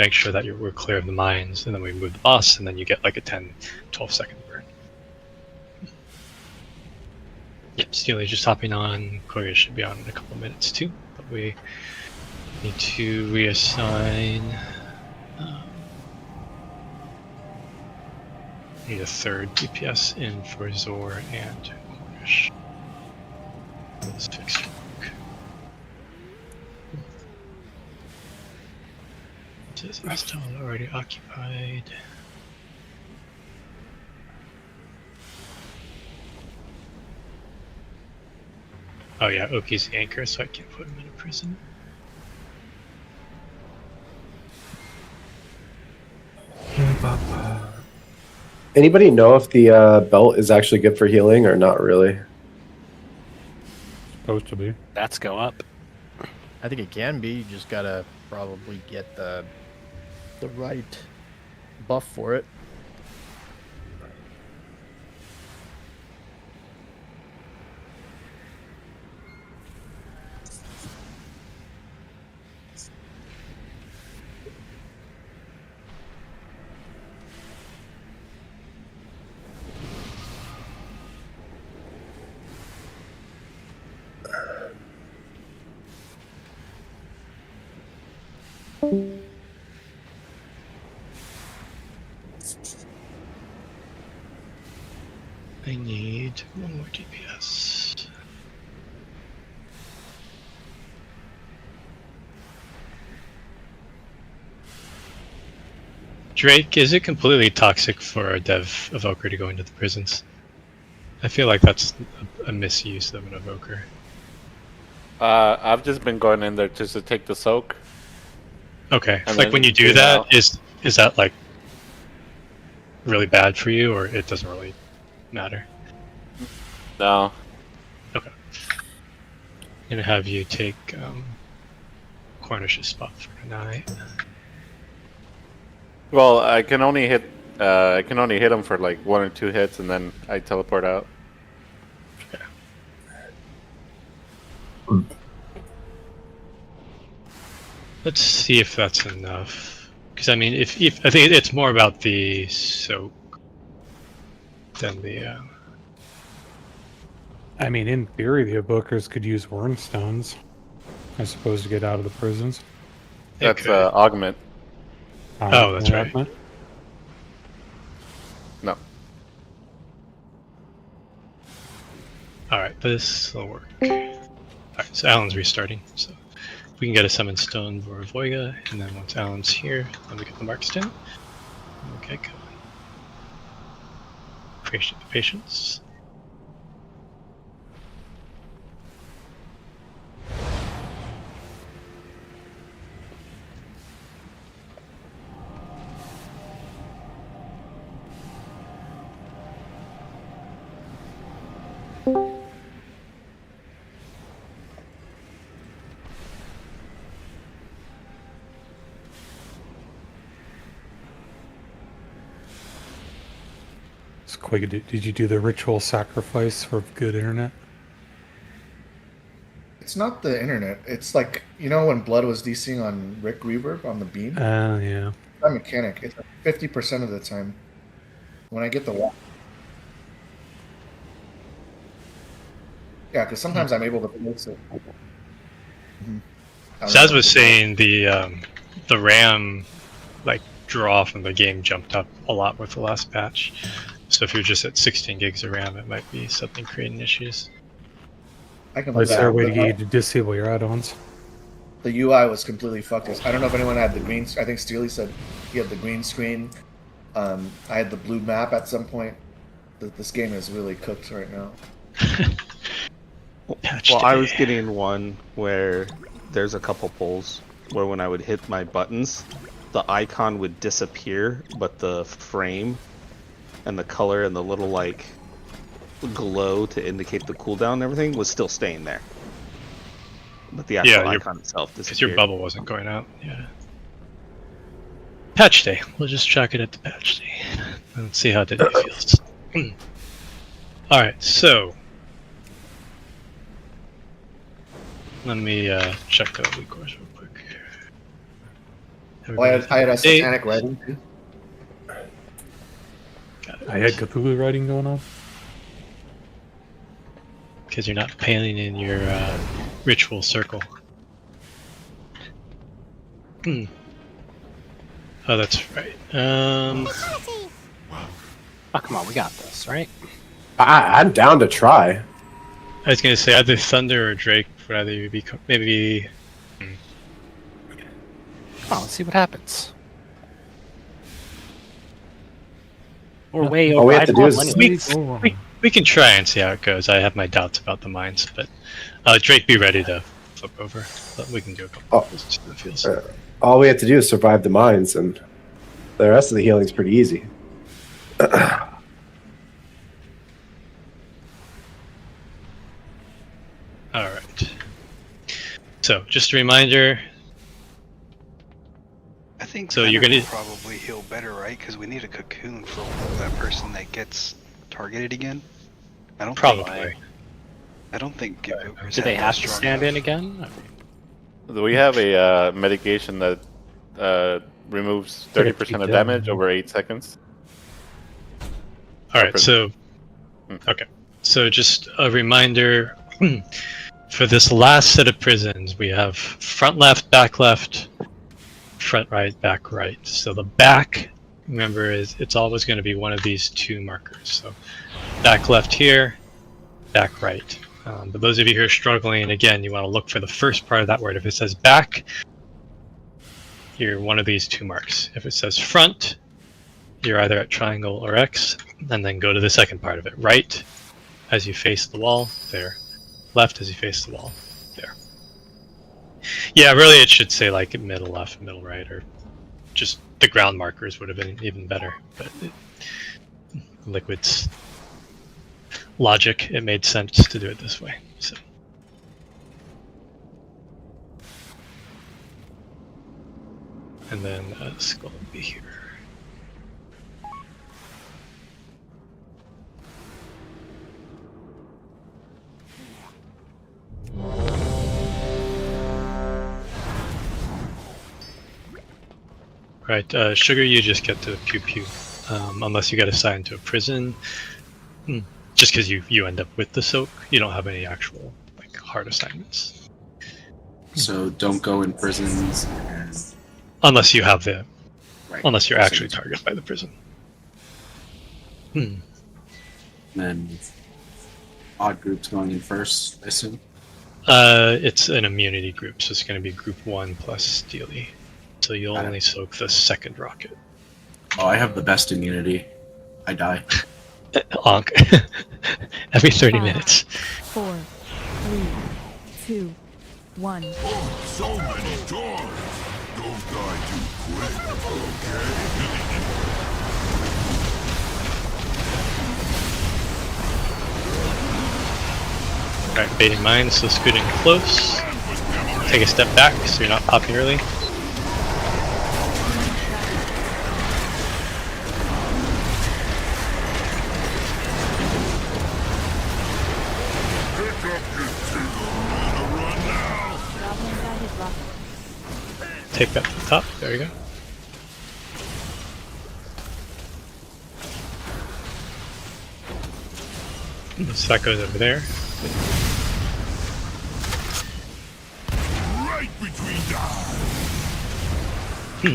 make sure that we're clear of the mines, and then we move the boss, and then you get like a 10-12 second burn. Yep, Steely's just hopping on. Koya should be on in a couple of minutes too, but we need to reassign. Need a third DPS in for Zor and Cornish. Let's fix it. Says install already occupied. Oh yeah, Oki's the anchor, so I can't put him in a prison. Anybody know if the belt is actually good for healing or not really? Supposed to be. That's go up. I think it can be. You just gotta probably get the right buff for it. I need one more DPS. Drake, is it completely toxic for a dev evoker to go into the prisons? I feel like that's a misuse of an evoker. I've just been going in there just to take the soak. Okay, And like when you do get that, out. is that like really bad for you, or it doesn't really matter? No. Okay. I'm gonna have you take Cornish's spot for tonight. Well, I can only hit him for like 1 or 2 hits, and then I teleport out. Okay. Let's see if that's enough. Because I mean, if I think it's more about the soak than the. I mean, in theory, the evokers could use Wormstones, I suppose, to get out of the prisons. That's augment. Oh, that's right. No. Alright, this will work. Alright, so Alan's restarting. So we can get a summon stone for Voiga, and then once Alan's here, then we get the marks down. Okay, good. Appreciate the patience. Quigga, did you do the ritual sacrifice for good internet? It's not the internet. It's like, you know when Blood was DCing on Rick Reverb on the beam? Yeah. That mechanic. It's like 50% of the time. When I get the wall. Yeah, because sometimes I'm able to place it. Saz was saying the RAM like draw from the game jumped up a lot with the last patch. So if you're just at 16 gigs of RAM, it might be something creating issues. I can Is there a way to get you to disable your add-ons? The UI was completely fucked. I don't know if anyone had the green. I think Steely said he had the green screen. I had the blue map at some point. This game is really cooked right now. Well, I was getting one where there's a couple polls where when I would hit my buttons, the icon would disappear, but the frame and the color and the little like glow to indicate the cooldown and everything was still staying there. But the actual icon itself disappeared. Because your bubble wasn't going out, yeah. Patch day. We'll just track it at the patch day. And see how today feels. Alright, so. Let me check the week course real quick. Oh, I had a satanic writing too. I had Cthulhu writing going on. Because you're not paling in your ritual circle. Hmm. Oh, that's right. Oh, come on, we got this, right? I'm down to try. I was gonna say either Thunder or Drake would either be maybe. Come on, let's see what happens. We're way All over. we have to do is We can try and see how it goes. I have my doubts about the mines, but Drake, be ready to flip over. But we can do a couple. Oh. Just see how it feels. All we have to do is survive the mines, and the rest of the healing's pretty easy. All right. So, just a reminder. I think So you're Thunder gonna- will probably heal better, right? Because we need a cocoon for that person that gets targeted again. I don't Probably. I don't think. Do they have to stand in again? We have a medication that removes 30% of damage over 8 seconds. All right. So, okay. So, just a reminder. For this last set of prisons, we have front left, back left, front right, back right. So the back, remember, it's always going to be one of these two markers. So back left here, back right. But those of you who are struggling, again, you want to look for the first part of that word. If it says back, you're one of these two marks. If it says front, you're either at triangle or X, and then go to the second part of it. Right, as you face the wall, there. Left as you face the wall, there. Yeah, really it should say like middle left, middle right, or just the ground markers would have been even better. But Liquid's logic, it made sense to do it this way. So. And then skull will be here. Right, Sugar, you just get to pew pew, unless you get assigned to a prison. Just because you end up with the soak, you don't have any actual like hard assignments. So don't go in prisons, and Unless you have the, right. unless you're actually targeted by the prison. Then odd groups going in first, I assume. It's an immunity group, so it's going to be group 1 plus Steely. So you'll Got it. only soak the second rocket. Oh, I have the best immunity. I die. Onk. Every 30 5, minutes. 4, 3, 2, 1. So many doors! Don't die too quick, okay? Alright, baiting mine, so scooting close. Take a step back so you're not popping early. Take that to the top, there you go. So that goes over there. Right between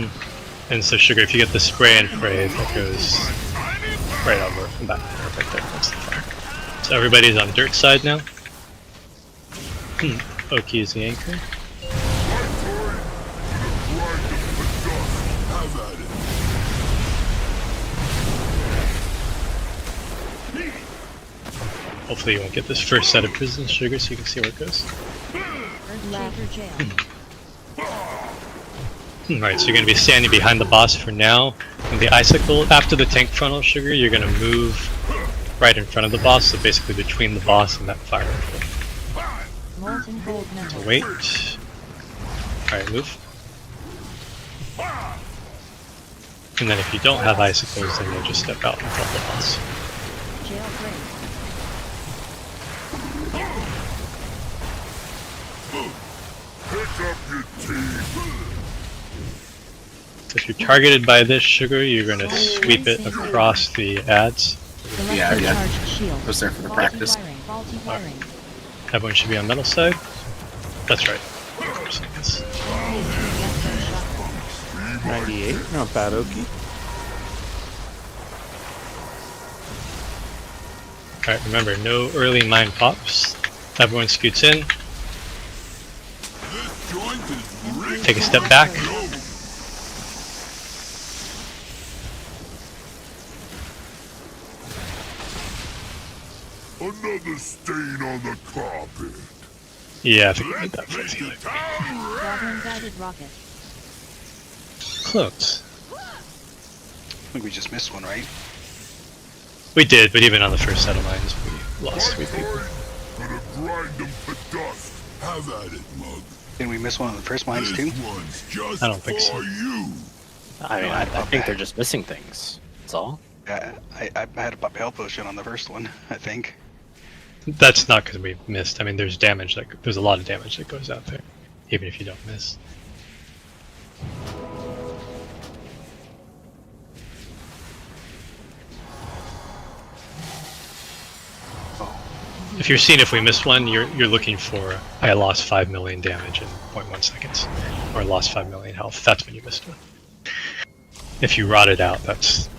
die. And so Sugar, if you get the spray and pray, that goes right over and back there, right there, that's the fire. So everybody's on dirt side now. Oki is the anchor. Hopefully you won't get this first set of prisons, Sugar, so you can see where it goes. Alright, so you're going to be standing behind the boss for now. And the icicle, after the tank frontal, Sugar, you're going to move right in front of the boss, so basically between the boss and that fire. So wait. Alright, move. And then if you don't have icicles, then you'll just step out in front of the boss. Pick up your team. If you're targeted by this sugar, you're going to sweep it across the ads. Yeah. I was there for the practice. Everyone should be on metal side. That's right. 98, not bad, Okie. Alright, remember, no early mine pops. Everyone scoots in. Take a step back. Another stain on the carpet. Yeah, I think we did that for healing. Close. I think we just missed one, right? We did, but even on the first set of mines, we lost 3 people. Gonna grind them to dust. Have at it, mug. Didn't we miss one on the first mines too? This one's just I don't think so. for you. I mean, I think they're just missing things. That's all. I had a pop health potion on the first one, I think. That's not because we missed. I mean, there's damage. There's a lot of damage that goes out there, even if you don't miss. If you're seeing if we missed one, you're looking for I lost 5 million damage in 0.1 seconds, or lost 5 million health. That's when you missed one. If you rotted out, that's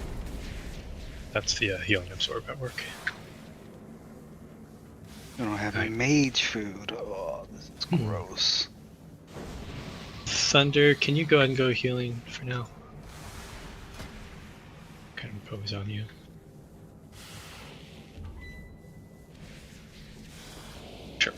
the healing absorb at work. I don't have any mage food. Oh, this is gross. Thunder, can you go ahead and go healing for now? Kind of impose on you. Sure.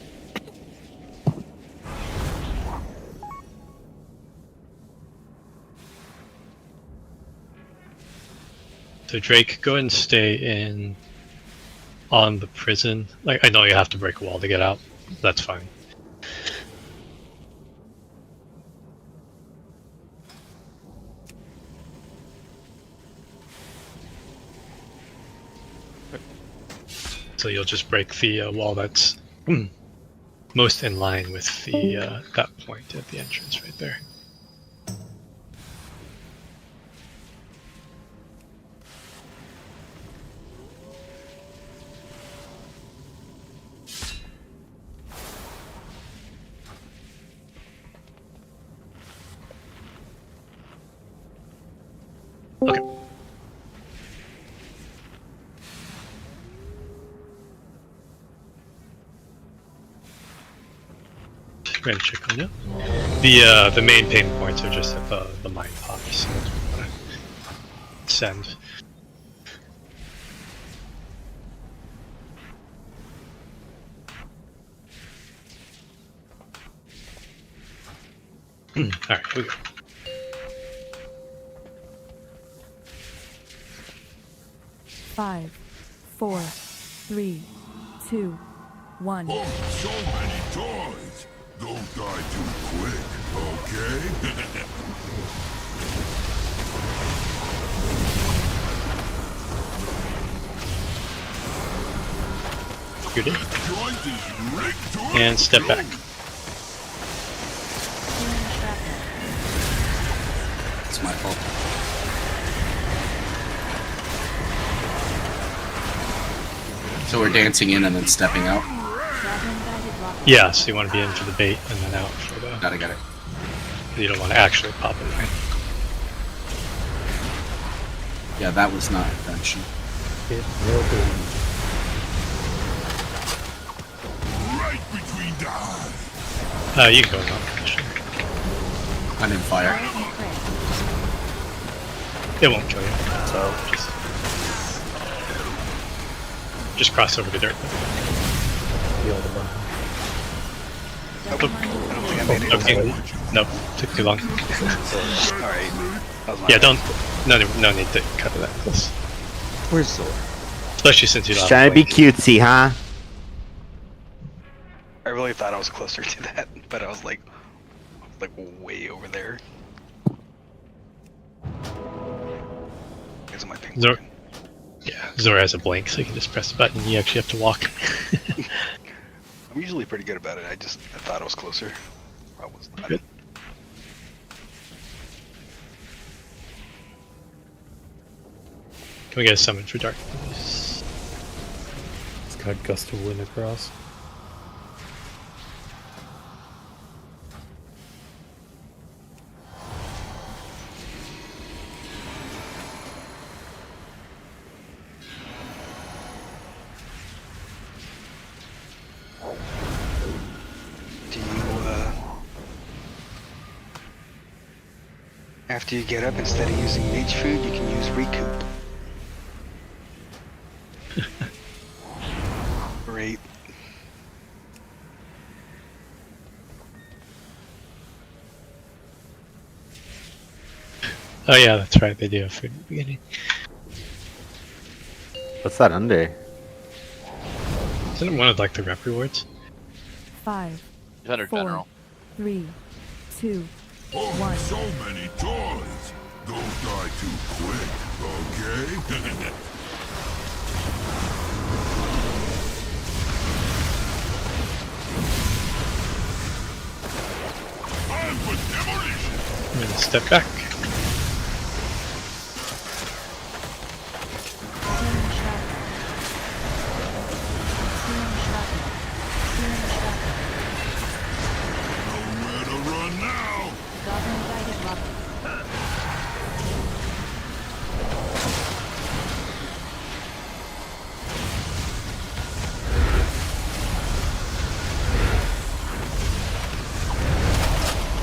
So Drake, go ahead and stay in on the prison. Like, I know you have to break a wall to get out. That's fine. So you'll just break the wall that's most in line with the that point at the entrance right there. Okay. We're gonna check on you. The main pain points are just at the mine pops. So we're gonna send. Alright, here we go. Five, 4, 3, 2, 1. Oh, so many toys. Don't die too quick, okay? You're dead. Joint is rigged to And step back. It's my fault. So we're dancing in and then stepping out. Yeah, so you want to be in for the bait and then out for the. Got it. You don't want to actually pop it, right? Yeah, that was not intention. right between the eyes. You can go in that position. I'm in fire. It won't kill you. So just cross over to dirt. Okay. Nope, took too long. Alright. Yeah, no need to cut it that close. Where's Zor? Especially since you don't Just trying to be cutesy, huh? I really thought I was closer to that, but I was like way over there. My ping Zor, yeah, Zor has a blink, so you can just press the button. You actually have to walk. I'm usually pretty good about it. I thought I was closer. I was not. Good. Can we get a summon for Dark Beast? It's got Gust of Wind across. Do you, after you get up, instead of using mage food, you can use recoup. Great. Oh yeah, that's right. They do have food at the beginning. What's that under? Isn't it one of like the rep rewards? 5, It's under 4, general. 3, 2, Oh, 1. so many toys. Don't die too quick, okay? Time for demolition. I'm gonna step back. Searing shrapnel. Searing shrapnel. Searing shrapnel. Nowhere to run now. Goblin guided robber.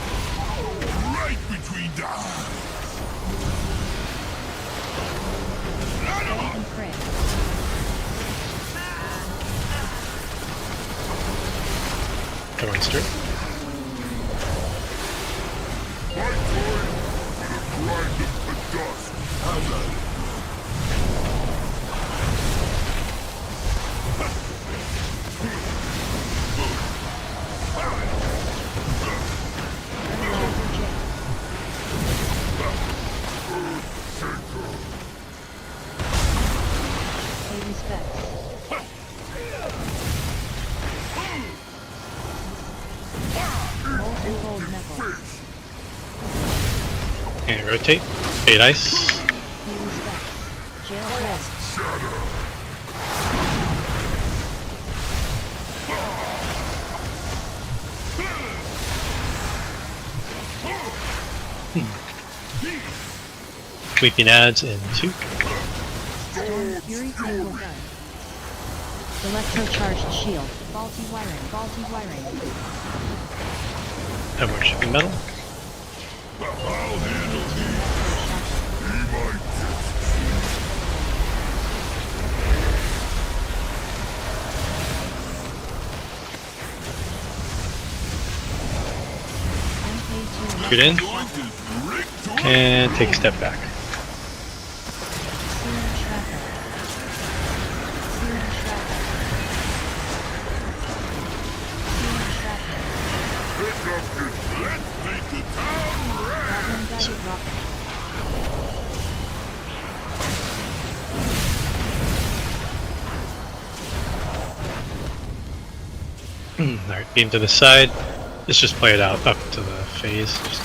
Right between the eyes. Dragon prey. Come on, straight. My toys gonna grind them to dust. How's that? Pay respects. Molten cold metal. And rotate. Fade ice. Pay respects. Jailbreak. Sweeping ads in 2. Storm Fury single gun. Electrocharged shield. Faulty wiring. Faulty wiring. And worshipping metal. I'll handle these. Be my guest. MK2. Get in. Joint is rigged to And take a step back. Searing shrapnel. Searing shrapnel. Searing shrapnel. pick up your. Let's make the town red. Goblin guided rocket. Alright, beam to the side. Let's just play it out up to the phase. Just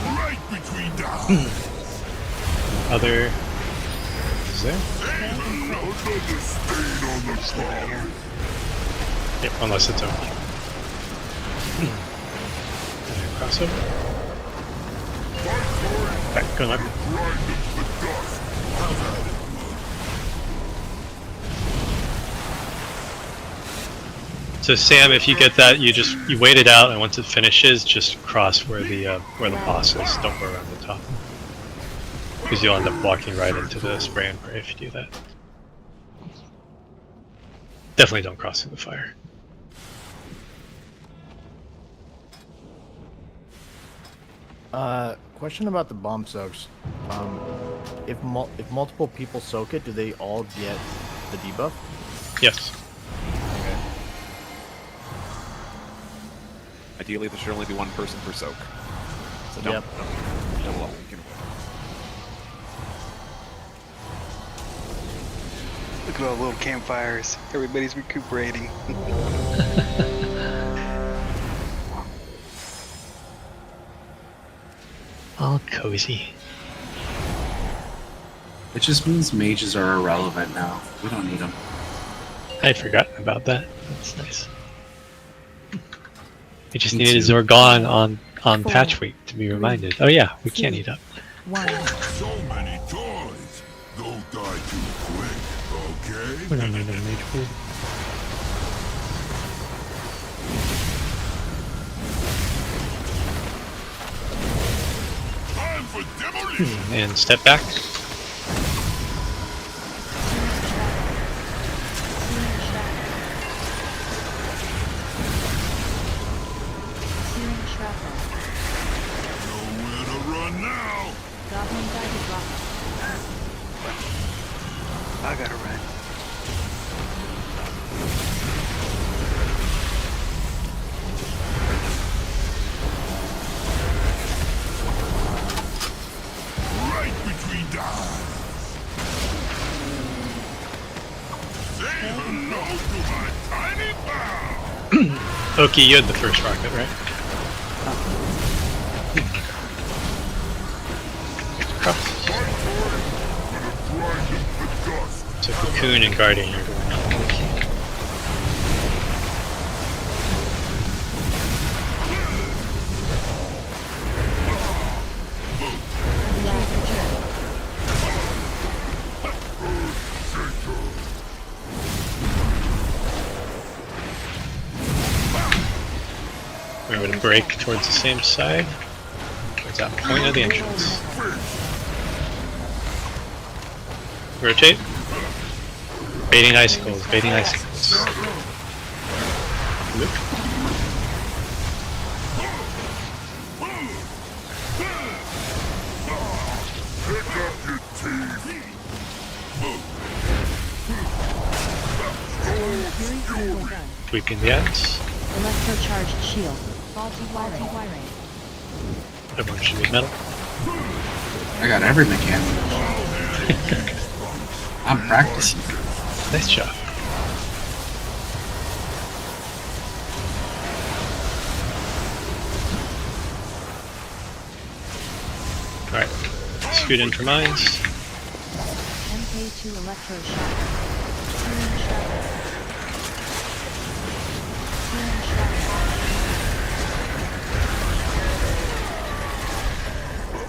Right between the eyes. other. Is there? Another stain on the carpet. Yep, unless it's over. And then crossover. Back, going up. Grind them to dust. How's that? So Sam, if you get that, you wait it out, and once it finishes, just cross where the boss is. Don't go around the top, because you'll end up walking right into the spray and pray if you do that. Definitely don't cross through the fire. Question about the bomb soaks. If multiple people soak it, do they all get the debuff? Yes. Okay. Ideally, there should only be one person per soak. So don't, Yep. don't double up. You can- Look at all the little campfires. Everybody's recuperating. All cozy. It just means mages are irrelevant now. We don't need them. I'd forgotten about that. That's nice. We just Me needed too. Zorgon on Four, patch week to be reminded. Oh yeah, we can't two, eat up. 1. So many toys. Don't die too quick, okay? We don't need a mage pool. Time for demolition. And step back. Searing shrapnel. Nowhere to run now. Goblin guided rocket. I gotta run. Right between the eyes. Say hello to my tiny pal. Oki, you had the first rocket, right? Cross. Grind them to dust. So Cocoon and Guardian are going on Oki. We're going to break towards the same side, towards that point of the entrance. Rotate. Baiting icicles, baiting icicles. Loop. Pick up your teeth. Tweaking the ends. Electrocharged shield. Faulty wiring. Everyone should be metal. I got every mechanic. I'm practicing. Nice job. Alright. Scoot in for mines. MK2 electroshock. Searing shrapnel. Searing shrapnel.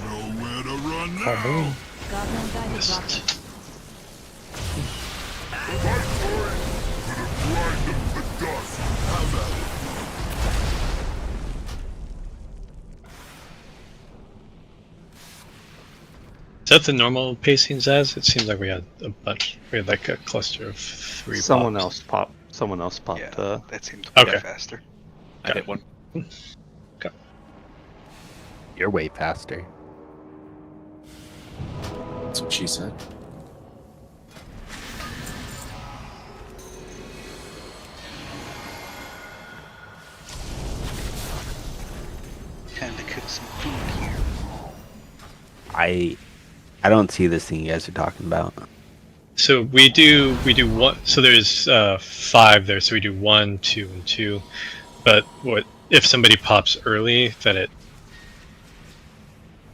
Nowhere to run now. Goblin guided Missed. rocket. Grind them to dust. Have at it. Is that the normal pacing, Zaz? It seems like we had a bunch. We had like a cluster of 3 Someone pops. else popped. Someone else popped. Yeah, that seemed to be Okay. faster. I hit one. You're way faster. That's what she said. Time to cook some food here. I don't see this thing you guys are talking about. So we do one. So there's 5 there. So we do 1, 2, and 2. But what if somebody pops early?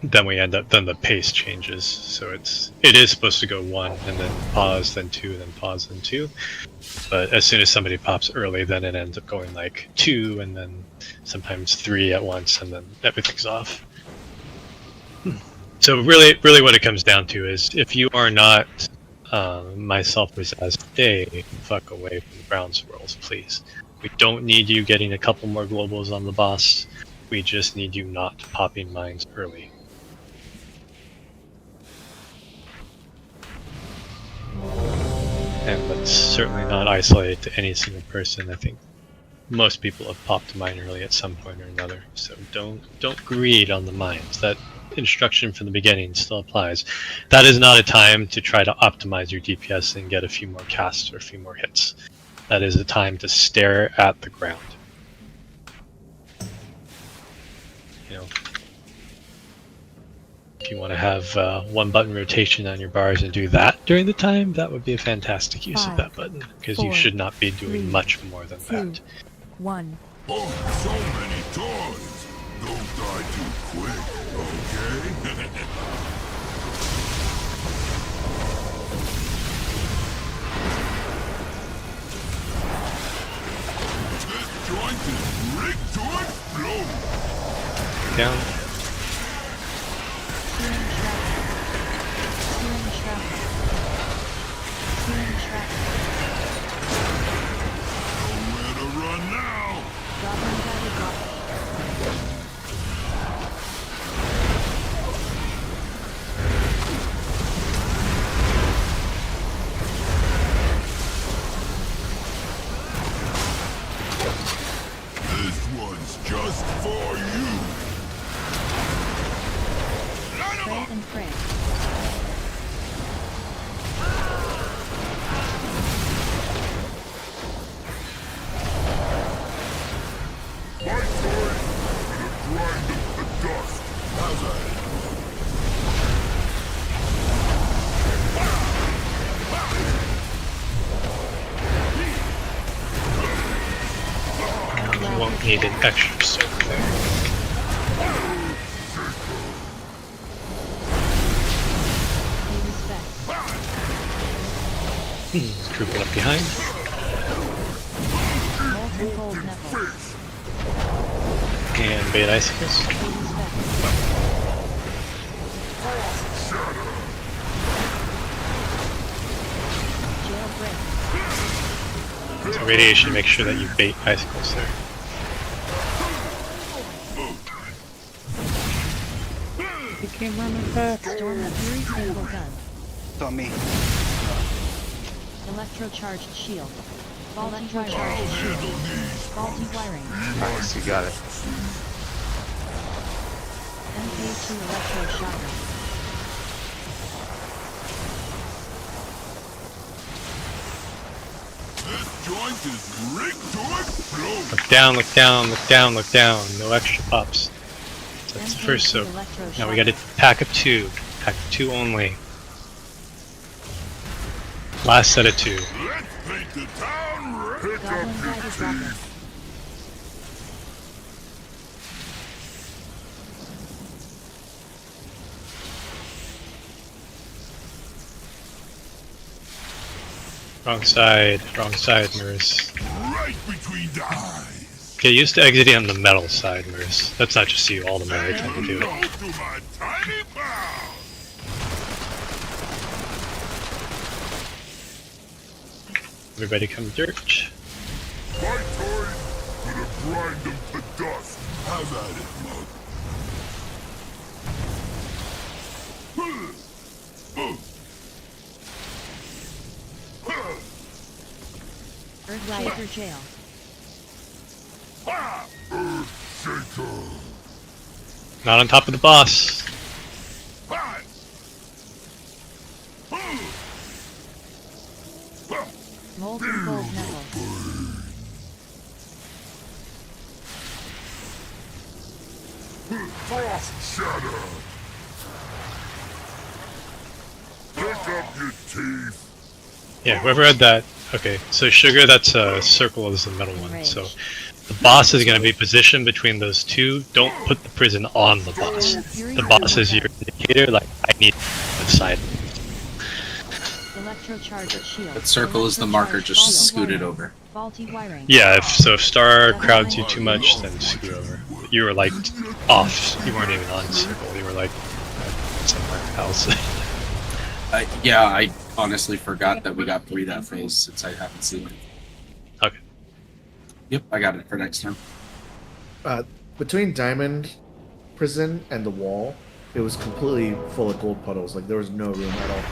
Then we end up. Then the pace changes. So it is supposed to go 1 and then pause, then 2, then pause, then 2. But as soon as somebody pops early, then it ends up going like 2 and then sometimes 3 at once, and then everything's off. So really what it comes down to is if you are not myself as stay fuck away from the brown swirls, please. We don't need you getting a couple more globals on the boss. We just need you not popping mines early. And let's certainly not isolate it to any single person. I think most people have popped a mine early at some point or another. So don't greed on the mines. That instruction from the beginning still applies. That is not a time to try to optimize your DPS and get a few more casts or a few more hits. That is a time to stare at the ground. You know, if you want to have 1 button rotation on your bars and do that during the time, that would be a fantastic use of that button, because you 4, should not be doing 3, much more than 2, that. 1. Oh, so many toys. Don't die too quick, okay? down. Searing shrapnel. Searing shrapnel. Nowhere to run now. Goblin guided rocket. This one's just for you. Pray and pray. My time for the grind of the dust. How's that? You won't need an extra soak there. Trooping up behind. Molten cold nettles. And bait icicles. Jailbreak. So radiation, make sure that you bait icicles there. He came running back. Storm of Fury single gun. It's on me. Electrocharged shield. Faulty charged shield. Faulty wiring. Nice, you got it. MK2 electroshocker. This joint is rigged to explode. Look down, look down, look down, look down. No extra pops. So that's the first soak. Now we got a pack of 2. Pack of 2 only. Last set of 2. Let's paint the town red. Pick Goblin up your guided rocket. teeth. Wrong side, Mirrors. Right between the eyes. Get used to exiting on the metal side, Mirrors. That's not just you, all the melee tend to do Go it. to my tiny pal. Everybody come dirt. My time for the grind of the dust. Have at it, mug. Earthshaker jail. Earthshaker. Not on top of the boss. Molten cold nettles. Frost shatter. Pick up your teeth. Yeah, whoever had that. Okay, so sugar, that's a circle is the metal one. So the boss is going to be positioned between those two. Don't put the prison on the boss. The boss is your indicator, like, I need the side. Electrocharged shield. That circle is the marker, just scoot it over. Faulty wiring. Yeah, if Star crowds you too much, then scoot over. You were like off. You weren't even on circle. You were like somewhere else. Yeah, I honestly forgot that we got 3 that phase since I haven't seen it. Okay. Yep, I got it for next time. Between Diamond Prison and the wall, it was completely full of gold puddles. Like there was no room at all.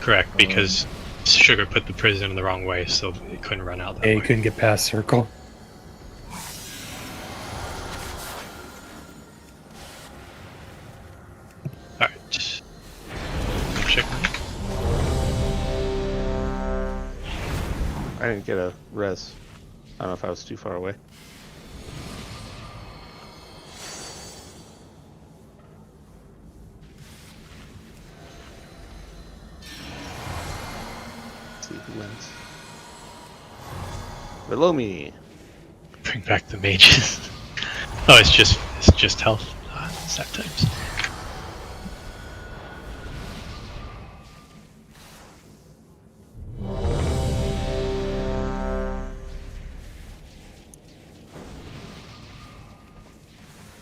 Correct, because Sugar put the prison in the wrong way, so he couldn't run out that Yeah, way. you couldn't get past circle. Alright. Check. I didn't get a res. I don't know if I was too far away. Let's see who wins. Below me. Bring back the mages. Oh, it's just health. Stat types.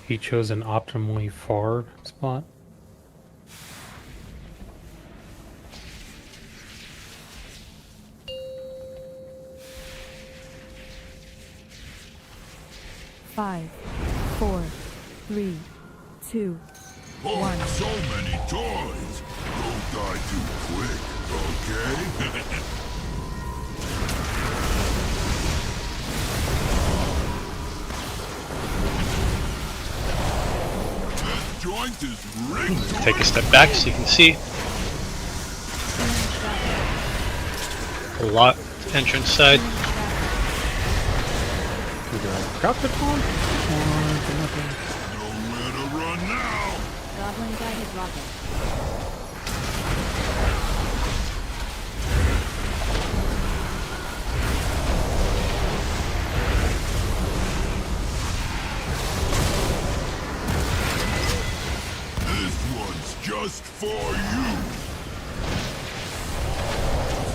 He chose an optimally far spot. Five, 4, 3, 2, Oh, 1. so many toys. Don't die too quick, okay? This joint is rigged to Take a step back so you can see. A lot entrance side. Drop the bomb. nowhere to run now. Goblin guided rocket. This one's just for you.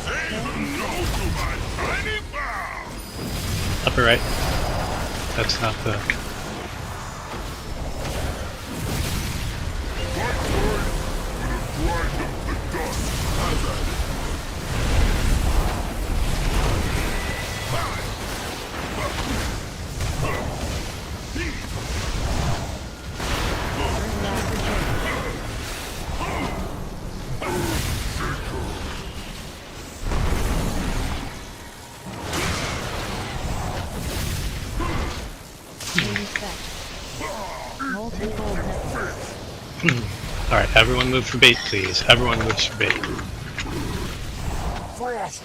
Say hello to my tiny pal. Upper right. That's not the. Molten gold necklace. Alright, everyone move for bait, please. Everyone moves for bait. Frost.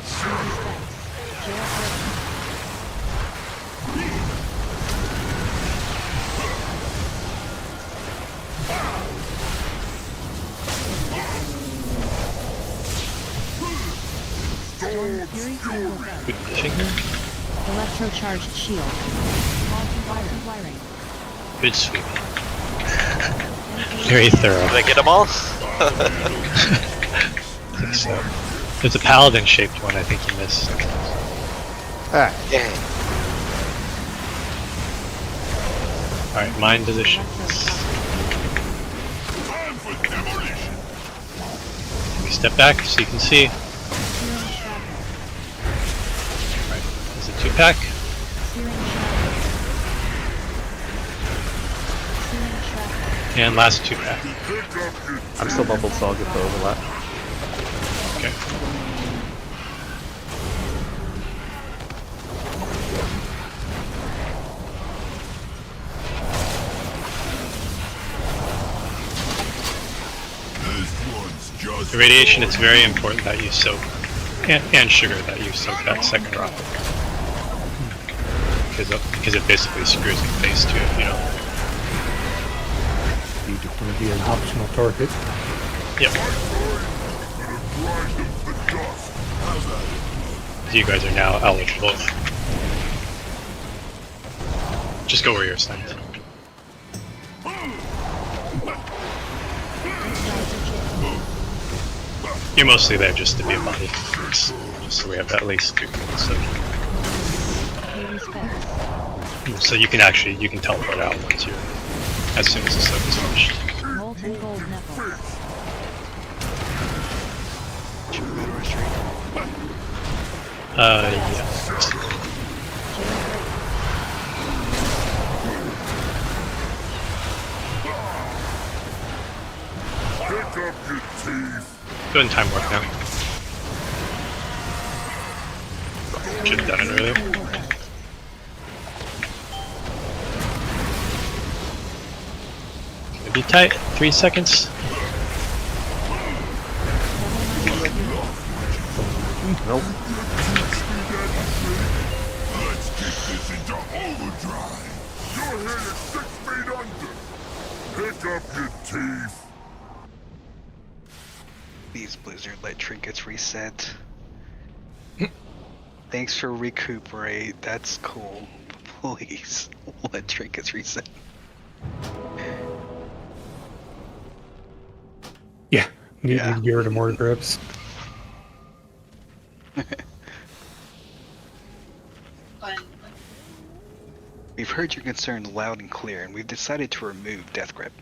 Storm Fury single gun. Good fishing here. Electrocharged shield. Multi wiring. Good sweep. Very thorough. Did I get them all? I think so. There's a paladin shaped one I think you missed. Ah, dang. Alright, mine position. Time for demolition. We step back so you can see. Alright, there's a 2-pack. And last 2-pack. I'm still bubbled, so I'll get the overlap. Okay. The radiation, it's very important that you soak, and sugar, that you soak that second rock. Because it basically screws in face too if you don't. You just want to be an optional target. Yep. You guys are now eligible. Just go where you're assigned. You're mostly there just to be a body. Just so we have at least 2 minutes. So you can teleport out once you're, as soon as the soak is finished. Molten gold necklace. Yeah. Pick up your teeth. Go ahead and time warp now. Should have done it earlier. Be tight. 3 seconds. Nope. Let's kick this into overdrive. You're here at 6 feet under. Pick up your teeth. These Blizzard let trinkets reset. Thanks for recuperate. That's cool. Please let trinkets reset. Yeah. Need to get rid of more grips. We've heard your concerns loud and clear, and we've decided to remove Death Grip.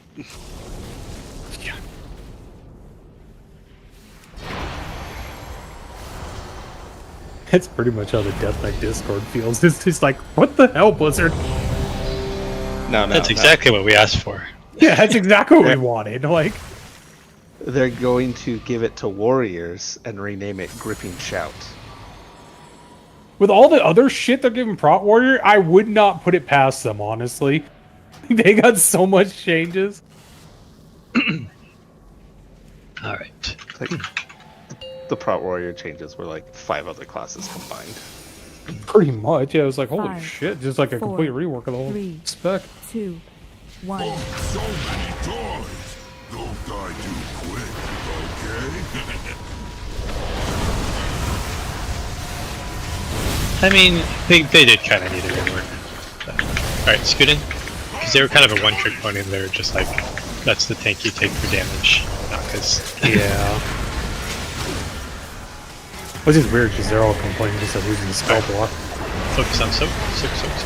It's pretty much how the Death Knight Discord feels. It's just like, what the hell, Blizzard? No, That's exactly what we asked for. Yeah, that's exactly what we wanted. Like, they're going to give it to Warriors and rename it Gripping Shout. with all the other shit they're giving Prot Warrior, I would not put it past them, honestly. They got so much changes. Alright. Like, the Prot Warrior changes were like 5 other classes combined. Pretty much. Yeah, it was like, holy 5, shit, just like a 4, complete rework of the whole 3, spec. 2, 1. Oh, so many toys. Don't die too quick, I mean, they did kind of need a rework. Alright, scoot in. Because they were kind of a one-trick pony, and they were just like, that's the tank you take for damage. Not because... Yeah. Which is weird, because they're all complaining just of losing the spell block. Focus on soak. Soak.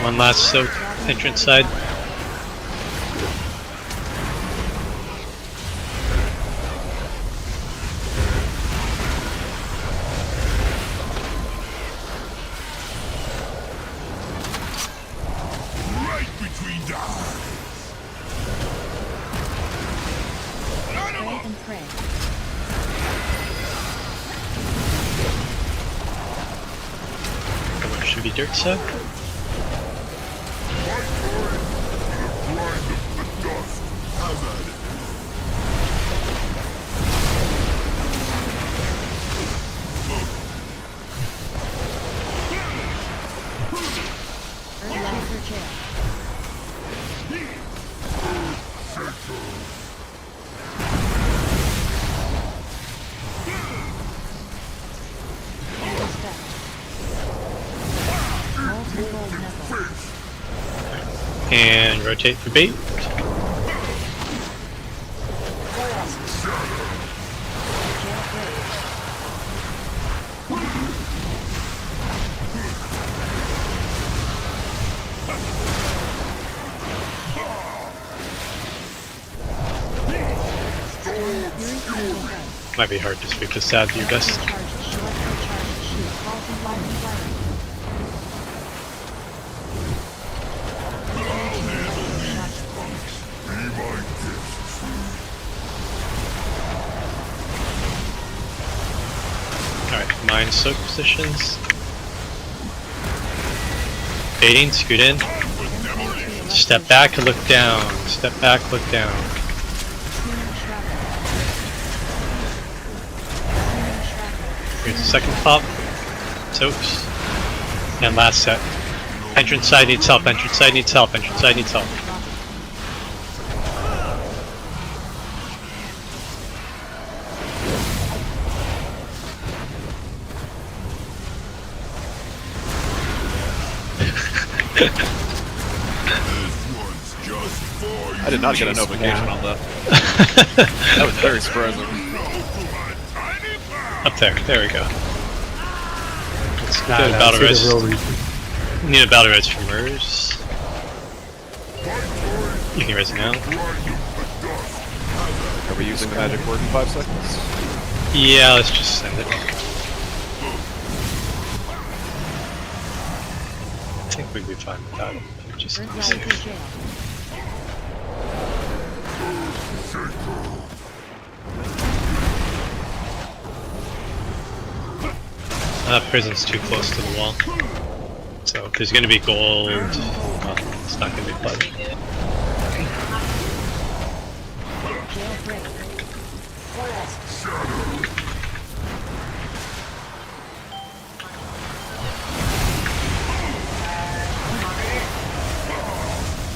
One last soak. Entrance side. right between the eyes. Pray and pray. What should be dirt side? And rotate for bait. Might be hard to speak to Sad, do your best. Alright, mine soak positions. Baiting, scoot in. Step back and look down. Step back, look down. Here's the second pop. Soaks. And last set. Entrance side needs help, entrance side needs help, entrance side needs help. I did not get a notification on that. That was very surprising. Up there we go. Let's Nah, go to nah, battle see the res. real reason. Need a battle res for MERS. You can res it now. Are we using the magic word in 5 seconds? Yeah, let's just send it. I think we'd be fine without it. Just be safe. Prison's too close to the wall. So if there's gonna be gold, it's not gonna be blood.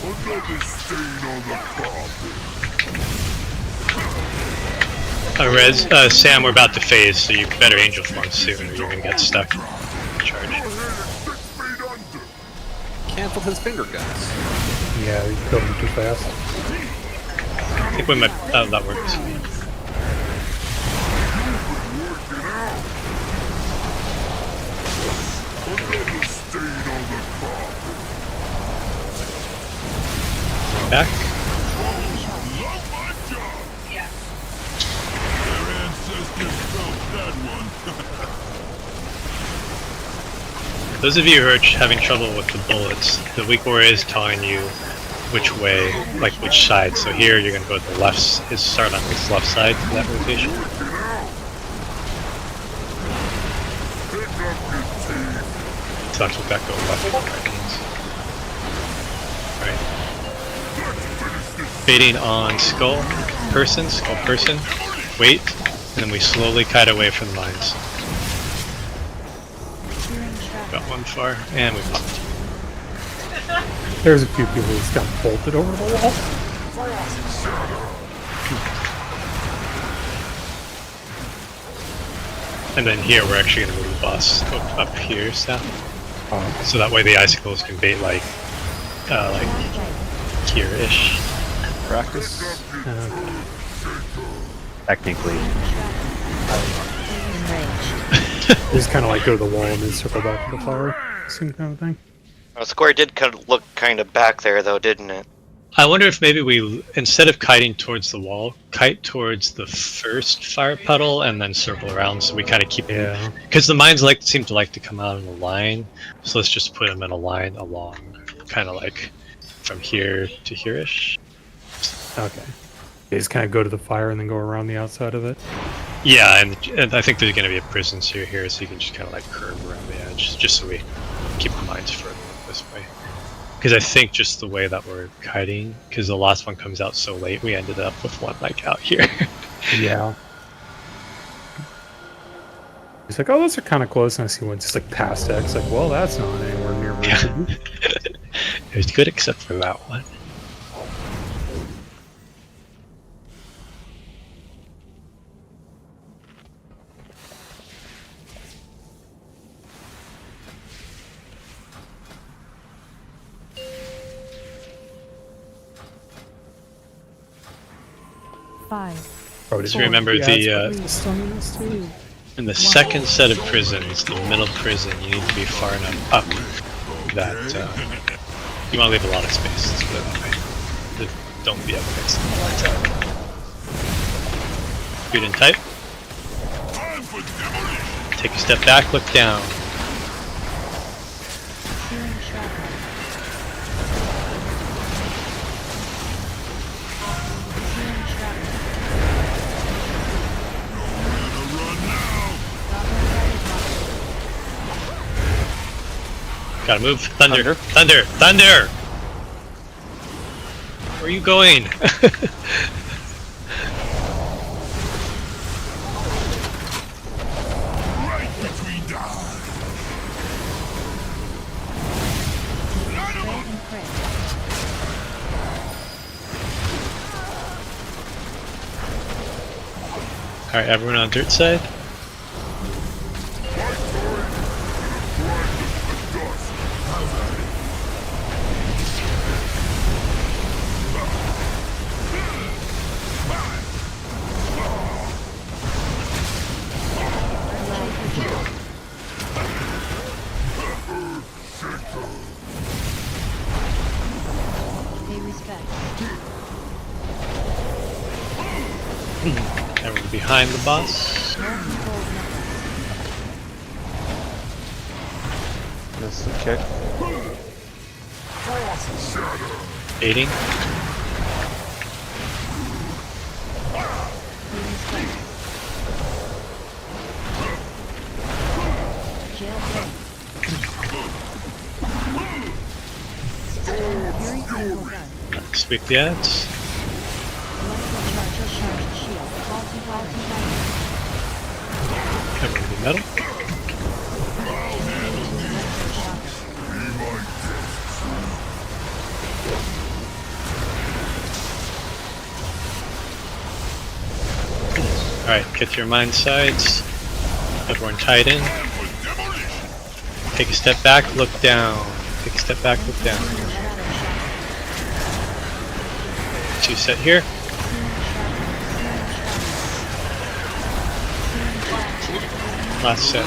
Another stain on the carpet. Sam, we're about to phase, so you better angel form soon or you're gonna get stuck. Charge. Cancel his finger guns. Yeah, you killed him too fast. I think we might. Oh, that works. Another stain back. Those of you who are having trouble with the bullets, the weak warrior is telling you which way, like which side. So here you're going to go to the left, start on this left side for that rotation. So actually back to the left. Alright. Baiting on skull person, wait, and then we slowly kite away from the mines. Got one far, and we popped. There's a few people who just got bolted over the wall. And then here we're actually going to move the boss up here, so that way the icicles can bait like here-ish. Practice. Technically. Just kind of like go to the wall and then circle back to the fire, same kind of thing. The square did kind of look kind of back there, though, didn't it? I wonder if maybe we, instead of kiting towards the wall, kite towards the first fire puddle and then circle around, so we kind of keep it. Because the mines seem to like to come out in a line, so let's just put them in a line along, kind of like from here to here-ish. Okay. You just kind of go to the fire and then go around the outside of it? Yeah, and I think there's going to be a prison sphere here, so you can just kind of like curve around the edge, just so we keep the mines further this way. Because I think just the way that we're kiting, because the last one comes out so late, we ended up with one like out here. Yeah. It's like, oh, those are kind of close, and I see one just like past X. Like, well, that's not anywhere near where it should be. It was good except for that one. Just remember in the second set of prisons, the middle prison, you need to be far enough up that you want to leave a lot of space. Let's put it that way. Don't be up against the Good and tight. Take a step back, look down. Gotta move. Thunder. Thunder. Thunder! Where are you going? Alright, everyone on dirt side? Everyone behind the boss. Missed the kick. Aiding. Sweep the ads. Cover the metal. Alright, get to your mine sides. Everyone tied in. Take a step back, look down. Take a step back, look down. Two set here. Last set.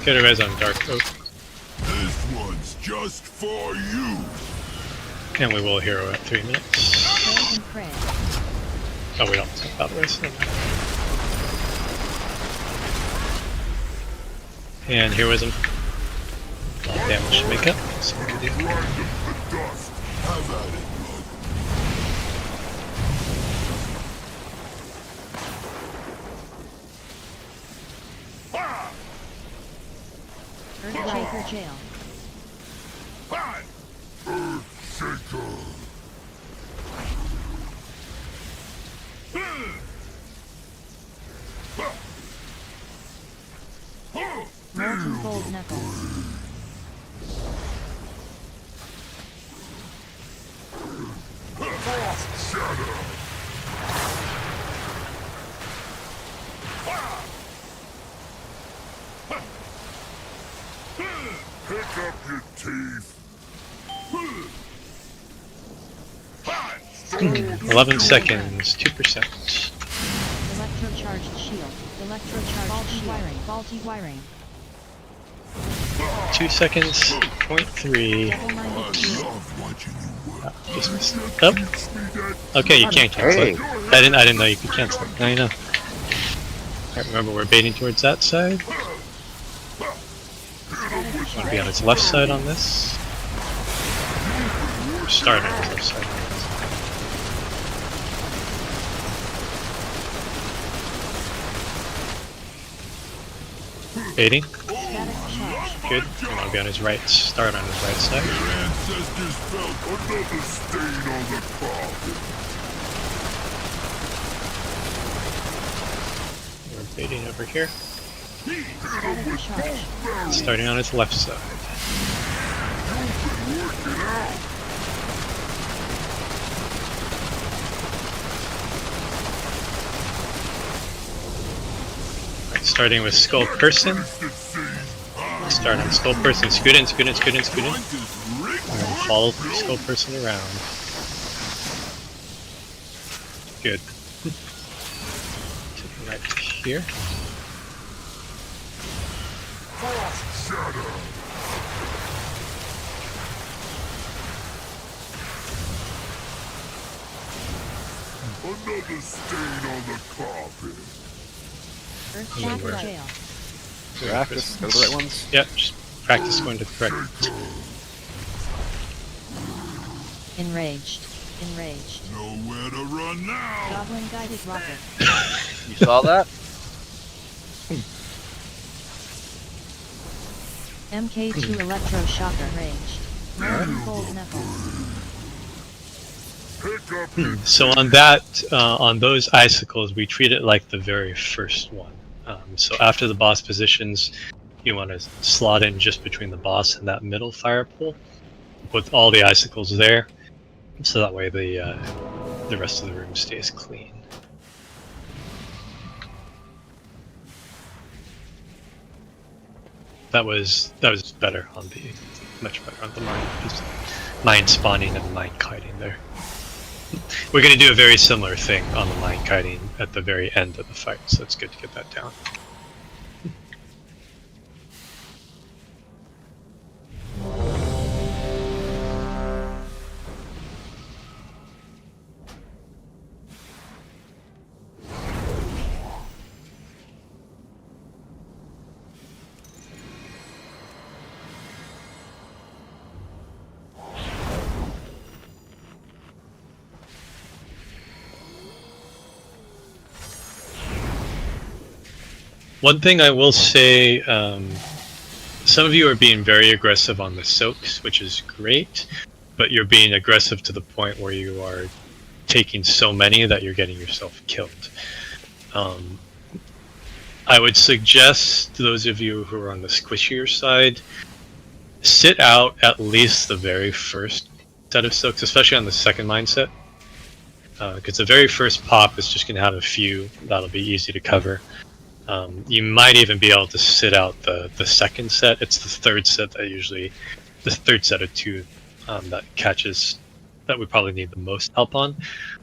Get a res on Dark Oak. This one's just for you. And we will hero at 3 minutes. Oh, we don't talk about the rest. And heroism. Damage to make up. So we can do. Earthshaker jail. Molten gold knuckles. Pick up your teeth. 11 seconds, 2%. Electrocharged shield. Electrocharged wiring. Faulty wiring. 2 seconds, 0.3. Just missed it. Oh. Okay, you can't cancel it. I didn't know you could cancel it. Now you know. Alright, remember we're baiting towards that side. Want to be on its left side on this. Start on its left side. Baiting. Good. You want to be on his right. Start on his right side. Your ancestors felt another stain on the carpet. We're baiting over here. Starting on its left side. Right, starting with Skull Person. Start on Skull Person. Scoot in, scoot in, scoot in, scoot in. And then follow Skull Person around. Good. Take it right here. Another stain on the carpet. Earthshaker jail. Practice, go to the right ones? Yep, just practice going to the correct. Enraged. Enraged. Nowhere to run now. Goblin guided rocket. You saw that? MK2 electroshocker ranged. Molten gold knuckles. So on that, on those icicles, we treat it like the very first one. So after the boss positions, you want to slot in just between the boss and that middle fire pool. Put all the icicles there, so that way the rest of the room stays clean. That was better on the much better on the mine spawning and the mine kiting there. We're going to do a very similar thing on the mine kiting at the very end of the fight, so it's good to get that down. One thing I will say, some of you are being very aggressive on the soaks, which is great, but you're being aggressive to the point where you are taking so many that you're getting yourself killed. I would suggest to those of you who are on the squishier side, sit out at least the very first set of soaks, especially on the second mindset, because the very first pop is just going to have a few that'll be easy to cover. You might even be able to sit out the second set. It's the third set that the third set of two that catches, that we probably need the most help on.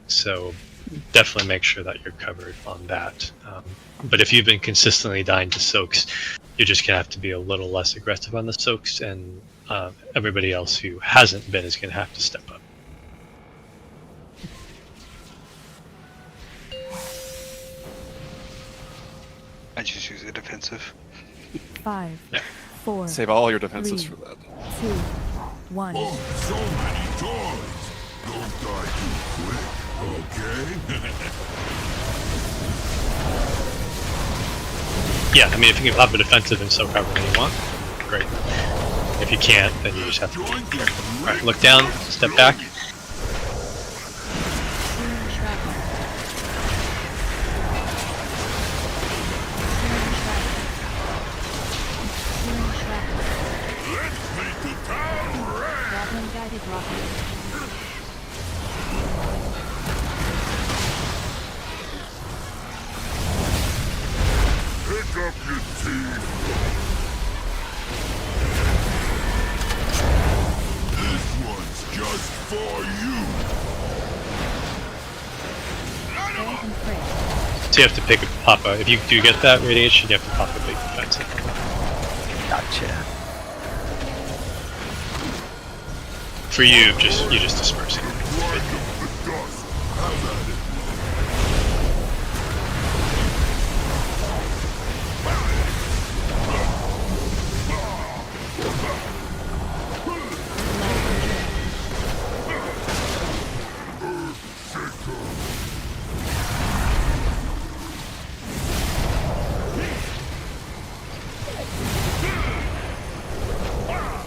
So definitely make sure that you're covered on that. But if you've been consistently dying to soaks, You're just gonna have to be a little less aggressive on the soaks, and everybody else who hasn't been is gonna have to step up. I just use a defensive. 5, Yeah. 4. Save all your defenses 3, for that. 2, 1. Oh, so many toys! Don't die too quick, okay? Yeah, I mean, if you can pop a defensive and soak however many you want, great. If you can't, then you just have to be careful. Alright, look down, step back. Goblin guided rocket. Pick up your teeth! This one's just for you! So you have to pop a, if you do get that radiation, you have to pop a big defensive. Gotcha. For you just disperse it.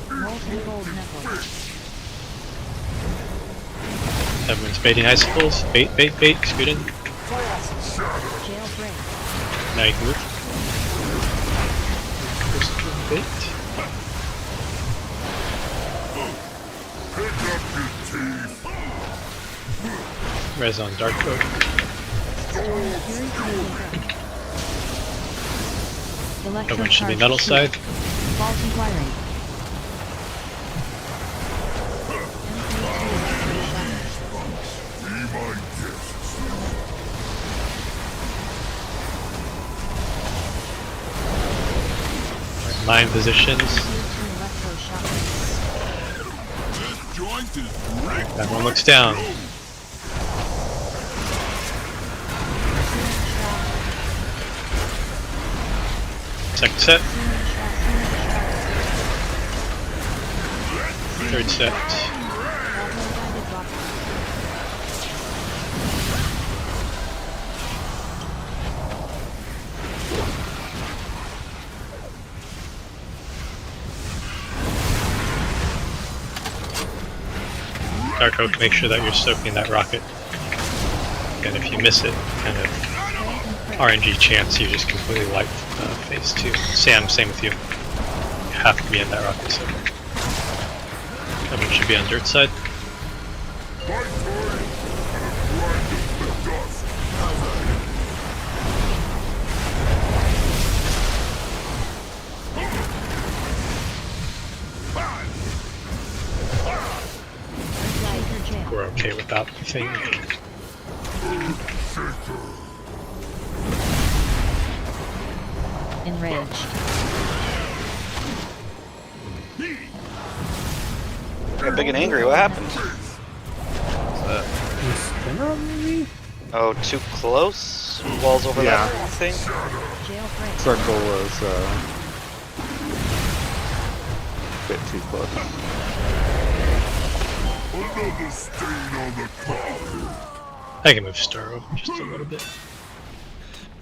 Molten gold knuckle. Everyone's baiting icicles. Bait, scoot in. Jailbreak. Now you can move. Bait. Pick up your teeth! Res on Dark Oak. Everyone should be metal side. Faulty wiring. Be my guest. Line positions. This joint is rigged. Everyone looks down. Second set. Third set. Dark Oak, make sure that you're soaking that rocket. And if you miss it, kind of RNG chance, you just completely wipe phase 2. Sam, same with you. You have to be in that rocket soak. Everyone should be on dirt side. We're okay without the thing. Enraged. Got big and angry, what happened? Spinner maybe? Oh, too close? Walls over Yeah. that thing? Jailbreak. Circle was a bit too close. Another stain on the carpet. I can move Starro just a little bit.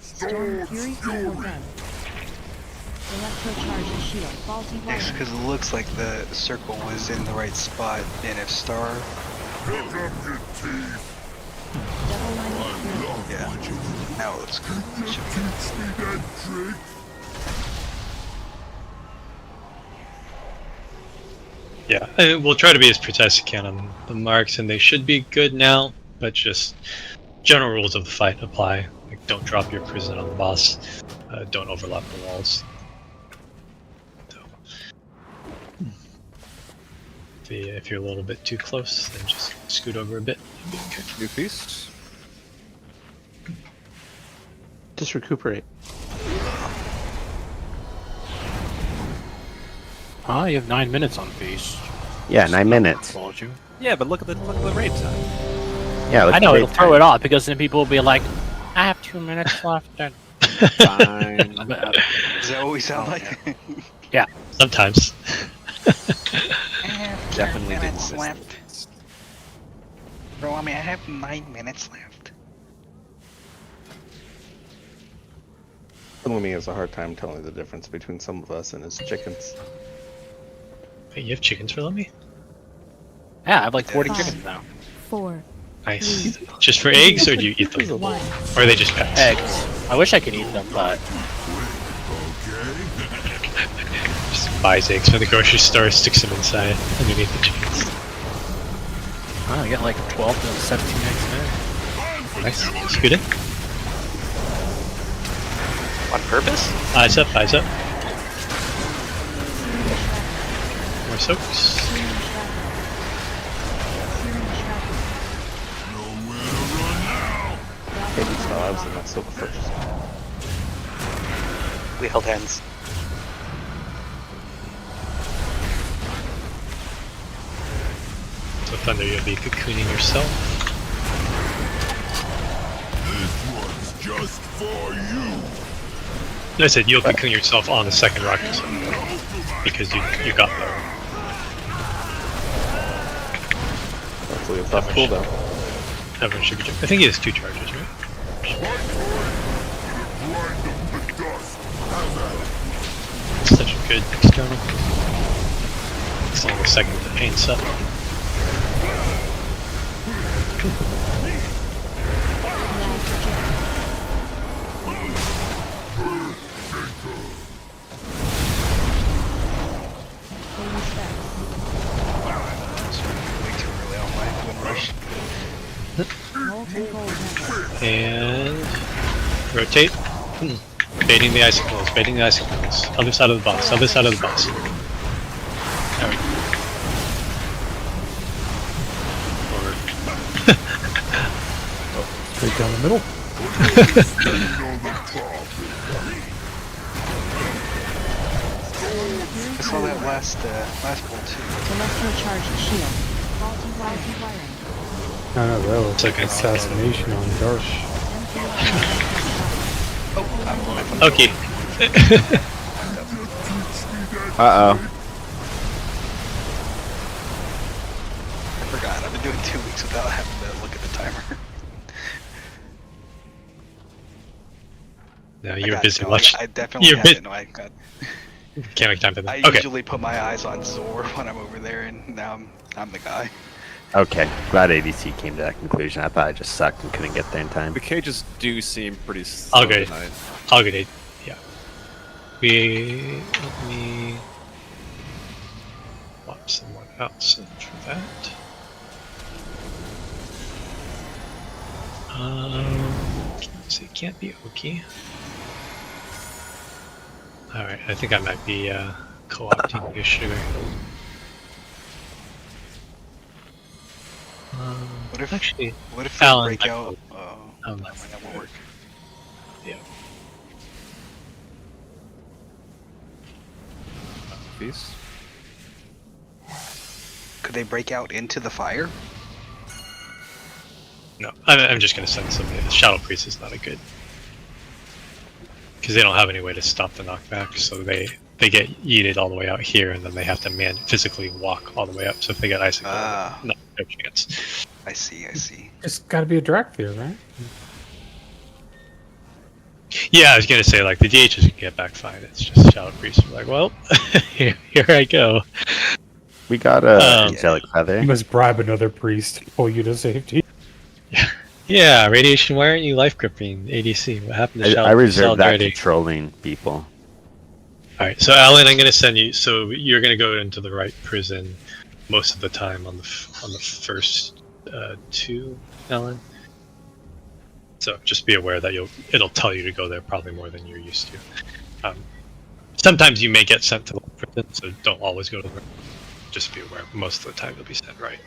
Storm Fury combo done. Electrocharge and shield. Faulty Yes, wiring. because it looks like the circle was in the right spot, and if Star, Pick up your teeth. Double line of fury. yeah, now it looks good. You teach me that trick. Yeah, we'll try to be as precise as we can on the marks, and they should be good now, but just general rules of the fight apply. Like, don't drop your prison on the boss, don't overlap the walls. So, if you're a little bit too close, then just scoot over a bit. Okay. New feast. Just recuperate. Oh, you have 9 minutes on feast. Yeah, 9 minutes. Told you. Yeah, but look at the raid time. Yeah, look I at know the it'll raid throw time. it off because then people will be like, "I have 2 minutes left." And Fine. Does that always sound like? yeah, Sometimes. Definitely didn't minutes miss left. Bro, I mean, I have 9 minutes left. Lumi has a hard time telling the difference between some of us and his chickens. Wait, you have chickens for me? yeah, I have like 40 Five. chickens now. 4, Nice. Just for eggs, or do you eat them? 1. Or are they just pets? Eggs. I wish I could eat them, but Just buys eggs from the grocery store, sticks them inside underneath the chickens. I get like 12 to 17 eggs a day. Nice. Scoot in. On purpose? Eyes up, eyes up. More soaks. Maybe so, I was in that silk first. We held hands. So Thunder, you'll be cocooning yourself. This one's just for you. I said you'll cocoon yourself on the second rocket zone because you got there. Hopefully it's off cooldown. Everyone should be. I think he has 2 charges, right? Such a good external. It's only the second to paint up. Way too early on my wind rush. And rotate. Baiting the icicles, baiting the icicles. Other side of the boss, other side of the boss. There we go. Straight down the middle. I saw that last pull too. Celestial charge shield. Faulty wiring. No, that looks like Okay. assassination on Darsh. Okay. Uh-oh. I forgot. I've been doing 2 weeks without having to look at the timer. No, I you're got busy it. No, watching. I definitely You're have busy. it. No, I got. Can't make time for that. I Okay. usually put my eyes on Zor when I'm over there, and now I'm the guy. Okay, glad ADC came to that conclusion. I thought I just sucked and couldn't get there in time. The cages do seem pretty slow All good. tonight. All good. Yeah. Let me swap someone else in for that. Let's see, can't be Oki. Alright, I think I might be co-opting your sugar. What if actually, What if they Alan, break I- out? Alan, Never mind, that won't work. Yeah. Feast. Could they break out into the fire? No, I'm just gonna send somebody. The Shadow Priest is not a good, because they don't have any way to stop the knockback, so they get yeeted all the way out here, and then they have to physically walk all the way up. So if they get icicle, no chance. I see. It's got to be a direct fear, right? Yeah, I was gonna say like the DHs can get back fine. It's just Shadow Priest are like, well, here I go. We got a angelic feather. You must bribe another priest to pull you to safety. Yeah, radiation. Why aren't you life gripping ADC? What happened to Shadow I Priest reserved that already? to trolling people. Alright, so Alan, I'm gonna send you. So you're gonna go into the right prison most of the time on the first 2, Alan. So just be aware that it'll tell you to go there probably more than you're used to. Sometimes you may get sent to the prison, so don't always go to the. Just be aware. Most of the time you'll be sent right.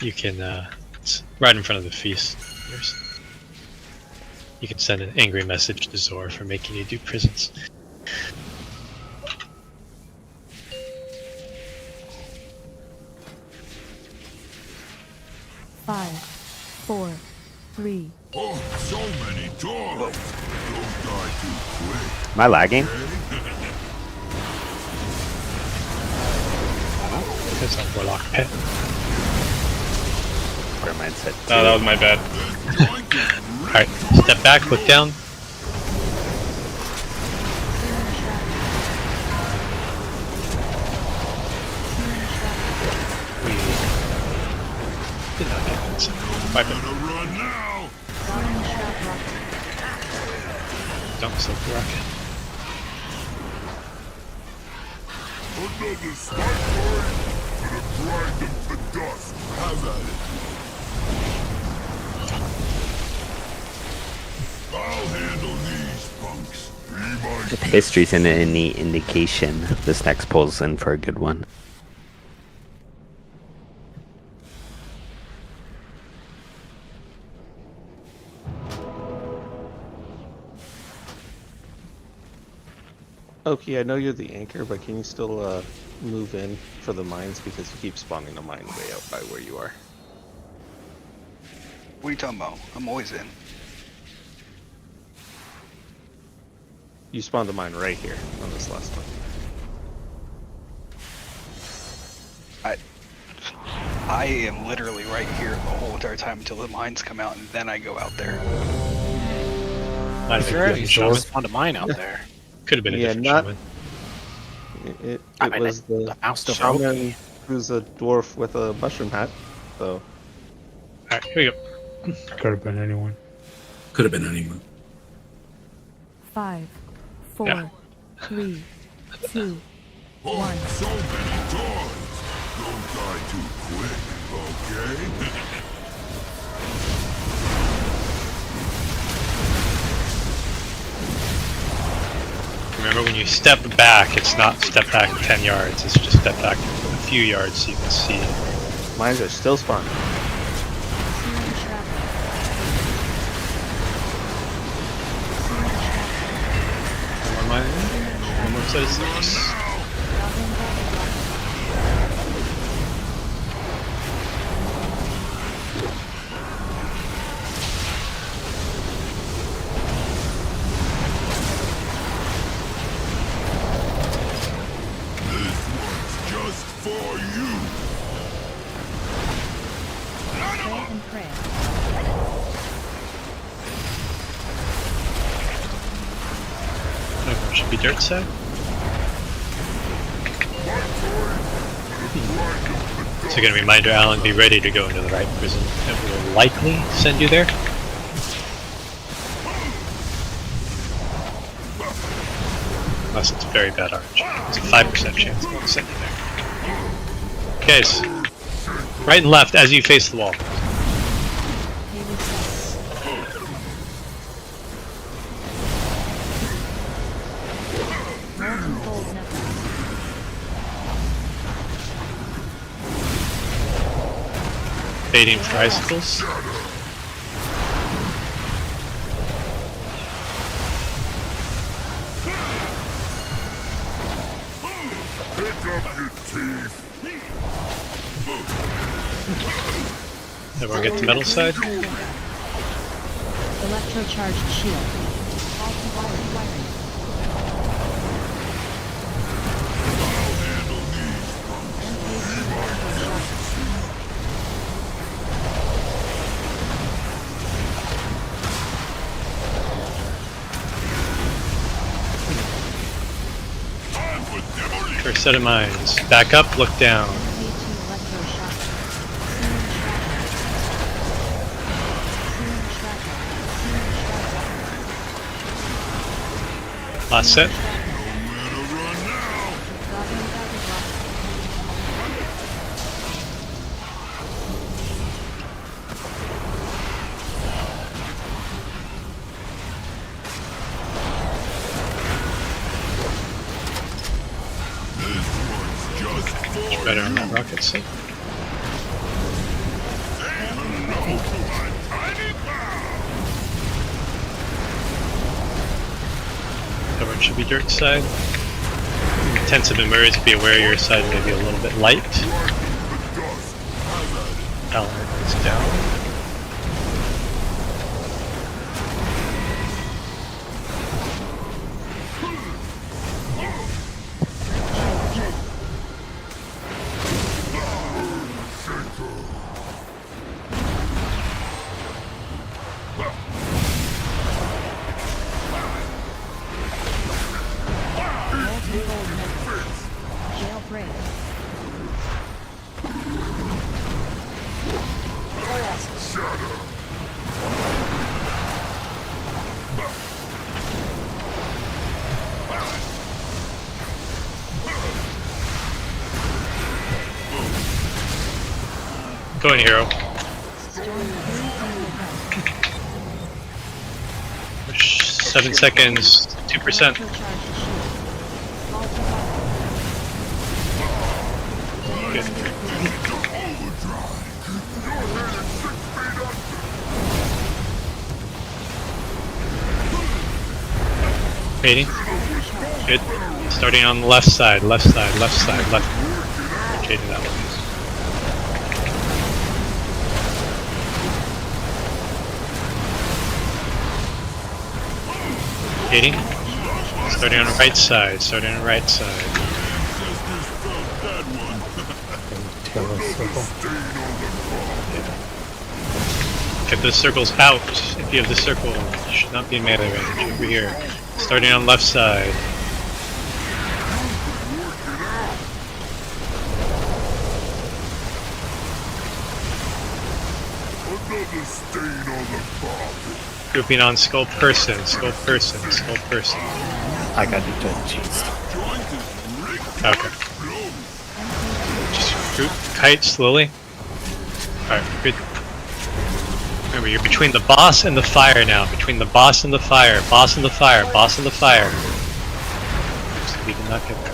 You can, it's right in front of the feast. You can send an angry message to Zor for making you do prisons. Five, four, three. Oh, so many dogs. Don't die too quick. Am I lagging? It's a warlock pet. Or mindset. Oh, that was my bad. Alright, step back, look down. Did not get that. Wipe it. Don't silk the rocket. Another spike party. Gonna grind them to dust. Have at it. I'll handle these punks. Be my If history's in any indication, this next pull's in for a good one. Oki, I know you're the anchor, but can you still move in for the mines because you keep spawning a mine way out by where you are? What are you talking about? I'm always in. You spawned a mine right here on this last one. I am literally right here the whole entire time until the mines come out, and then I go out there. Might have been You a should shaman. have spawned a mine out there. Could have been a Yeah, different not- shaman. It I mean, was the mouse over shaman Oki. who's a dwarf with a mushroom hat, so... Alright, here we go. Could have been anyone. Could have been anyone. 5, 4, Yeah. 3, 2, Oh, 1. so many dogs. Don't die too quick, okay? Remember, when you step back, it's not step back 10 yards, it's just step back a few yards so you can see. Mines are still spawning. One more mine, one more set of six. This one's just for you. Pray and pray. Oh, should be dirt side. So again, reminder, Alan, be ready to go into the right prison. It will likely send you there. Unless it's very bad orange. It's a 5% chance it won't send you there. Okay, so right and left as you face the wall. Fading for icicles. Pick up your teeth. Everyone get the metal side. Electrocharged shield. Wiring. First set of mines. Back up, look down. Last set. This one's just for Much better on that rocket set. Everyone should be dirt side. Intensive emerge, be aware your side may be a little bit light. Alan is down. Go in, hero. 7 seconds, 2%. Good. Fading. Good. Starting on the left side, left side, left side, left. Rotating that one. Fading. Starting on the right side, starting on the right side. Get the circles out. If you have the circle, you should not be in melee range. Over here. Starting on left side. Grouping on skull person, skull person, skull person. I got cheese. Okay. Just group kite slowly. Alright, good. Remember, you're between the boss and the fire now. Between the boss and the fire. Boss and the fire. Boss and the fire. So we did not get there.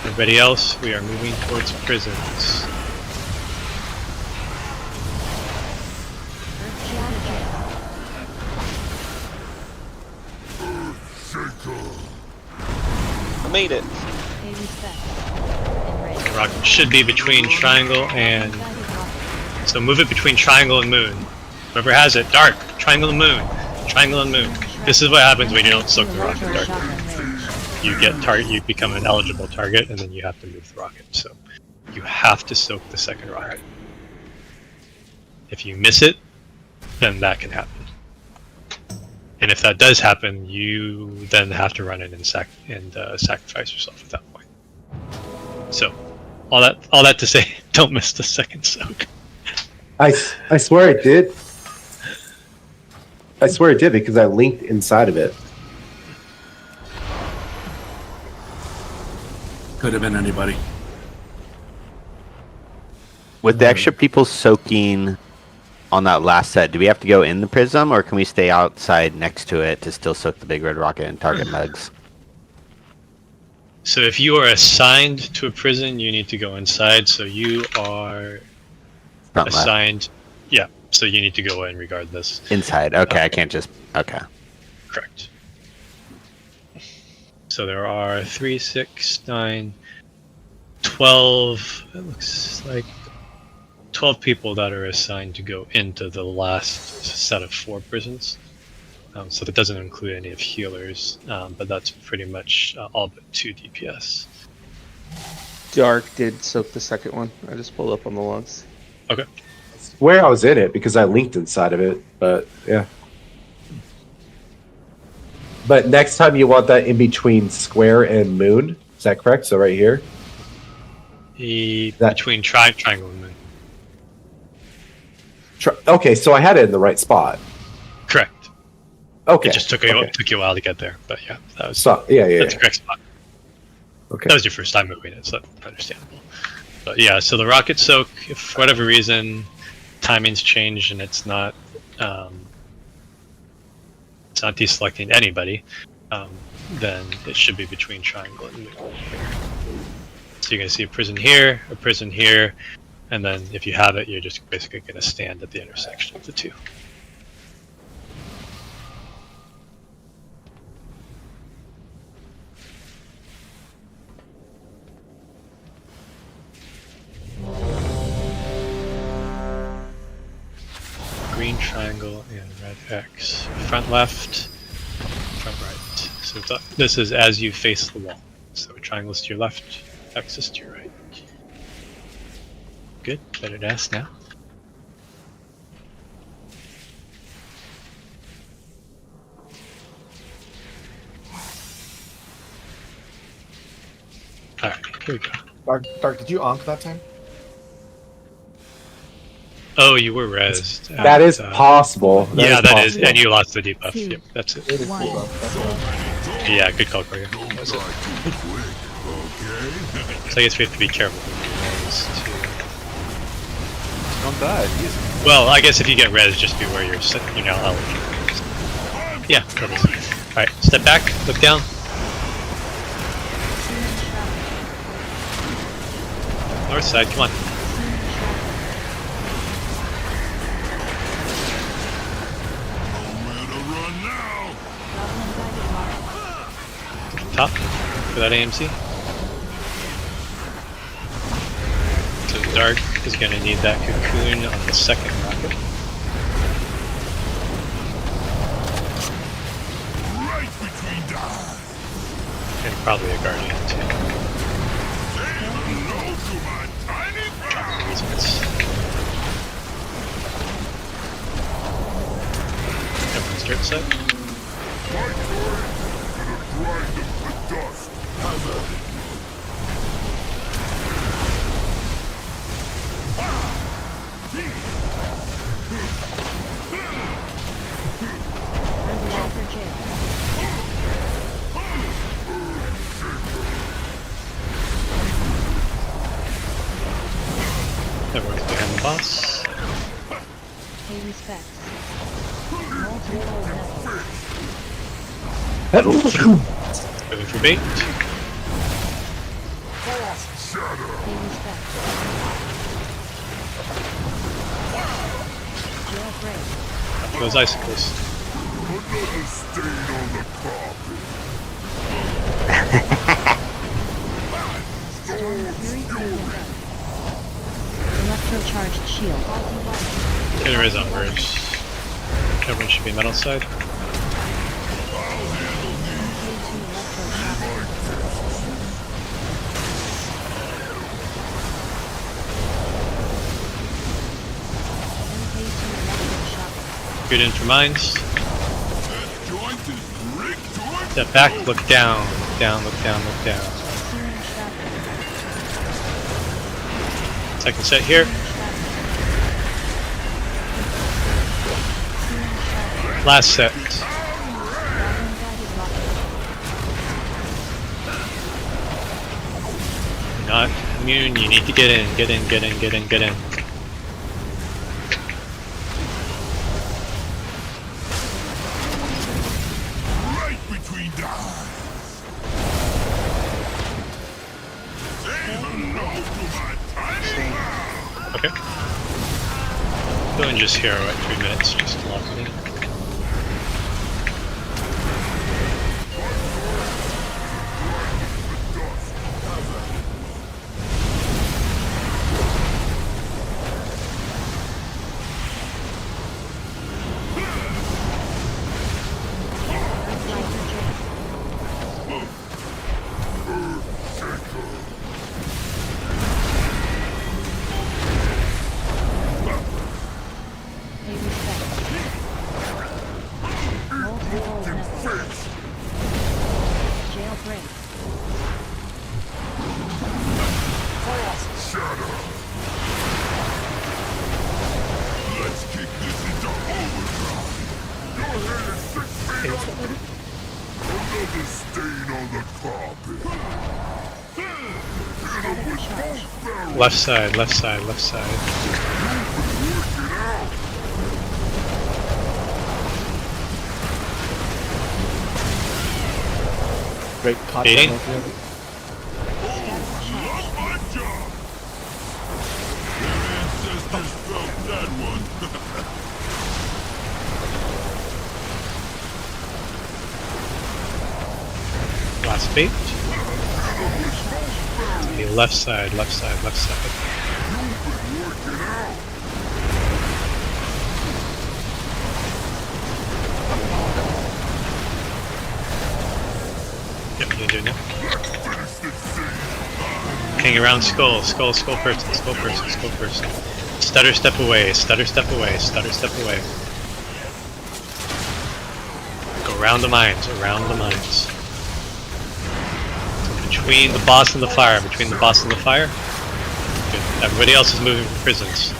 Everybody else, we are moving towards prisons. I made it. The rocket should be between triangle and... So move it between triangle and moon. Whoever has it, dark, triangle and moon, triangle and moon. This is what happens when you don't soak the rocket dark. You get you become an eligible target, and then you have to move the rocket. So you have to soak the second rocket. If you miss it, then that can happen. And if that does happen, you then have to run in and sacrifice yourself at that point. So all that to say, don't miss the second soak. I swear it did. I swear it did because I linked inside of it. Could have been anybody. With the extra people soaking on that last set, do we have to go in the prism, or can we stay outside next to it to still soak the big red rocket and target mugs? So if you are assigned to a prison, you need to go inside. So you are Front assigned. left. Yeah. So you need to go in regardless. Inside. Okay, I can't just. Okay. Correct. So there are 3, 6, 9, 12. It looks like 12 people that are assigned to go into the last set of 4 prisons. So that doesn't include any of healers, but that's pretty much all but 2 DPS. Dark did soak the second one. I just pulled up on the logs. Okay. I swear I was in it because I linked inside of it, but yeah. But next time you want that in between square and moon. Is that correct? So right here? Between triangle and moon. Okay, so I had it in the right spot. Correct. Okay. It just took you a while to get there, but yeah, that was that's the correct spot. Okay. That was your first time moving it, so that's understandable. But yeah, so the rocket soak, if for whatever reason timing's changed and it's not deselecting anybody, then it should be between triangle and moon. So you're gonna see a prison here, And then if you have it, you're just basically going to stand at the intersection of the two. Green triangle and red X. Front left, front right. So this is as you face the wall. So triangle is to your left, X is to your right. Good, better to ask now. Alright, here we go. Dark, did you onk that time? Oh, you were rezzed. That is possible. Yeah, that is, possible. and you lost the debuff. Yep, that's it. Yeah, good call, Corey. That's it. So I guess we have to be careful with the Don't die. Easy. Well, I guess if you get res, just be where you're now eligible. Yeah, that is. Alright, step back, look down. North side, come on. Top for that AMC. So Dark is going to need that cocoon on the second rocket. Right between dives. And probably a Guardian too. Say hello to my tiny Trying to reasons. Everyone's dirt set. My courage gonna grind them to dust. Everyone's behind the boss. Pay respects. Multiple Moving for bait. Pay respects. Jailbreak. After those icicles. Another stain on the carpet. Storm Fury Fury. Electrocharged shield. Getting res on verge. Everyone should be metal side. Good in for mines. Step back, look down, look down, look down, look down. Second set here. Last set. You're not immune, you need to get in, get in, get in, get in, get in. Right between dives. Say hello to my tiny mouth. Okay. Go and just hero at 3 minutes, just lock it in. Pay respects. Multiple levels. Jailbreak. Shadow. Let's kick this into overdrive. Your head is 6 feet under. Another stain on the carpet. Hit him with both barrels. Left side, left side, left side. Work it out. Great caught. Baiting. Love my job. fate. The left side, left side, left side. Yep, you can do it now. Hang around skull, skull, skull person, skull person, skull person. Stutter step away, stutter step away, stutter step away. Go around the mines, around the mines. Between the boss and the fire, between the boss and the fire. Good. Everybody else is moving from prisons.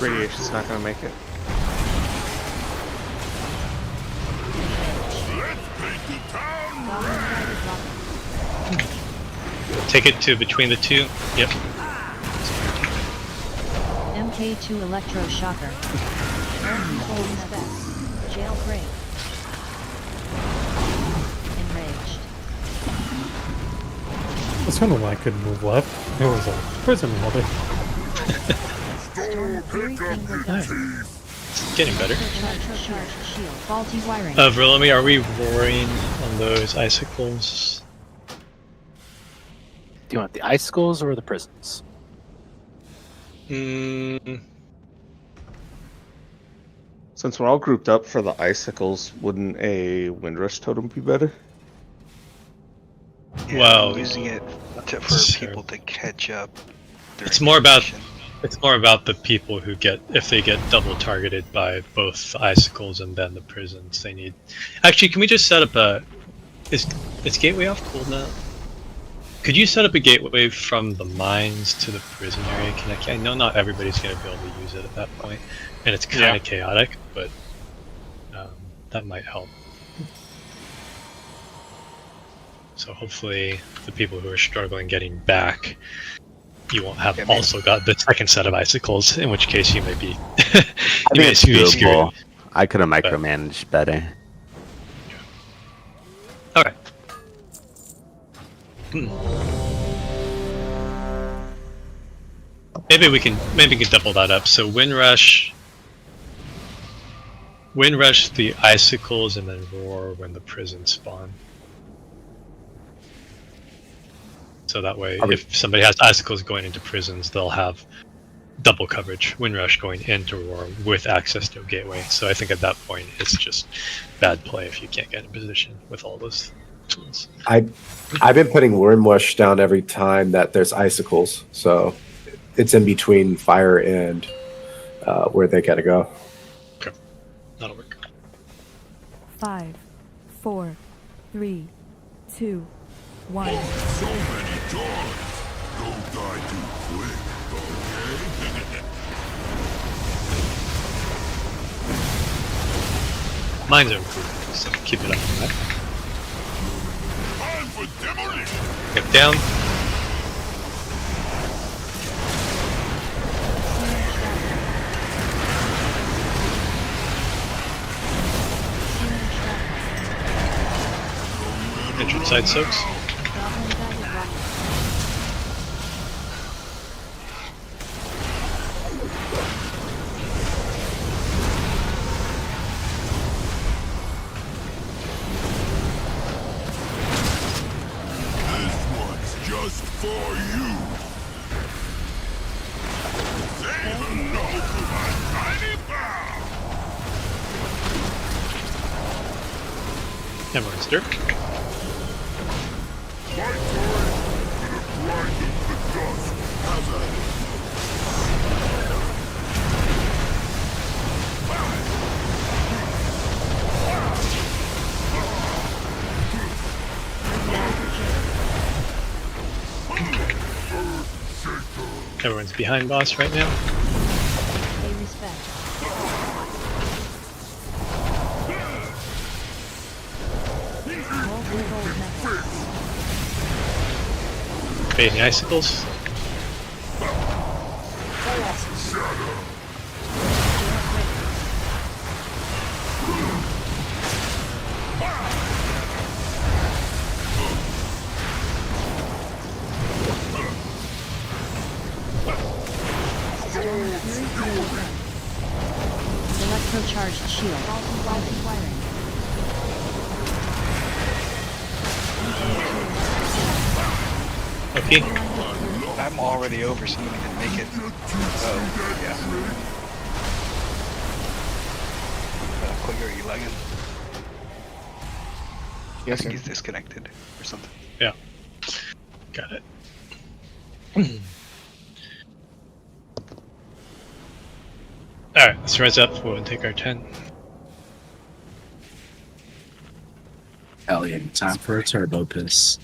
Radiation's not gonna make it. Take it to between the two. Yep. MK2 electroshocker. Full inspect. Jailbreak. Enraged. I was wondering why I couldn't move left. It was a prison water. It's getting better. Shield. Faulty wiring. Verlomi, are we roaring on those icicles? Do you want the icicles or the prisons? Since we're all grouped up for the icicles, wouldn't a Windrush totem be better? Yeah, Well, using it for people to catch up. It's more about the people who get, if they get double targeted by both the icicles and then the prisons. They need. Actually, can we just set up a? Is gateway off cool now? Could you set up a gateway from the mines to the prison area? I know not everybody's going to be able to use it at that point, and it's kind of chaotic, but that might help. So hopefully the people who are struggling getting back, you won't have also got the second set of icicles, in which case you may be I think it's doable. I could have micromanaged better. Alright. Maybe we can double that up. So Windrush the icicles, and then roar when the prisons spawn. So that way, if somebody has icicles going into prisons, they'll have double coverage. Windrush going into roar with access to a gateway. So I think at that point, it's just bad play if you can't get in position with all those tools. I've been putting Windrush down every time that there's icicles, so it's in between fire and where they gotta go. Okay, that'll work. 5, 4, 3, 2, 1. So many times. Don't die too quick, okay? Mines are improving, so keep it up on that. Time for demolition. Get down. Entrance side soaks. Just for you. Say hello to my tiny pal. Everyone's dirt. My turn for the grind of the dust. How's that? Everyone's behind boss right now. Pay respect. Fading icicles. Electrocharged shield. Faulty wiring. Okay. I'm already over, so I'm gonna make it. Oh, yeah. Quigger, are you lagging? Yes, I think sir. he's disconnected or something. Yeah. Got it. Alright, let's rise up. We'll take our 10. Hell yeah, time for a turbo piss.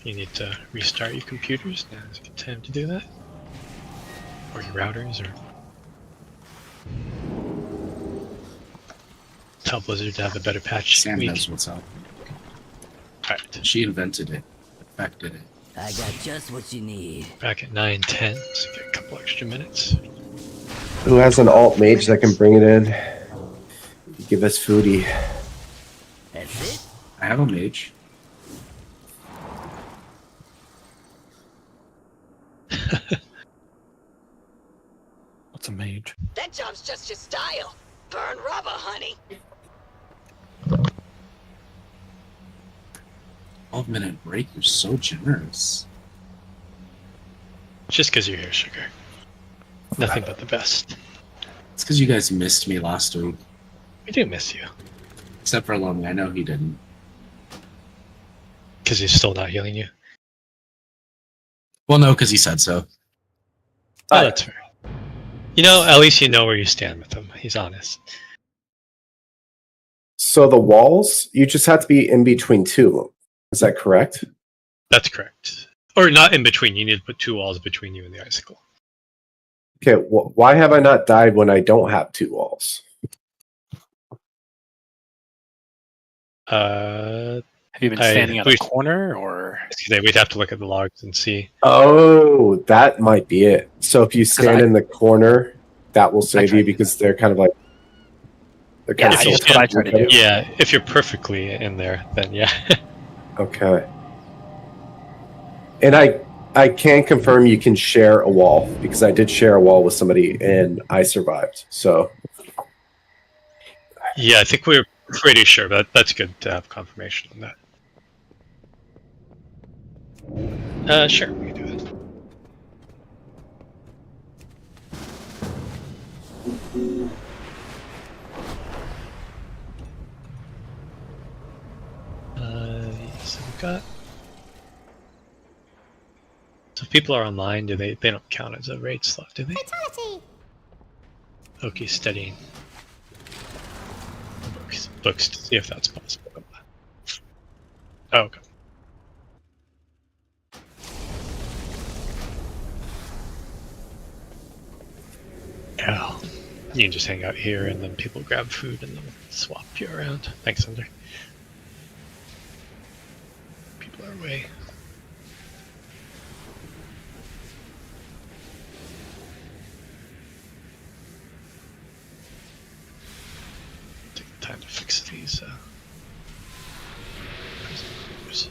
You need to restart your computers. Now's a good time to do that. Or your routers, or tell Blizzard to have a better patch Sam week. knows what's up. Alright. She invented it, perfected it. I got just what you need. Back at 9:10, so get a couple extra minutes. Who has an alt mage that can bring it in? Give us foodie. That's it? I have a mage. What's a mage? That job's just your style. Burn rubber, honey. 12-minute break, you're so generous. Just because you're here, Sugar. Nothing but the best. It's because you guys missed me last week. We do miss you. Except for Lonely, I know he didn't. Because he's still not healing you. Well, no, because he said so. Oh, that's fair. You know, at least you know where you stand with him. He's honest. So the walls, you just have to be in between two. Is that correct? That's correct. Or not in between. You need to put 2 walls between you and the icicle. Okay, why have I not died when I don't have 2 walls? Have you been standing at a corner, or? We'd have to look at the logs and see. Oh, that might be it. So if you stand in the corner, that will save you because they're kind of like... They're kind of that's what I try to do. Yeah, if you're perfectly in there, then yeah. Okay. And I can confirm you can share a wall, because I did share a wall with somebody and I survived. So Yeah, I think we're pretty sure, but that's good to have confirmation on that. Sure, we can do that. So we've got... So if people are online, they don't count as a raid slot, do they? Okay, studying. Books to see if that's possible. Oh, okay. Yeah. You can just hang out here and then people grab food and then swap you around. Thanks, Thunder. People are away. Take the time to fix these prisoners.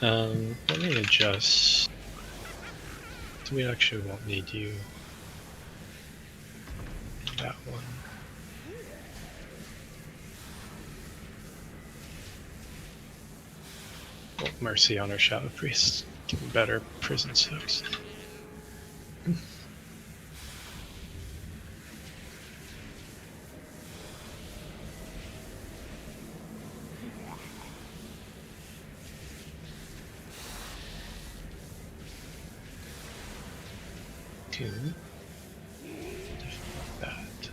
Let me adjust. So we actually won't need you in that one. Well, mercy on our Shadow Priests. Give them better prison soaks. That.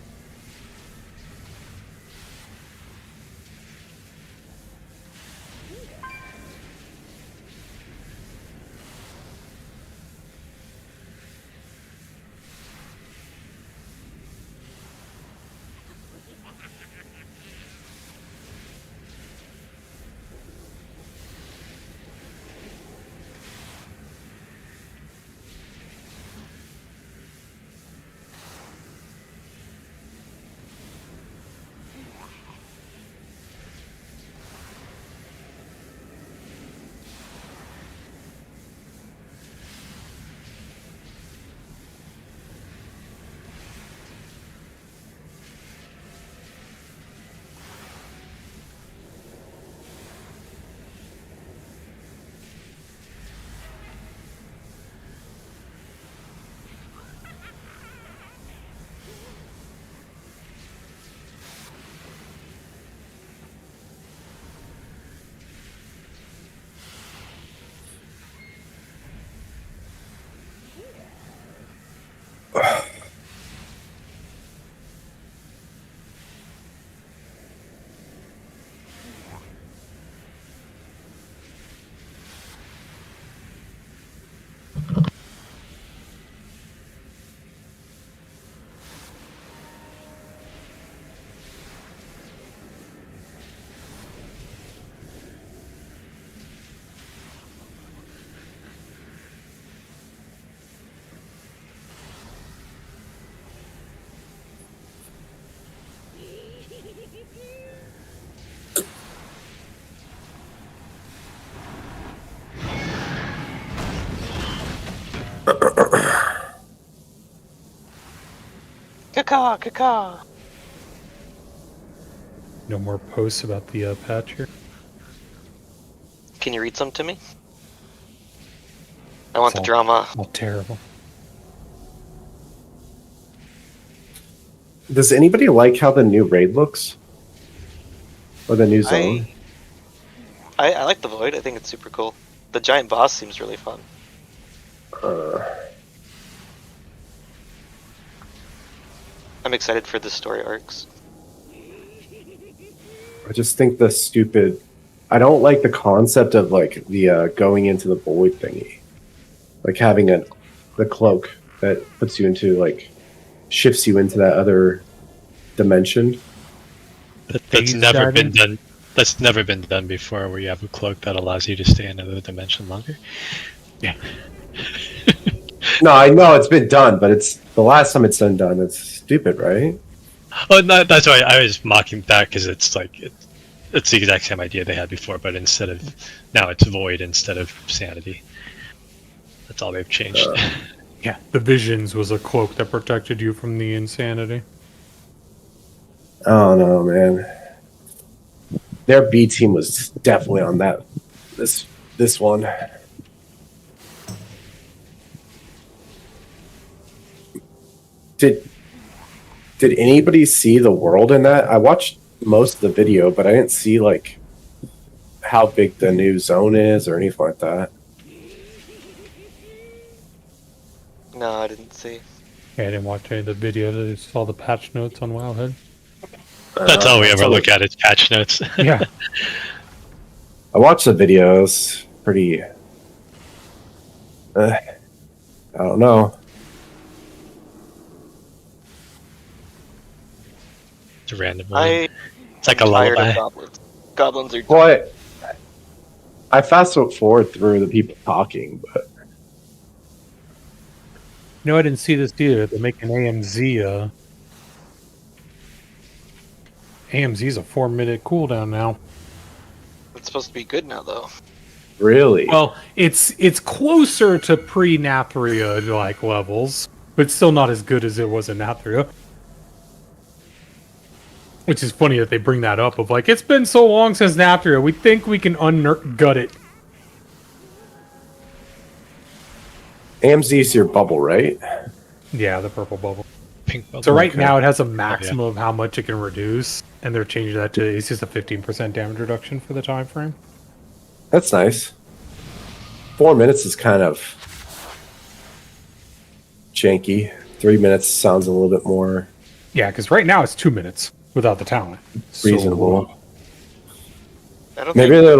Caca, caca. No more posts about the patch here. Can you read some to me? I want the all- drama. All terrible. Does anybody like how the new raid looks? Or the new zone? I like the Void. I think it's super cool. The giant boss seems really fun. I'm excited for the story arcs. I just think the stupid. I don't like the concept of like the going into the void thingy, like having the cloak that puts you into like shifts you into that other dimension. That's never been done. That's never been done before, where you have a cloak that allows you to stay in another dimension longer. Yeah. No, I know it's been done, but it's the last time it's been done. It's stupid, right? Oh, no, that's why I was mocking that, because it's like it's the exact same idea they had before, but instead of now it's void instead of sanity. That's all they've changed. Yeah, the visions was a cloak that protected you from the insanity. Oh no, man. Their B team was definitely on that. This one. Did anybody see the world in that? I watched most of the video, but I didn't see like how big the new zone is or anything like that. No, I didn't see. Yeah, I didn't watch any of the video. I just saw the patch notes on Wowhead. That's all we ever look at is patch notes. Yeah. I watched the videos. Pretty. I don't know. It's a random I- one. It's like a I'm tired of lullaby. goblins. Goblins are. Well, I fast forward through the people talking, but No, I didn't see this either. They're making AMZ. AMZ's a 4-minute cooldown now. It's supposed to be good now, though. really, Well, it's closer to pre-Nathria like levels, but still not as good as it was in Nathria. Which is funny that they bring that up of like, it's been so long since Nathria, we think we can gut it. AMZ's your bubble, right? Yeah, the purple bubble. Pink bubble. So right Okay. now it has a maximum of how much it can reduce, and they're changing that to it's just a 15% damage reduction for the time frame. That's nice. 4 minutes is kind of janky. 3 minutes sounds a little bit more Yeah, because right now it's 2 minutes without the talent. reasonable. I don't Maybe think. they're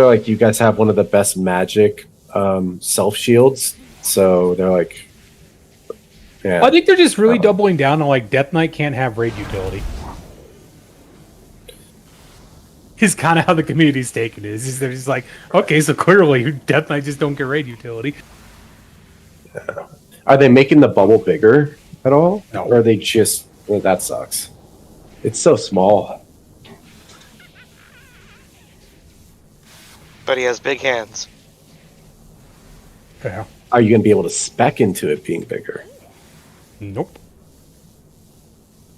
like, you guys have one of the best magic self shields, so they're like, yeah. I think they're just really doubling down on like Death Knight can't have raid utility. Is kind of how the community's taking it. Is they're just like, okay, so clearly Death Knight just don't get raid utility. Are they making the bubble bigger at all? No. Or are they just, well, that sucks. It's so small. But he has big hands. Yeah. Are you going to be able to spec into it being bigger? Nope.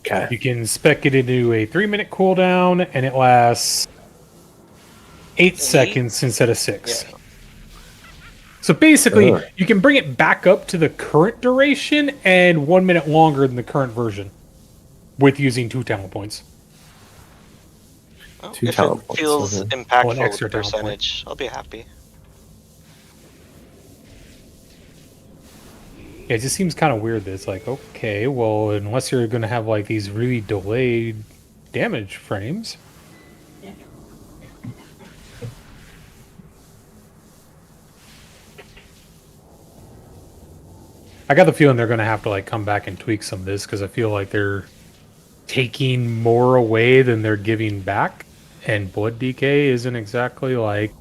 Okay. You can spec it into a 3-minute cooldown, and it lasts 8 seconds instead of 6. Yeah. So basically, Ugh. you can bring it back up to the current duration and 1 minute longer than the current version with using 2 talent points. Well, Two if talent it points, feels okay. impactful One with extra the talent point. percentage, I'll be happy. Yeah, it just seems kind of weird that it's like, okay, well, unless you're going to have like these really delayed damage frames. I got the feeling they're going to have to like come back and tweak some of this because I feel like they're taking more away than they're giving back, and blood decay isn't exactly like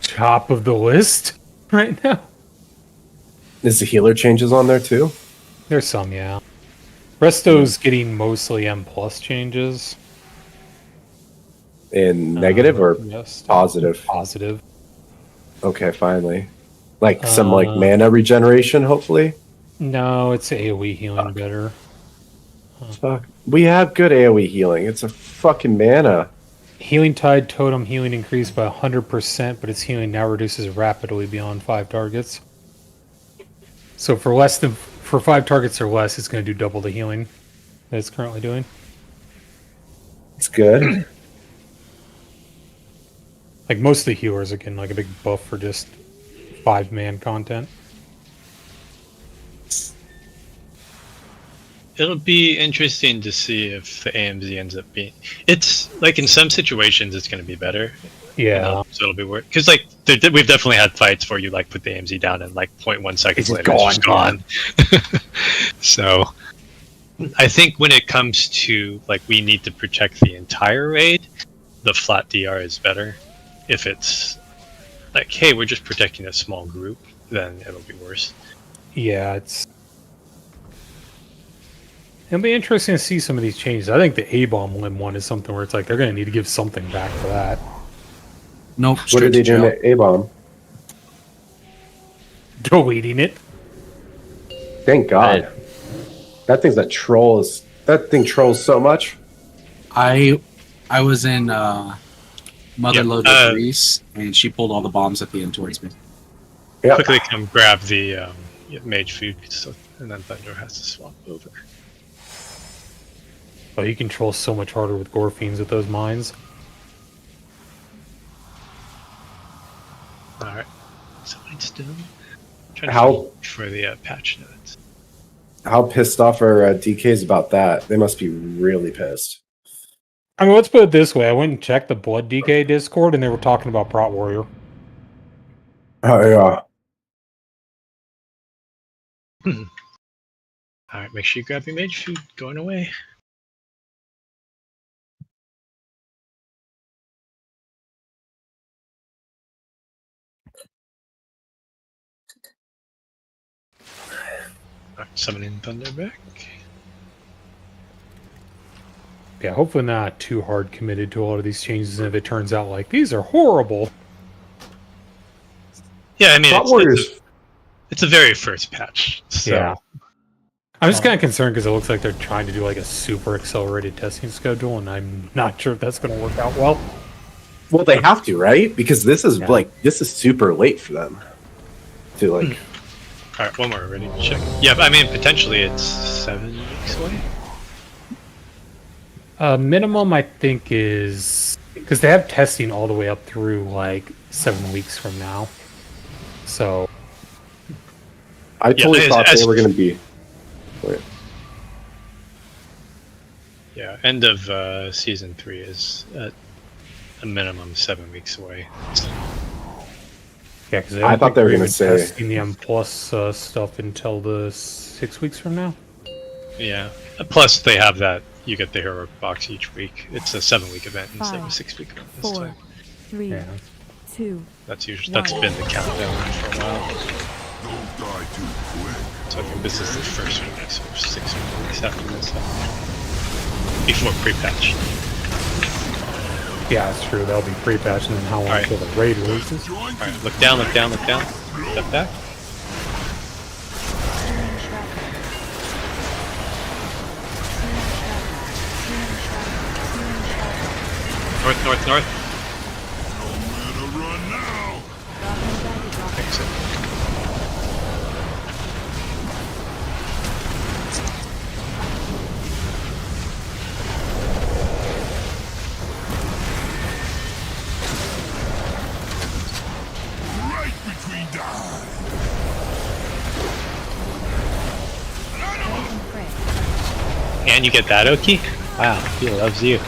top of the list right now. Is the healer changes on there too? There's some, yeah. Resto's getting mostly M plus changes. In negative or Yes. positive? Positive. Okay, finally. Like some like mana regeneration, hopefully. No, it's AoE healing better. Fuck. We have good AoE healing. It's a fucking mana. Healing Tide totem healing increased by 100%, but its healing now reduces rapidly beyond 5 targets. So for 5 targets or less, it's going to do double the healing that it's currently doing. It's good. Like most of the healers are getting like a big buff for just 5-man content. It'll be interesting to see if the AMZ ends up being. It's like in some situations it's going to be better. Yeah. So it'll be worse. Because like we've definitely had fights where you like put the AMZ down and like 0.1 seconds later it's just gone. So I think when it comes to like we need to protect the entire raid, the flat DR is better. If it's like, hey, we're just protecting a small group, then it'll be worse. Yeah, it'll be interesting to see some of these changes. I think the A-bomb limb one is something where it's like they're going to need to give something back for that. Nope. What are they doing at A-bomb? Deleting it. Thank God. That thing's a troll. That thing trolls so much. I was in Motherload with Reese, and she pulled all the bombs at the end towards me. Yep. Quickly come grab the mage food, and then Thunder has to swap over. Oh, you control so much harder with Gore Fiends with those mines. Alright. So it's still for the patch notes. How pissed off are DKs about that? They must be really pissed. I mean, let's put it this way. I went and checked the Blood DK Discord, and they were talking about Prot Warrior. Oh, yeah. Alright, make sure you grab your mage food. Going away. Alright, summoning Thunder back. Yeah, hopefully not too hard committed to a lot of these changes, and if it turns out like, these are horrible. Yeah, I mean, it's a very first patch. So. Yeah. I'm just kind of concerned because it looks like they're trying to do like a super accelerated testing schedule, and I'm not sure if that's going to work out well. Well, they have to, right? Because this is this is super late for them to like. All right, one more ready to check. Yeah, I mean, potentially it's 7 weeks away. Minimum, I think, is because they have testing all the way up through like 7 weeks from now. So, I totally thought they were going to be. Wait. Yeah, end of season 3 is at a minimum 7 weeks away. Yeah, because I thought they were going to say testing the M plus stuff until the 6 weeks from now. Yeah, plus they have that. You get the heroic box each week. It's a 7-week event instead of a 6-week event this 4, time. 3, 2. That's been the countdown for a while. Don't die too quick. So I think this is the first week, so 6 weeks after this. Before pre-patch. Yeah, that's true. That'll be pre-patch, and then how long until the raid releases? Alright, look down, look down, look down. Step back. North, north, north. Run now. Exit. Right between dives. And you get that, Oki? Wow, he loves you.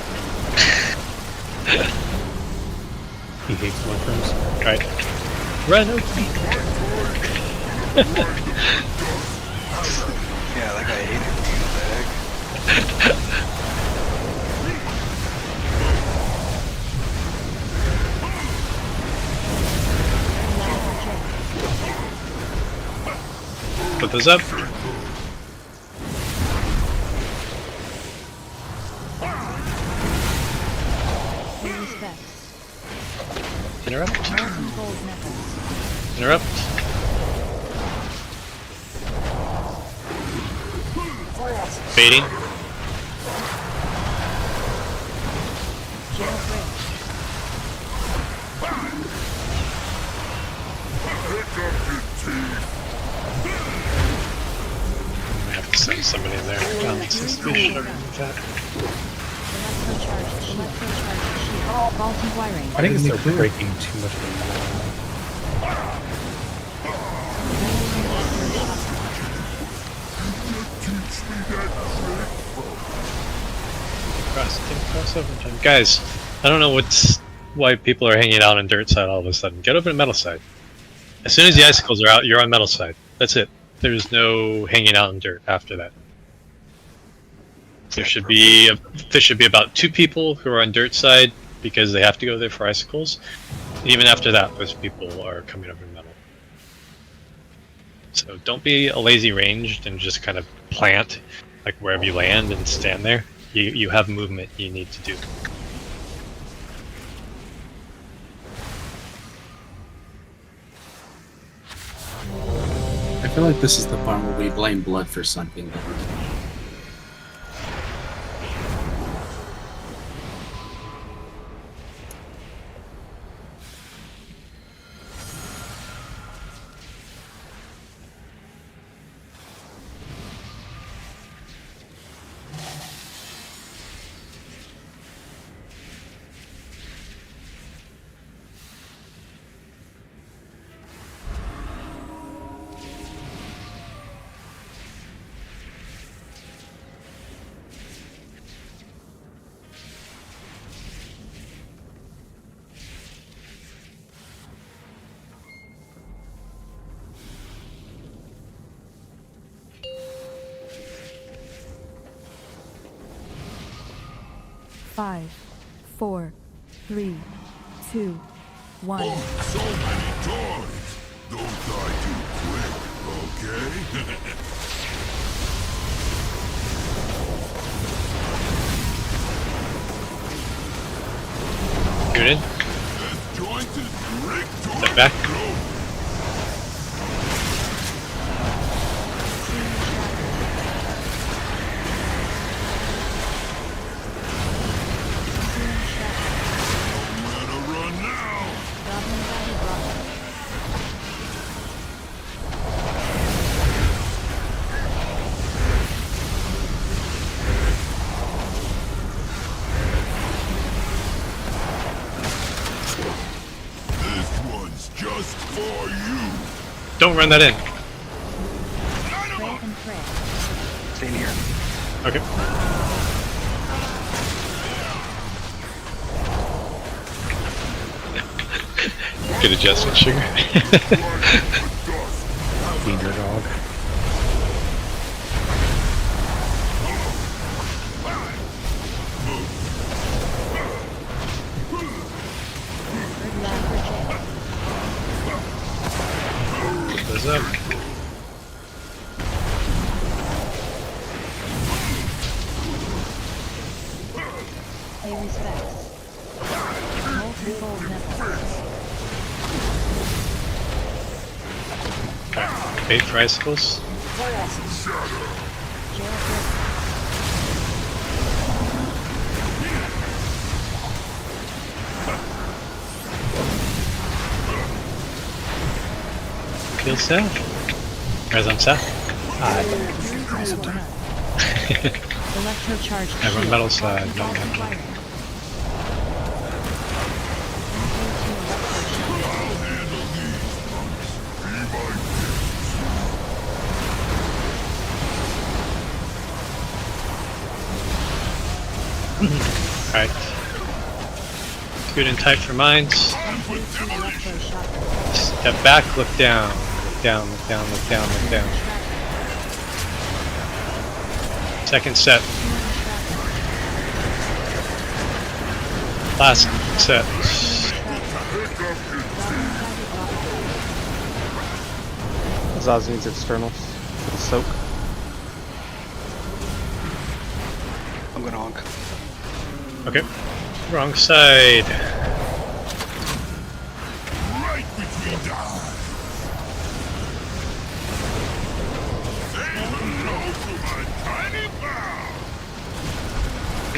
He hates mushrooms. Right. Run, Oki. Yeah, that guy hated me. What the heck? Put those up. Interrupt. Controls network. Interrupt. Baiting. I have to send somebody in there. Faulty wiring. I think it's they're breaking too much of the Crossover time. Guys, I don't know why people are hanging out on dirt side all of a sudden. Get over to metal side. As soon as the icicles are out, you're on metal side. That's it. There's no hanging out in dirt after that. There should be about 2 people who are on dirt side because they have to go there for icicles. Even after that, those people are coming over to metal. So don't be a lazy ranged and just kind of plant like wherever you land and stand there. You have movement you need to do. I feel like this is the part where we blame blood for something. Five, 4, 3, 2, 1. Oh, so many times! Don't die too quick, okay? Good. This joint is rigged to Step back. Just for you. Don't run that in. Pray and pray. Stay here. Okay. Good adjustment, sugar. Danger dog. Those up. Pay respects. Multi-fold networks. Okay. Bait for icicles. Kill south. Guys on south. Electrocharge. Everyone metal side. No, Alright. Good and tight for mines. Step back, look down. Look down, look down, look down, look down. Second set. Last set. Zaz needs externals for the soak. I'm gonna honk. Okay. Wrong side.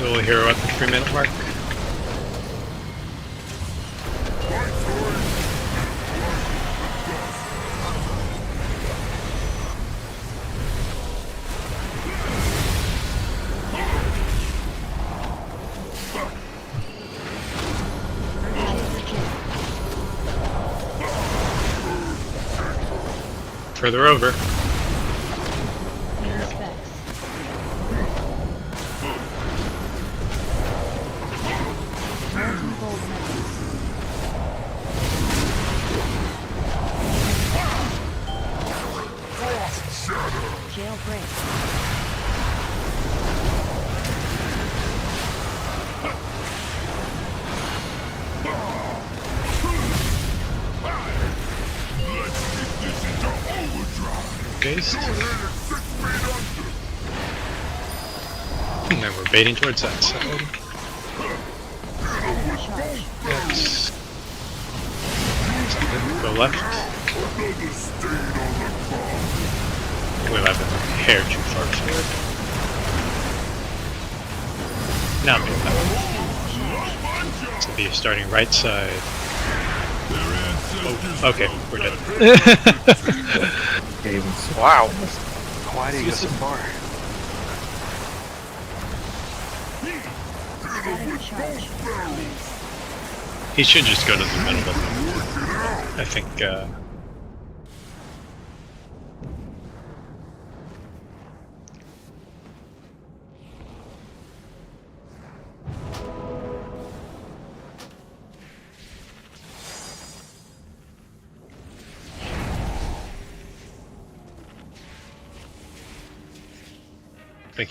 Little hero at the 3-minute mark. Further over. Jailbreak. Based. And then we're baiting towards that side. Yes. Go left. We might have been a hair too far forward. Now maybe that one. So be starting right side. Oh, okay, we're dead. Wow. Why did you go so far? He should just go to the middle of them. I think,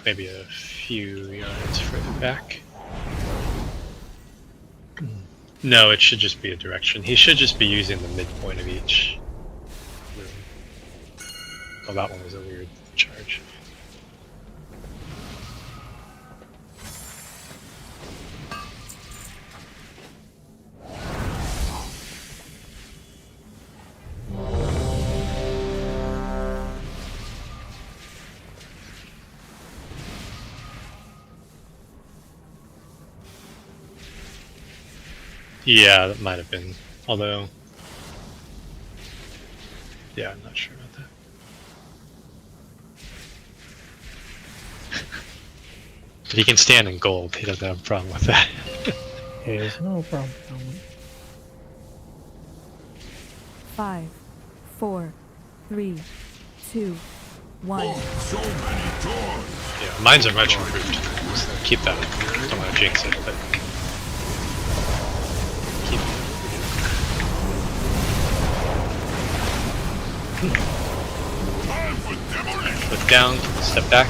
maybe a few yards further back. No, it should just be a direction. He should just be using the midpoint of each room. Oh, that one was a weird charge. Yeah, that might have been. Although, yeah, I'm not sure about that. But he can stand in gold. He doesn't have a problem with that. He has no problem. 5, 4, 3, 2, 1. Yeah, mines are much improved. So keep that. Don't want to jinx it, but keep it. Look down, step back.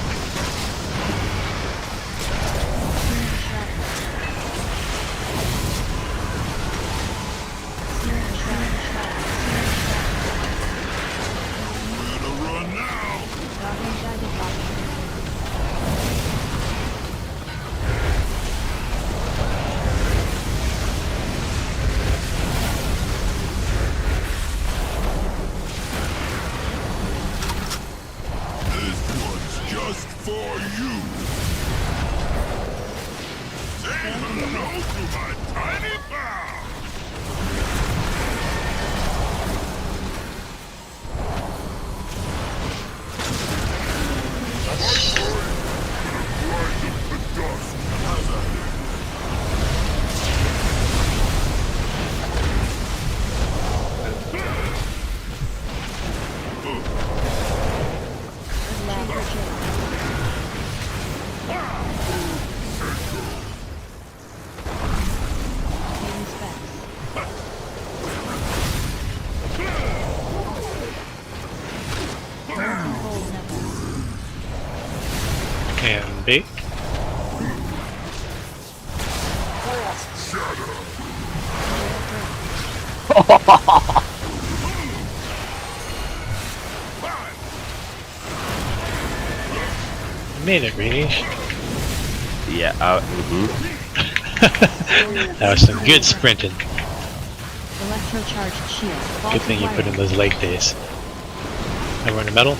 And bait. Made it, Greenish. Yeah, That was some good sprinting. Electrocharged shield. Good thing you put in those leg days. Now we're in the metal.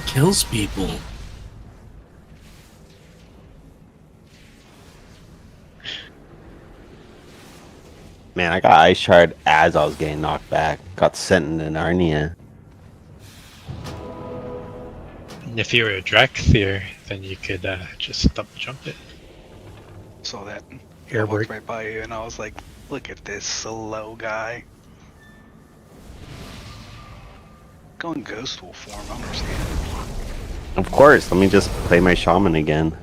That kills people. Man, I got Ice Shard as I was getting knocked back. Got sent into Narnia. And if you were a Drakthir, then you could just double jump it. Saw that. Air I walked break. right by you, and I was like, "Look at this slow guy." Go in Ghost Wolf form. I don't understand. Of course, let me just play my Shaman again.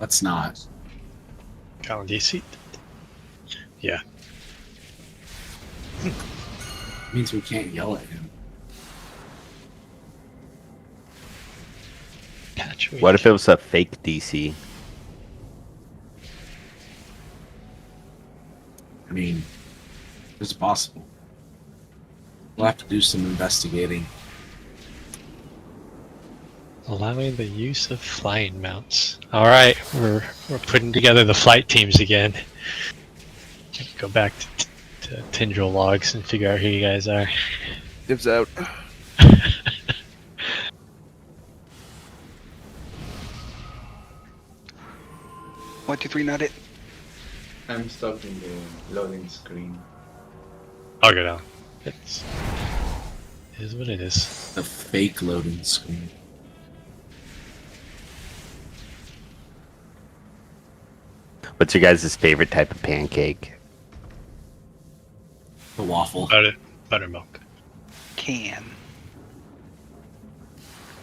Let's not. Calendisi? Yeah. Means we can't yell at him. What if it was a fake DC? I mean, it's possible. We'll have to do some investigating. Allowing the use of flying mounts. All right, we're putting together the flight teams again. Go back to Tindril logs and figure out who you guys are. Dibs out. 1, 2, 3, not it. I'm stuck in the loading screen. I'll go down. It is what it is. The fake loading screen. What's your guys' favorite type of pancake? The waffle. Buttermilk. Can.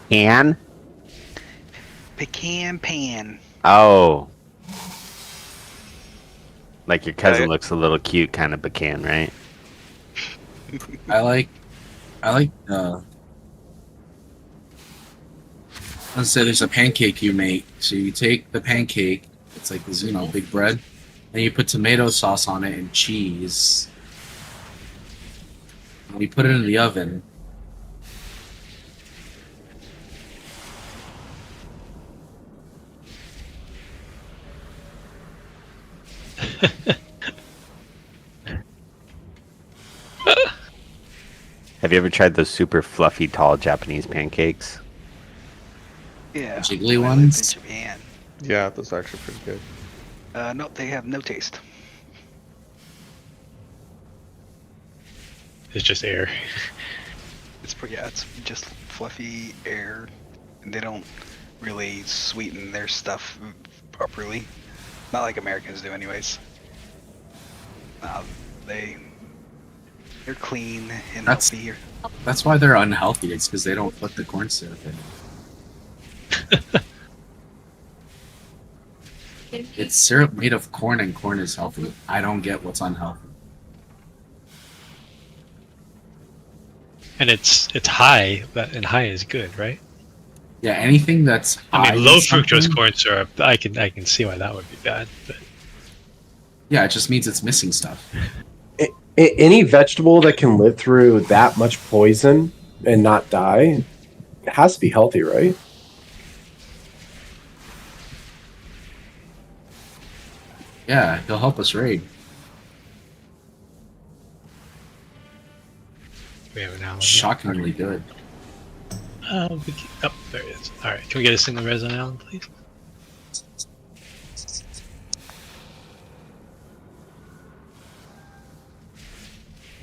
Can? Pecan pan. Oh. Like your cousin looks a little cute, kind of pecan, right? I like let's say there's a pancake you make. So you take the pancake, it's like this, big bread, and you put tomato sauce on it and cheese. And you put it in the oven. Have you ever tried those super fluffy, tall Japanese pancakes? Yeah. Jiggly I ones? lived in Japan. Yeah, those are actually pretty good. No, they have no taste. It's just air. It's just fluffy air, and they don't really sweeten their stuff properly. Not like Americans do, anyways. They're clean and healthy here. That's why they're unhealthy. It's because they don't put the corn syrup in. It's syrup made of corn, and corn is healthy. I don't get what's unhealthy. And it's high, and high is good, right? Yeah, anything that's I high mean, low in fructose something- corn syrup. I can see why that would be bad. But Yeah, it just means it's missing stuff. Any vegetable that can live through that much poison and not die has to be healthy, right? Yeah, he'll help us raid. we have an Alan. Shockingly good. Oh, there it is. All right, can we get a single res on Alan, please?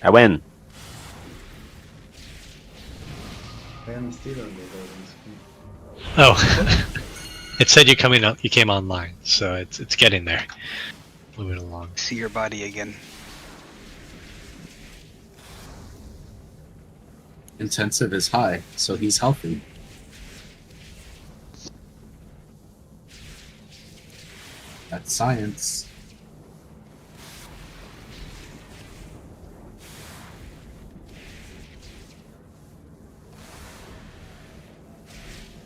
I win. I am still on the loading screen. Oh, it said you came online, so it's getting there. Moving along. See your body again. Intensive is high, so he's healthy. That's science.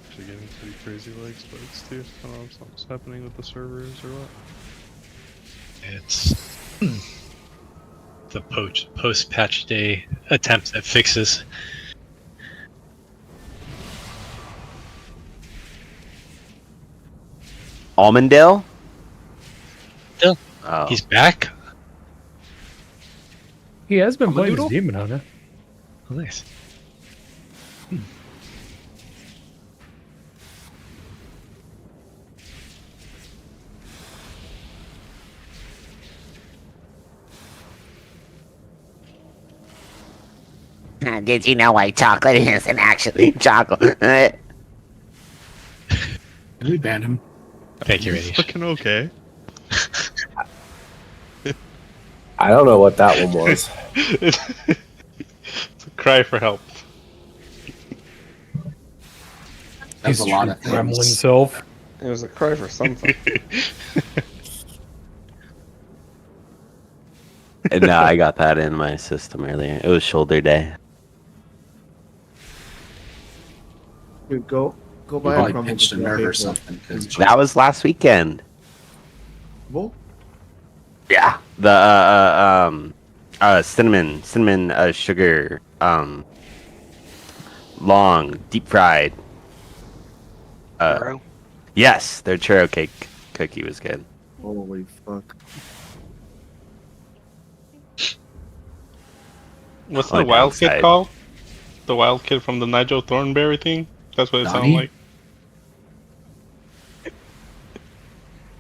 Actually getting pretty crazy leg spikes too. I don't know if something's happening with the servers or what. It's the post-patch day attempt at fixes. Almondale? Still, Oh. he's back. He has been On the playing noodle? as Demon Hunter. Oh, nice. Did you know white chocolate isn't actually chocolate? We banned him. Thank you, He's Radiation. looking okay. I don't know what that one was. It's a cry for help. That's a lot of Gremlin things. self. It was a cry for something. No, I got that in my system earlier. It was shoulder day. Dude, go You buy a probably crumble. pinched a nerve or something. That was last weekend. Well, Yeah, the cinnamon sugar long deep fried. Churro? Yes, their churro cake cookie was good. holy fuck. What's On the the wild kid downside. called? The wild kid from the Nigel Thornberry thing? That's what it sounded Donnie? like.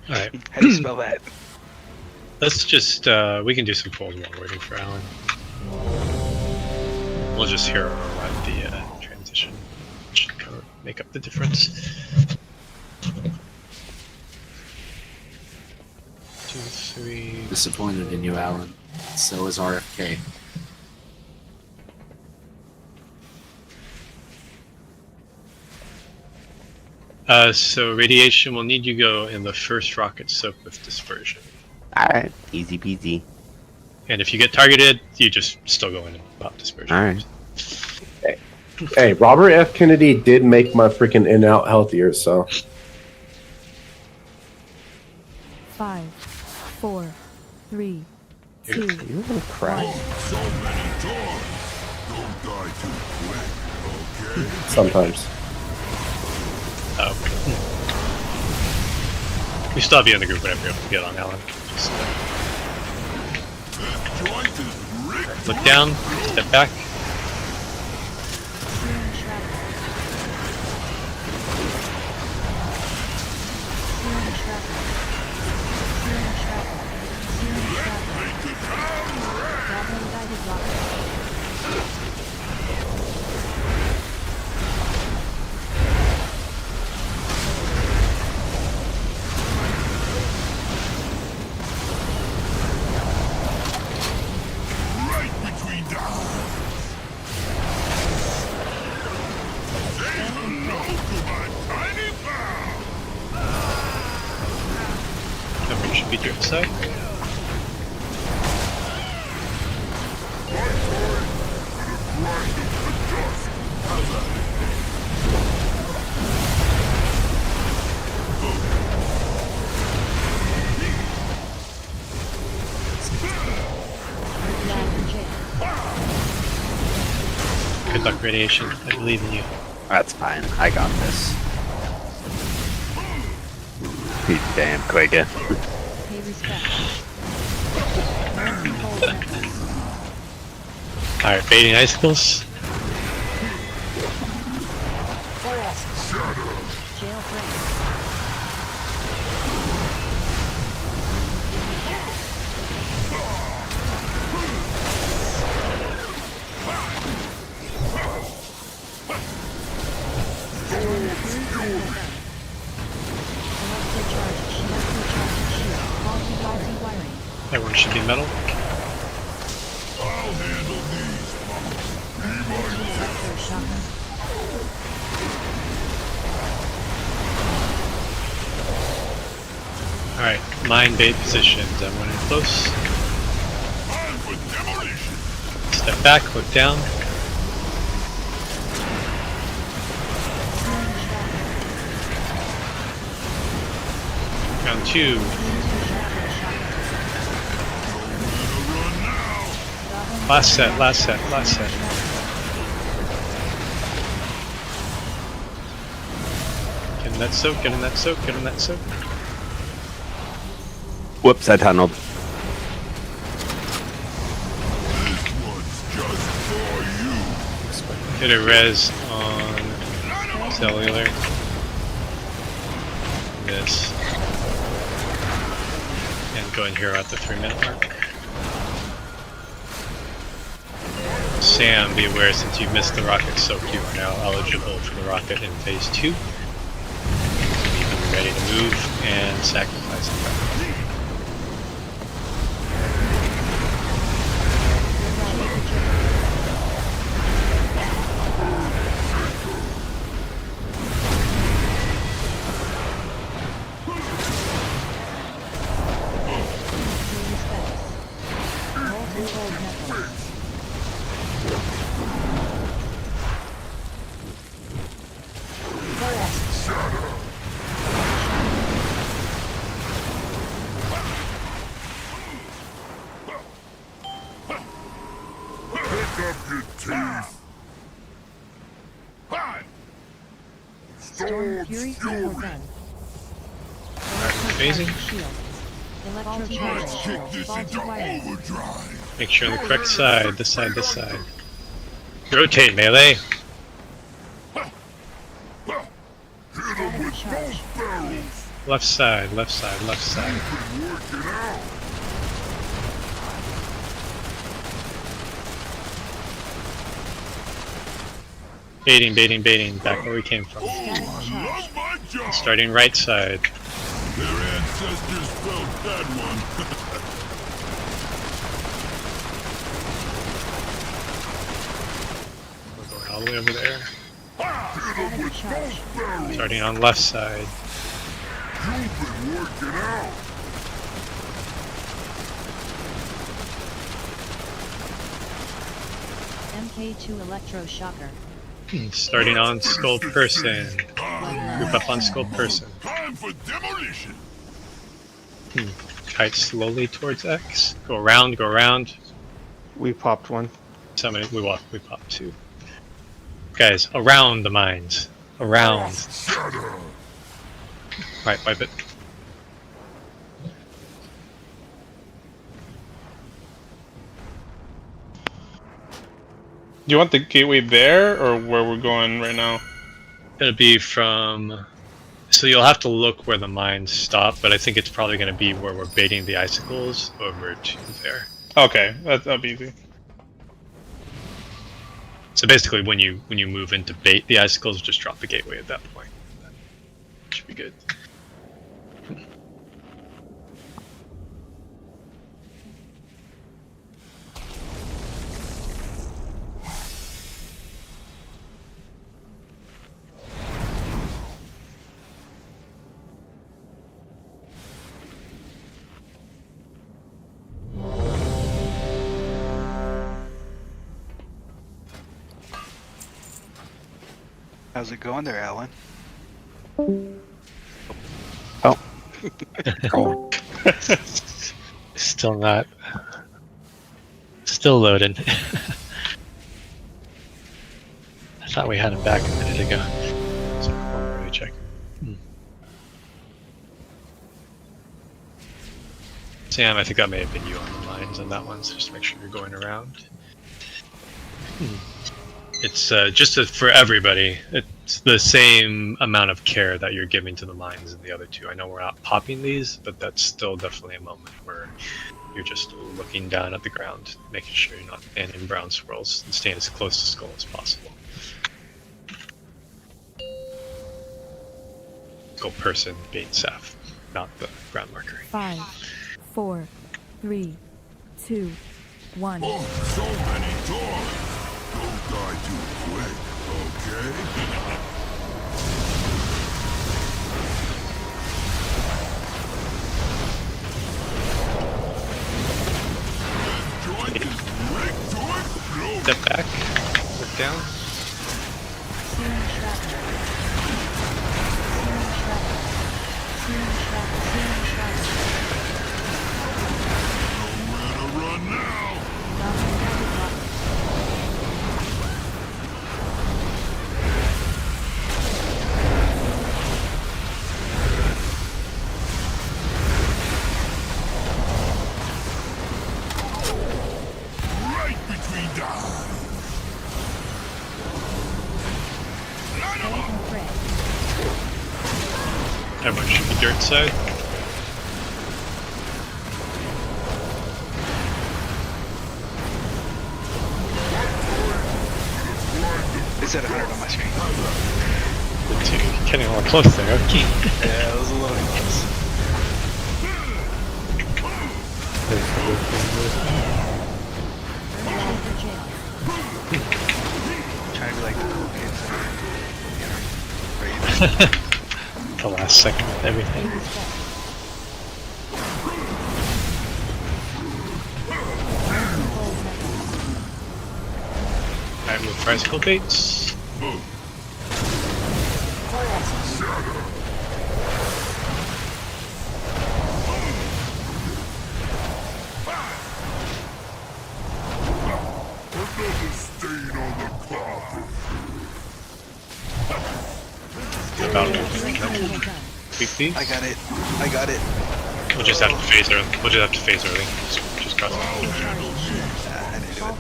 Alright. How do you spell that? Let's just, we can do some polls while we're waiting for Alan. We'll just hear what the transition should kind of make up the difference. 2, 3. Disappointed in you, Alan. So is RFK. So radiation will need you go in the first rocket soak with dispersion. Alright, easy peasy. And if you get targeted, you just still go in and pop dispersion. Alright. Hey, Robert F. Kennedy did make my freaking in out healthier, so 5, 4, 3, 2. You little crap. So many times. Don't die too quick, okay? sometimes. Oh. We still have you in the group whenever you get on, Alan. Just, look down, step back. Number should be to your side. Good luck, radiation. I believe in you. That's fine. I got this. You damn Quaker. Pay respect. No control weapons. Alright, baiting icicles. Jail frame. Everyone should be metal. Alright, mine bait positions. Everyone in close. Step back, look down. Round 2. Last set, last set, last set. Get in that soak, get in that soak, get in that soak. Whoops, I tunneled. Hit a res on cellular. This. And go and hero at the 3-minute mark. Sam, be aware since you missed the rocket soak, you are now eligible for the rocket in phase 2. So you can be ready to move and sacrifice the rocket. Storm Fury for gun. Phasing. Make sure on the correct side, this side, this side. Rotate melee. Left side, left side, left side. Baiting, baiting, baiting. Back where we came from. Starting right side. Their ancestors felt that one. We're going all the way over there. Starting on left side. You've been working out. MK2 electroshocker. Starting on skull person. Group up on skull person. Time for demolition. Kite slowly towards X. Go around, go around. We popped one. Somebody, we popped 2. Guys, around the mines. Around. Right, wipe it. Do you want the gateway there, or where we're going right now? It'll be from... So you'll have to look where the mines stop, but I think it's probably going to be where we're baiting the icicles over to there. Okay, that'll be easy. So basically, when you move in to bait the icicles, just drop the gateway at that point. That should be good. How's it going there, Alan? Oh. Still not. Still loading. I thought we had him back a minute ago. So let me check. Sam, I think that may have been you on the lines on that one, so just make sure you're going around. It's just for everybody. It's the same amount of care that you're giving to the mines in the other 2. I know we're not popping these, but that's still definitely a moment where you're just looking down at the ground, making sure you're not landing brown swirls, and staying as close to skull as possible. Skull person, bait Saf, not the ground marker. 5, 4, 3, 2, 1. Oh, so many doors. Don't die too quick, okay? Step back, look down. Run now! Right between dives! Everyone should be dirt side. It said 100 on my screen. Dude, you're getting a little close there, okay. Yeah, it was a little close. Trying to be like the cool kids that are, The last second with everything. Alright, move tricycle baits. Another stain on the carpet. About Quick these. I got it. I got it. We'll just have to phase early. We'll just have to phase early. Just cross it. I didn't do it.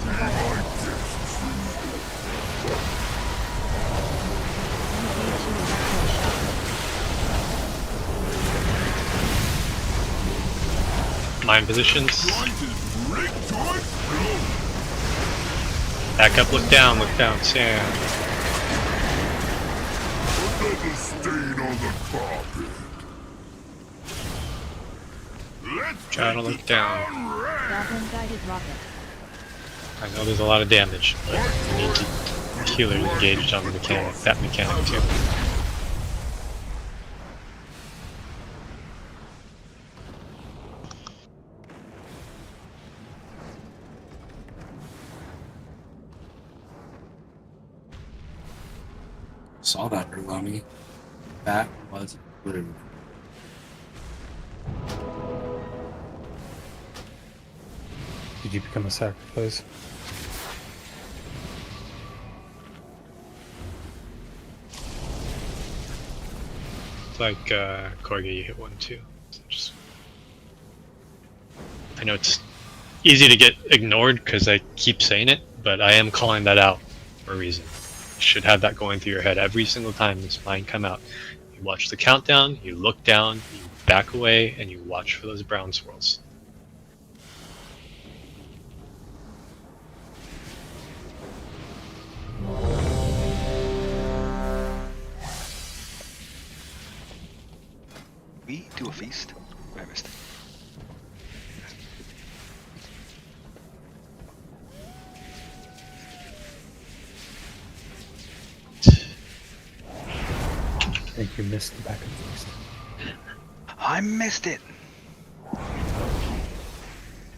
Mine positions. Back up, look down, Sam. Another stain on the carpet. Try to look down. Goblin guided rocket. I know there's a lot of damage, but we need to healer engaged on the mechanic, that mechanic too. Saw that, Erlami. That was blue. Did you become a sacrifice? It's like Corgi, you hit one too. So just, I know it's easy to get ignored because I keep saying it, but I am calling that out for a reason. You should have that going through your head every single time this mine come out. You watch the countdown, you look down, you back away, and you watch for those brown swirls. We do a feast. I missed it. I think you missed the back of the feast. I missed it.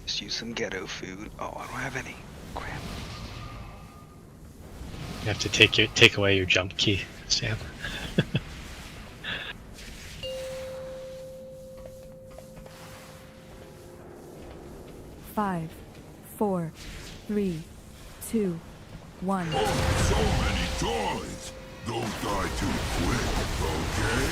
Just use some ghetto food. Oh, I don't have any. Crap. You have to take away your jump key, Sam. Five, 4, 3, 2, 1. Oh, so many toys. Don't die too quick, okay?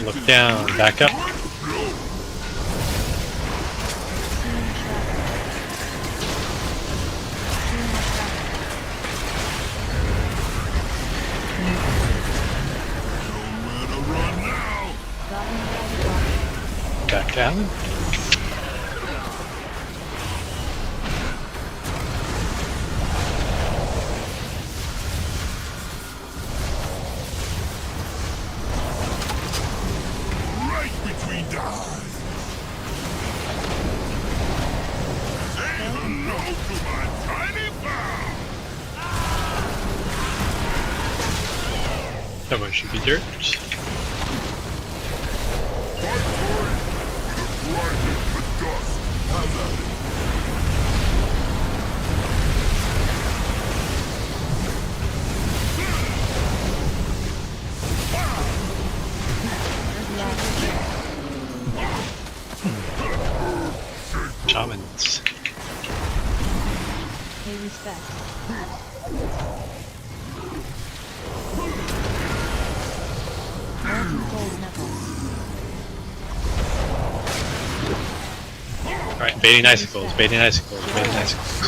Look down, back up. Back to Alan. Right between the eyes. Say hello to my tiny pal. That one should be dirt. Shamans. Pay respect. All controlled metal. Alright, baiting icicles, baiting icicles, baiting icicles.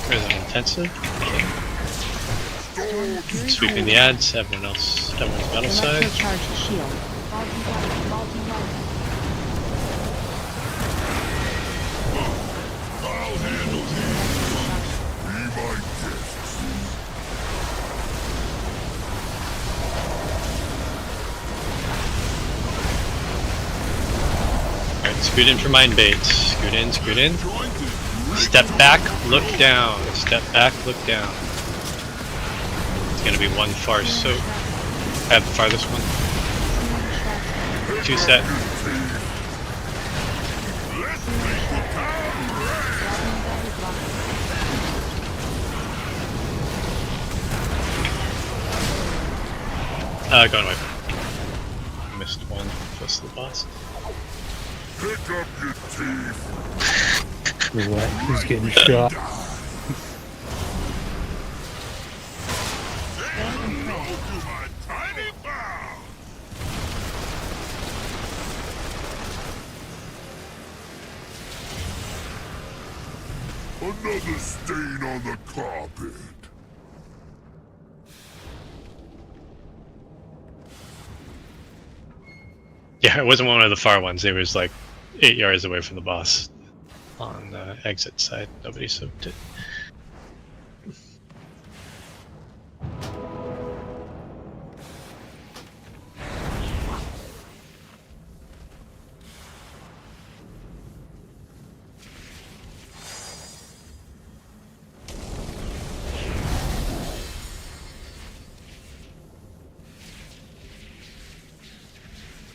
Prison intensive. Sweeping the ads. Everyone's metal side. Electrocharge shield. Alright, scoot in for mind bait. Scoot in, scoot in. Step back, look down. Step back, look down. It's gonna be one far soak. Have the farthest one. 2 set. Going away. Missed one. Close to the boss. Pick up your teeth. What? Who's getting shot? Another stain on the carpet. Yeah, it wasn't one of the far ones. It was like 8 yards away from the boss on the exit side. Nobody soaked it.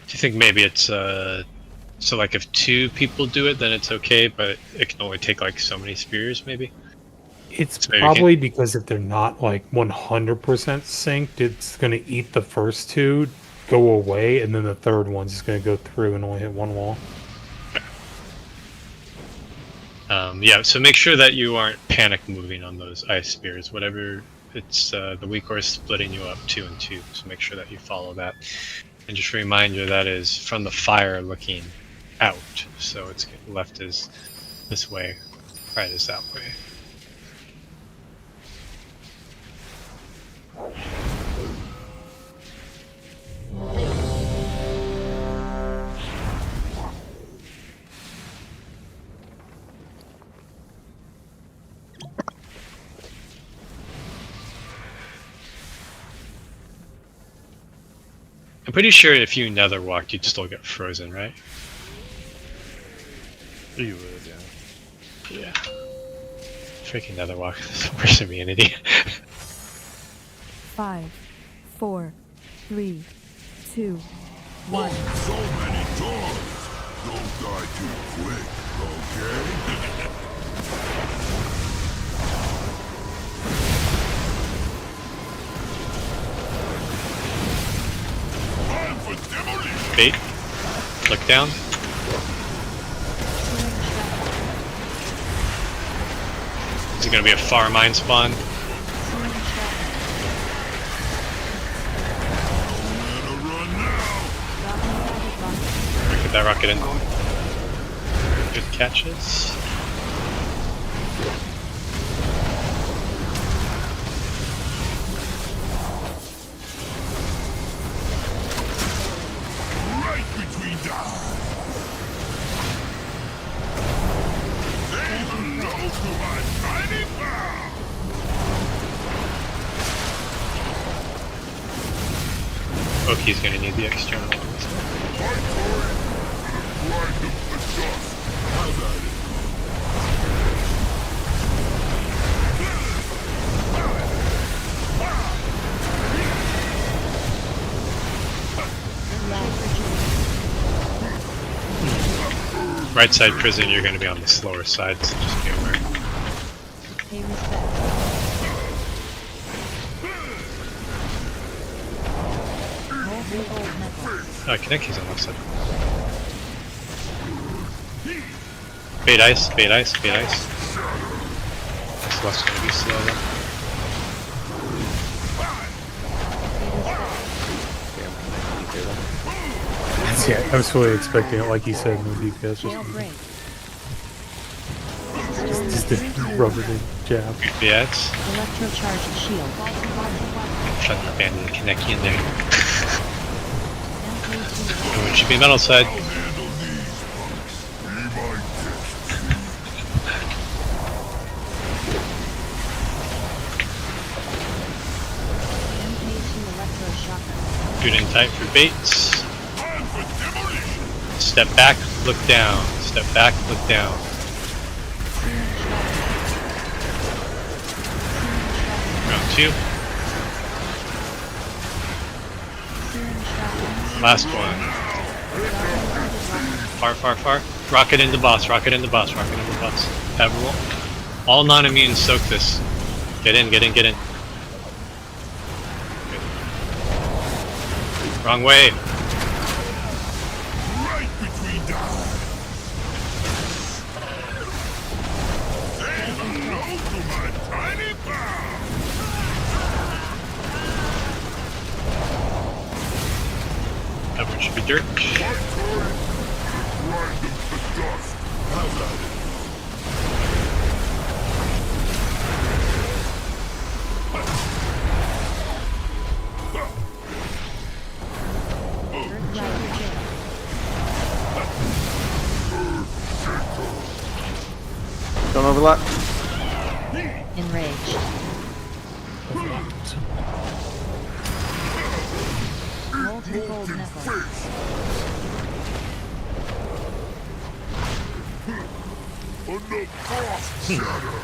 Do you think maybe it's so like if 2 people do it then it's okay, but it can only take like so many spears maybe? It's So maybe probably because if they're not like 100% synced, it's going to eat the first 2, go away, and then the third one's just going to go through and only hit one wall. Yeah, so make sure that you aren't panic moving on those ice spears. Whatever, it's the weak ore is splitting you up 2 and 2, so make sure that you follow that. And just a reminder that is from the fire looking out, so it's left is this way, right is that way. I'm pretty sure if you nether walked, you'd still get frozen, right? You would, yeah. Yeah. Freaking nether walk. This immunity. 5, 4, 3, 2, 1. So many doors. Don't die too quick, okay? Bait. Look down. Is it going to be a far mine spawn? Get that rocket in. Good catches. Oki's gonna need the external on this one. Right side prison, you're gonna be on the slower side, so just be aware. Pay respect. Kaneki's on left side. Bait ice, bait ice, bait ice. This left's gonna be slow though. Yeah, I was fully expecting it, like you said, no DPS. Jailbreak. Instant rubber jab. BX. Electrocharge shield. Trying to abandon the Kaneki in there. Oh, it should be metal side. Shoot in tight for baits. Step back, look down. Step back, look down. Round 2. Last one. Far, far, far. Rocket into boss, rocket into boss, rocket into boss. Have roll. All non-immunes soak this. Get in, get in, get in. Good. Wrong way. Right between dives. There's an ultimate tiny power. Everyone should be dirt. My turret. Grind them to dust. Have at it. Don't overlap. Enraged. Molten gold knuckle.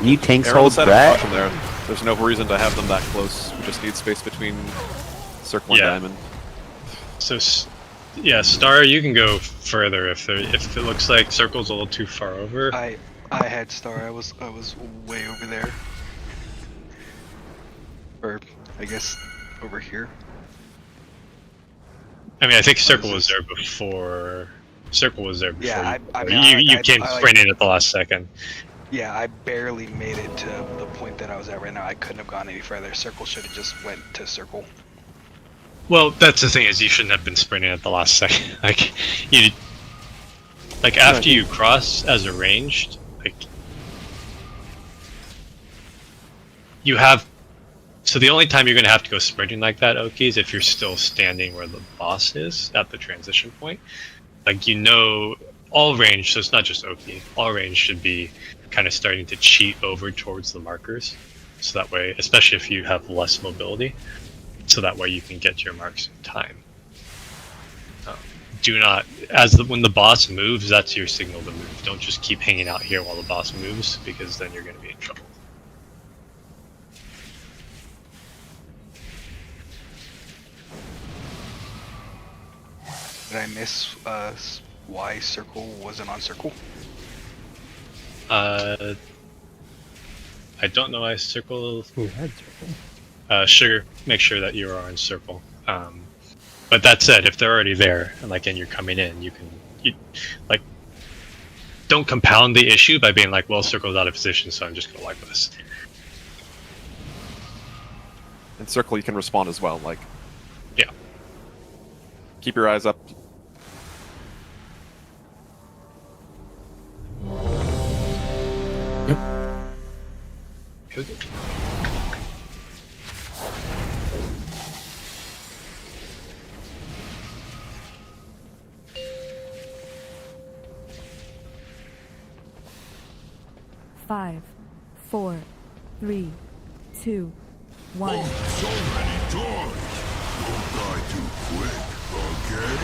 You tanks Arrow hold set Brett? caution there. There's no reason to have them that close. We just need space between circle and diamond. So, yeah, Star, you can go further if it looks like Circle's a little too far over. I had Star. I was way over there, or I guess over here. I mean, I think Circle was there before. Circle was there before. Yeah, you came sprinting at the last second. Yeah, I barely made it to the point that I was at right now. I couldn't have gone any further. Circle should have just went to Circle. Well, that's the thing, is you shouldn't have been sprinting at the last second. Like after you cross as arranged, like you have. So the only time you're going to have to go sprinting like that, Oki, is if you're still standing where the boss is at the transition point. Like, all range, so it's not just Oki, all range should be kind of starting to cheat over towards the markers. So that way, especially if you have less mobility, so that way you can get to your marks in time. Do not, when the boss moves, that's your signal to move. Don't just keep hanging out here while the boss moves, because then you're going to be in trouble. Did I miss why Circle wasn't on Circle? I don't know why Circle. Who had Circle? Sugar, make sure that you are on Circle. But that said, if they're already there and you're coming in, you don't compound the issue by being like, well, Circle's out of position, so I'm just gonna wipe this. In Circle, you can respond as well. Yeah. Keep your eyes up. Good. Five, 4, 3, 2, 1. Oh, so many doors. Don't die too quick, okay?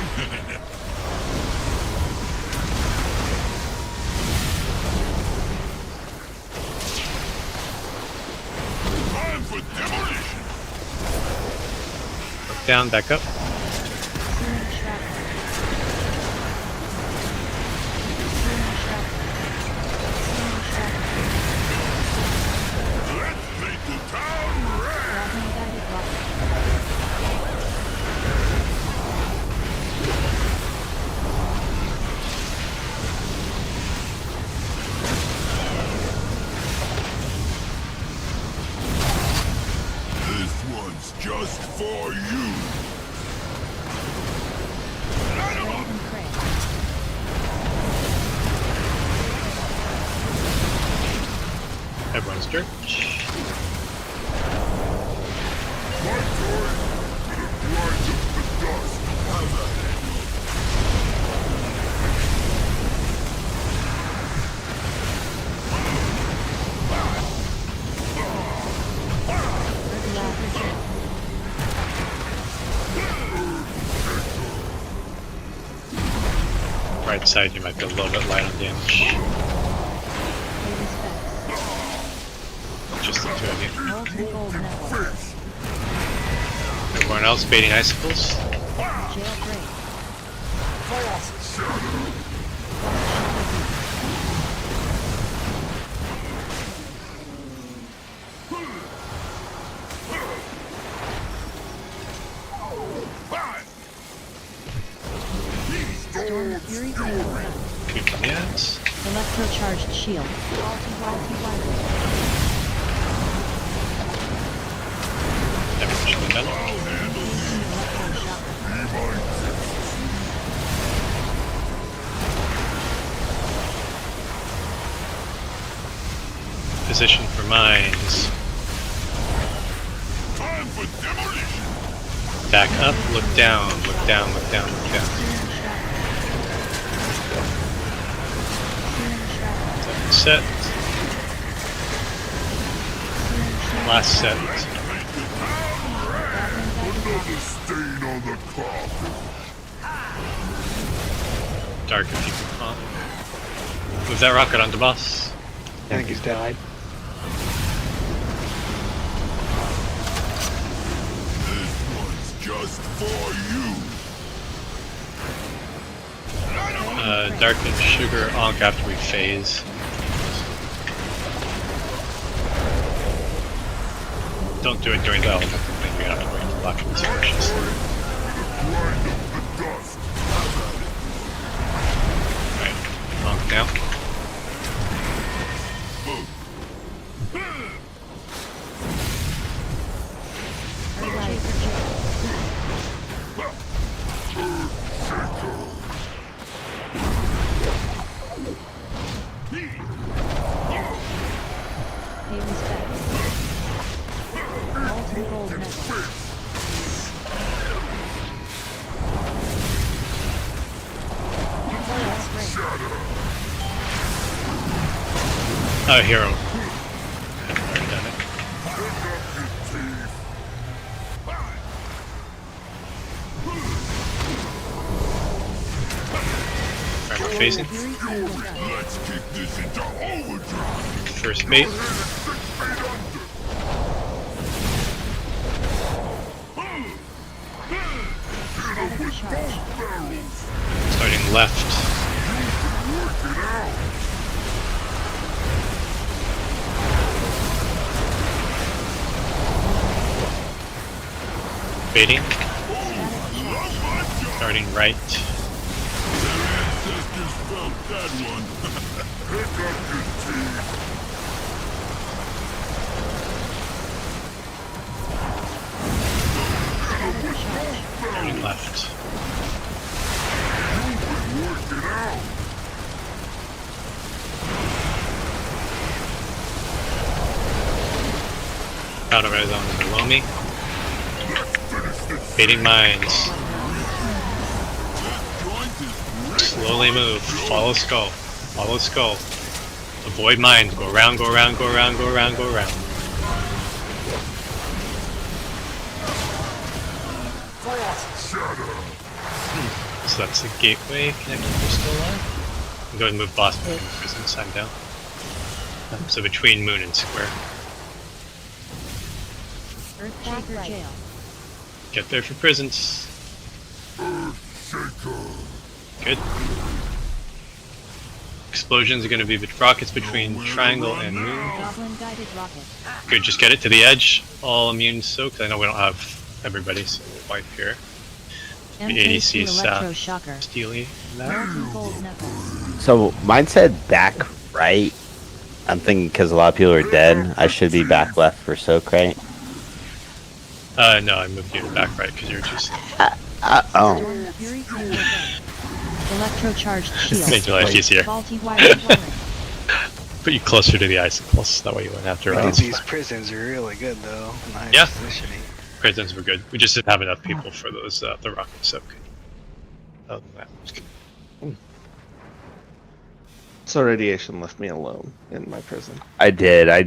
Time for demolition. Look down, back up. Just for you. Goes dirt. Right side, you might be a little bit light on damage. Just the two of you. Everyone else baiting icicles? Storm Fury Cable. Yes. Electrocharged shield. Damage the metal. Position for mines. Time for demolition. Back up, look down, look down, look down, look down. Set. Last set. Another stain on the carpet. Dark if you can pump. Move that rocket onto boss. I think he's died. This one's just for you. Dark and sugar onk after we phase. Don't do it during the element. Then we have to wait until after this finishes. Right, onk now. Oh, hero. I've already done it. Alright, we're phasing. Let's kick this into overdrive. First bait. Starting left. Baiting. Starting right. Ancestors felt that one. Pick up your teeth. Turning left. Work it out. Powder red zones below me. Baiting mines. Slowly move. Follow skull. Follow skull. Avoid mines. Go around, go around, go around, go around, go around. So that's the gateway connecting to still alive. Go ahead and move boss between the prison side down. So between moon and square. Earthshaker jail. Get there for prisons. Good. Explosions are going to be rockets between triangle and moon. Goblin guided rocket. Good, just get it to the edge. All immune soaked. I know we don't have everybody, so wipe here. The ADC south. Steely. So mine said back right. I'm thinking because a lot of people are dead, I should be back left for soak, right? No, I moved you back right because you're just. Oh. Electrocharged shield. Made your life easier. Faulty wiring. put you closer to the icicles. That way you wouldn't have to run. These prisons are really good though. Nice Yeah. positioning. Prisons were good. We just didn't have enough people for those the rocket soak. Other than that, it was good. So radiation left me alone in my prison. I did. I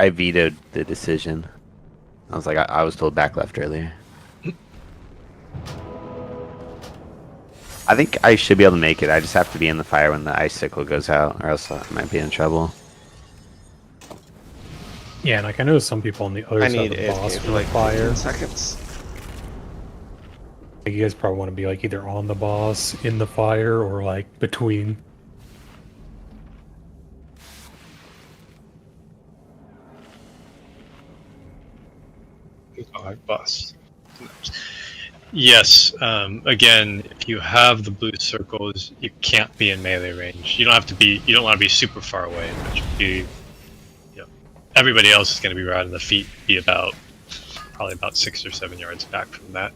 vetoed the decision. I was like, I was told back left earlier. I think I should be able to make it. I just have to be in the fire when the icicle goes out, or else I might be in trouble. Yeah, and like I know some people on the other I side need of the boss AFK for for like fire. 15 seconds. Like, you guys probably want to be like either on the boss, in the fire, or like between. Boss. Yes. Again, if you have the blue circles, you can't be in melee range. You don't have to be. You don't want to be super far away, but you be. You know, everybody else is going to be right on the feet. Be about probably about 6 or 7 yards back from that.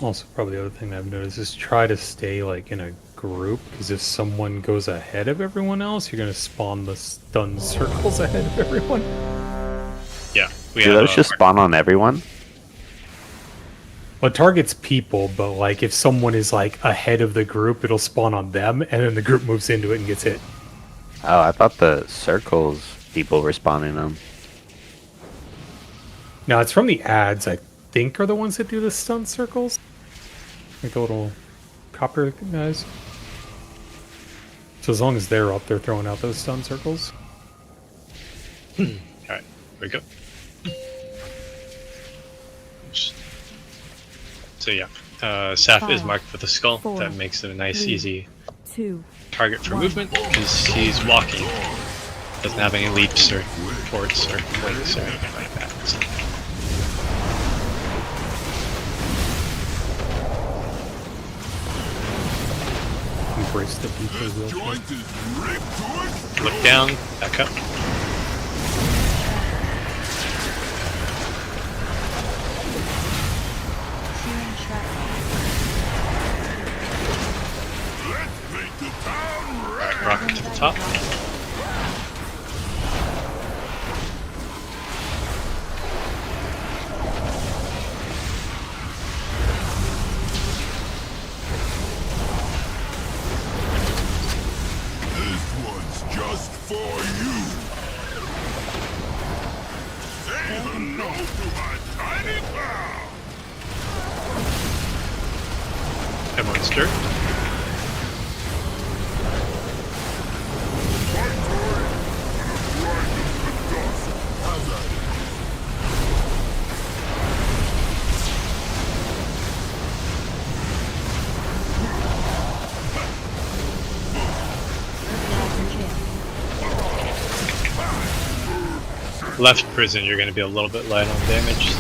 Also, probably the other thing I've noticed is try to stay like in a group, because if someone goes ahead of everyone else, you're going to spawn the stun circles ahead of everyone. Yeah. Do those just spawn on everyone? Well, it targets people, but like if someone is like ahead of the group, it'll spawn on them, and then the group moves into it and gets hit. Oh, I thought the circles people were spawning them. No, it's from the ads, I think, are the ones that do the stun circles. Like the little copper guys. So as long as they're up, they're throwing out those stun circles. Alright, here we go. So yeah, Saf is marked with a skull. That makes it a nice, easy target for movement, because he's walking. Doesn't have any leaps or ports or wings or anything like that. So. Embrace the people real quick. Look down, back up. Alright, rocket to the top. This one's just for you. Say hello to my tiny pal. Everyone's dirt. Left prison, you're going to be a little bit light on damage.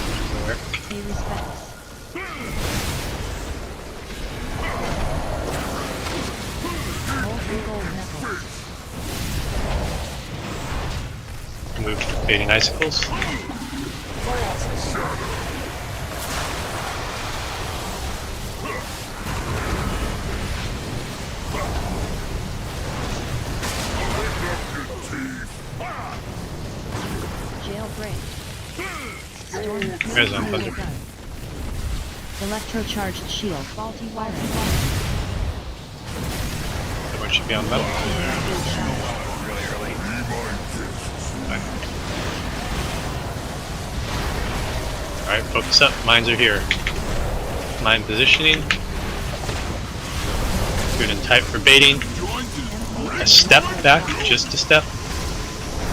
Move fading icicles. There's on thunder. Electrocharged shield. Faulty wiring. Everyone should be on metal. Really early. Alright, focus up. Mines are here. Mine positioning. Good and tight for baiting. A step back, just a step.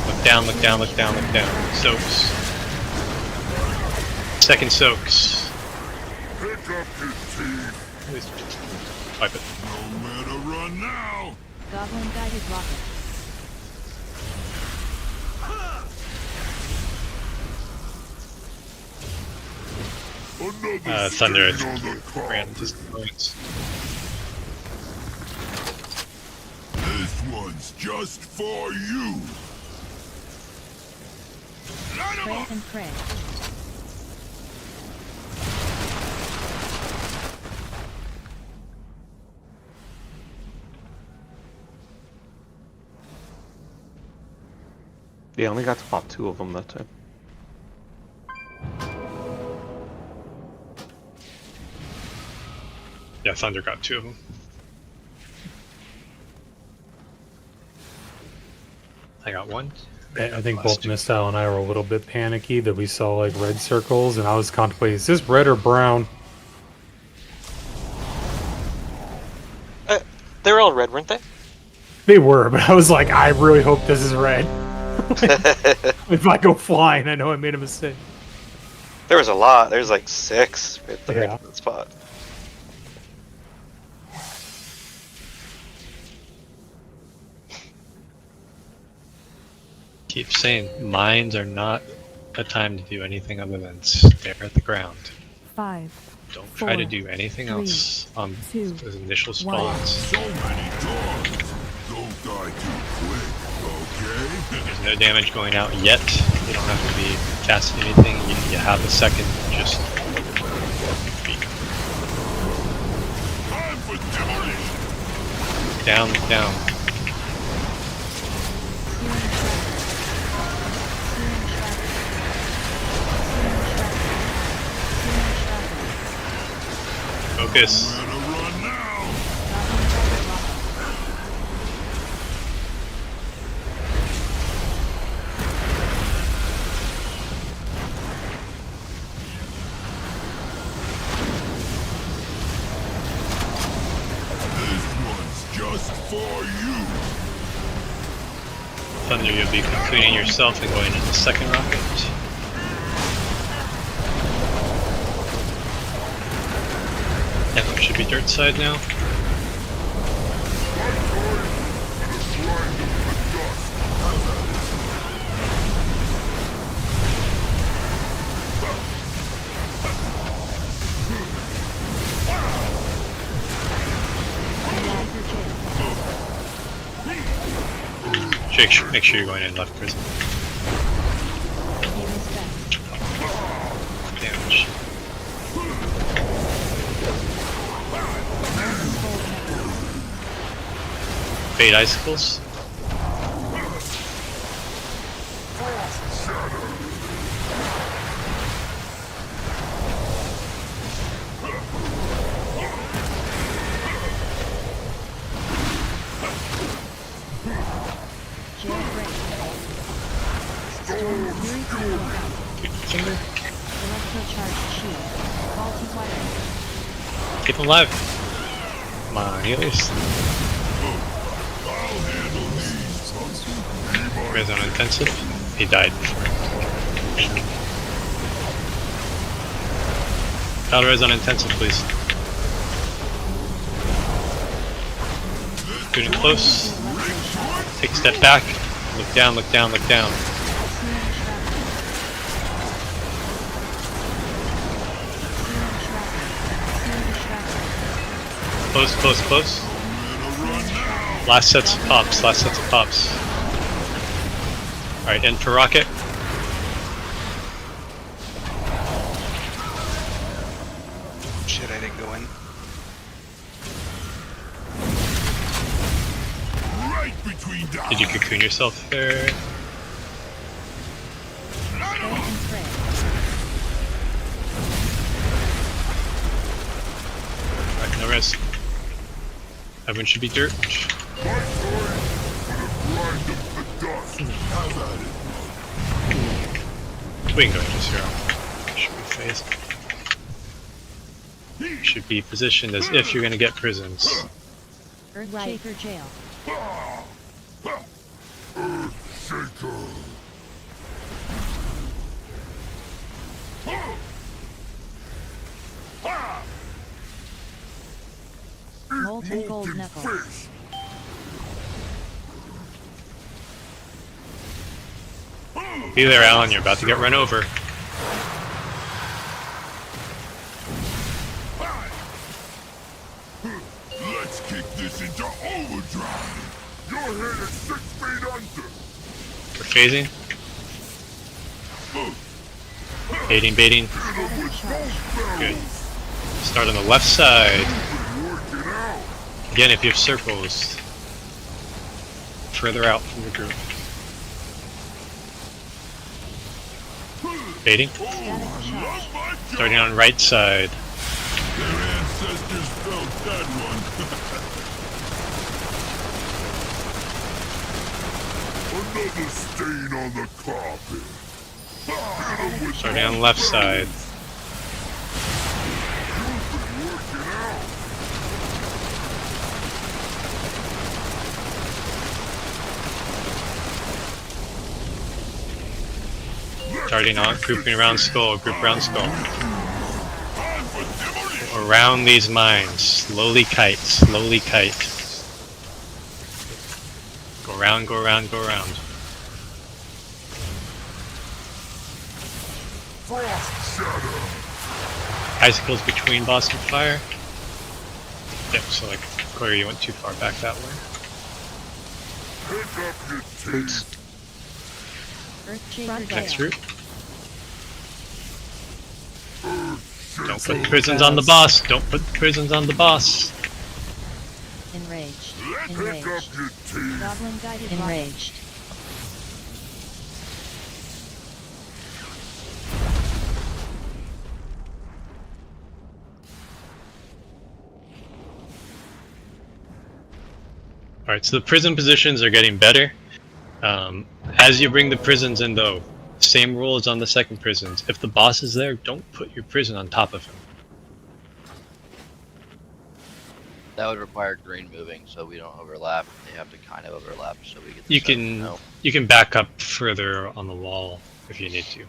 Look down, look down, look down, look down. Soaks. Second soaks. Pick up his teeth. Wipe it. No matter run now. Goblin guided rocket. Thunder ran distance. This one's just for you. Pray and pray. Yeah, I only got to pop 2 of them that time. Yeah, Thunder got 2 of them. I got 1. I think Last both 2. Mistile and I were a little bit panicky that we saw like red circles, and I was contemplating, is this red or brown? They were all red, weren't they? They were, but I was like, I really hope this is red. If I go flying, I know I made a mistake. There was a lot. There's like 6 right there Yeah. in that spot. Keep saying mines are not a time to do anything other than stare at the ground. 5. Don't try to do anything else on those initial spawns. So many dogs. Don't die too quick, okay? There's no damage going out yet. You don't have to be casting anything. You have a second. Just Time for demolition. down, down. Focus. This one's just for you. Thunder, you'll be completing yourself and going into the second rocket. Everyone should be dirt side now. Jake, make sure you're going in left prison. Damage. Fade icicles. Keep him alive. Come on, healers. Res on intensive. He died before. Battle res on intensive, please. Getting close. Take a step back. Look down, look down, look down. Close, close, close. Last sets of pops, last sets of pops. Alright, in for rocket. Shit, I didn't go in. Right between the Did you cocoon yourself there? Alright, no rest. Everyone should be dirt. We can go into 0. Should be phased. Should be positioned as if you're going to get prisons. Earthshaker jail. Molten gold knuckles. Be there, Alan. You're about to get run over. Let's kick this into overdrive. You're headed 6 feet under. We're phasing. Baiting, baiting. Good. Start on the left side. Again, if you have circles, further out from the group. Baiting. Starting on right side. Their ancestors felt that one. Another stain on the carpet. Starting on left side. Starting on, grouping around skull, group around skull. Around these mines, slowly kite, slowly kite. Go around, go around, go around. Icicles between boss and fire. Yep, so like, Corey, you went too far back that way. Boots. Next route. Don't put prisons on the boss. Don't put prisons on the boss. Enraged. Enraged. Goblin guided. Enraged. Alright, so the prison positions are getting better. As you bring the prisons in though, same rule as on the second prisons. If the boss is there, don't put your prison on top of him. That would require green moving, so we don't overlap. They have to kind of overlap, so we get. You can back up further on the wall if you need to.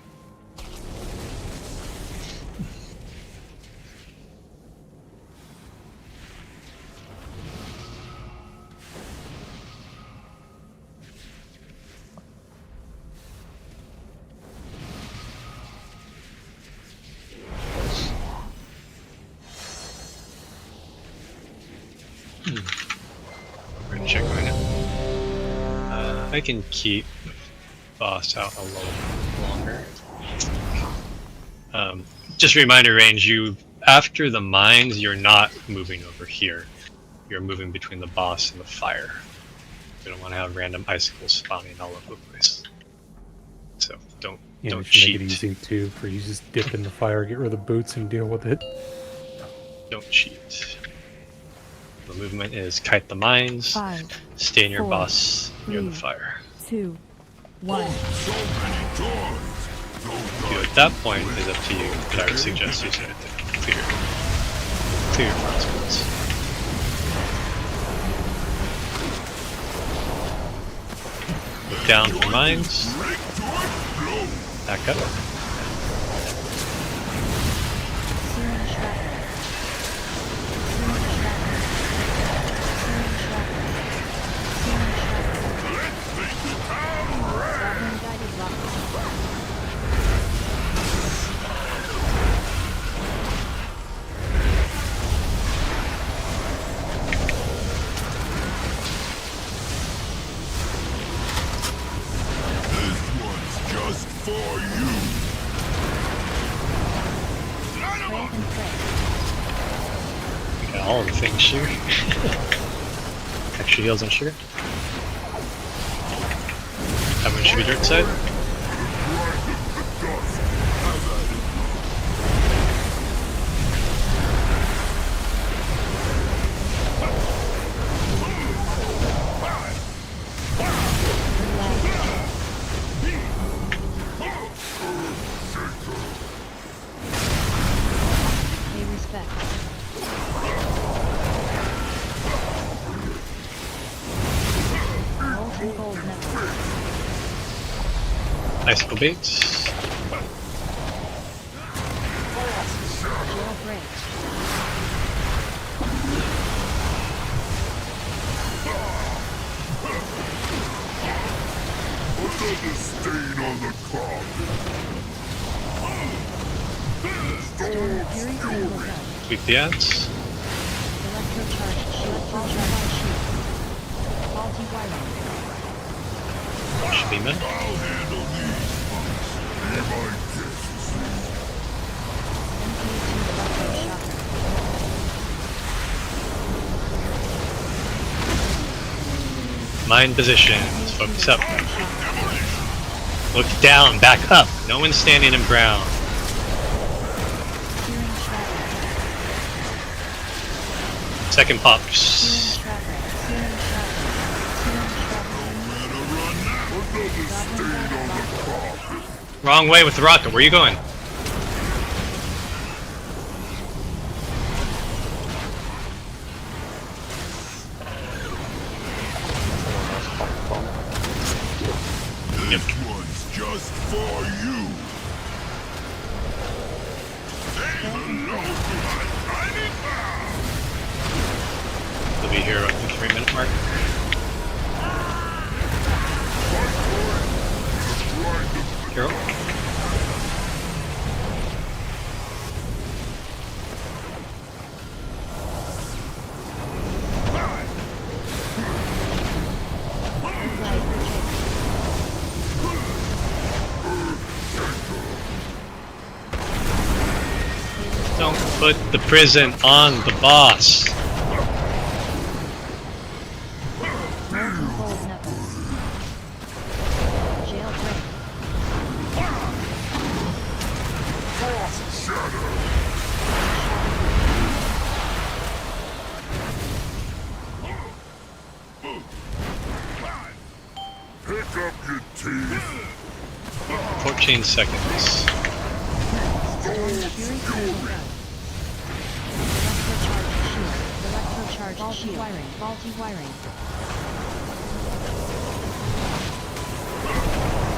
We're gonna check right now. I can keep boss out a little longer. Just a reminder, range, after the mines, you're not moving over here. You're moving between the boss and the fire. You don't want to have random icicles spawning all over the place. So don't cheat. Make it easy too, for you just dip in the fire, get rid of the boots, and deal with it. Don't cheat. The movement is kite the mines, 5, stay in your 4, boss near the 3, fire. 2, 1. At that point, it's up to you, but I would suggest using it to clear your front spots. Look down for mines. Back up. All of the things sugar. Extra heals on sugar. Everyone should be dirt side. Pay respect. Icicle baits. Another stain on the carpet. Tweak the ads. Electrocharged shield. Ultraviolet shield. Faulty wiring. Should be mid. I'll handle these ones. Be my guests. Mine positions. Focus up. Look down. Back up. No one's standing in brown. Second pop. Wrong way with the rocket. Where are you going? This one's just for you. We'll be here at the 3-minute mark. Hero. Don't put the prison on the boss. Pick up your teeth. 14 seconds. Electrocharge shield. Faulty wiring.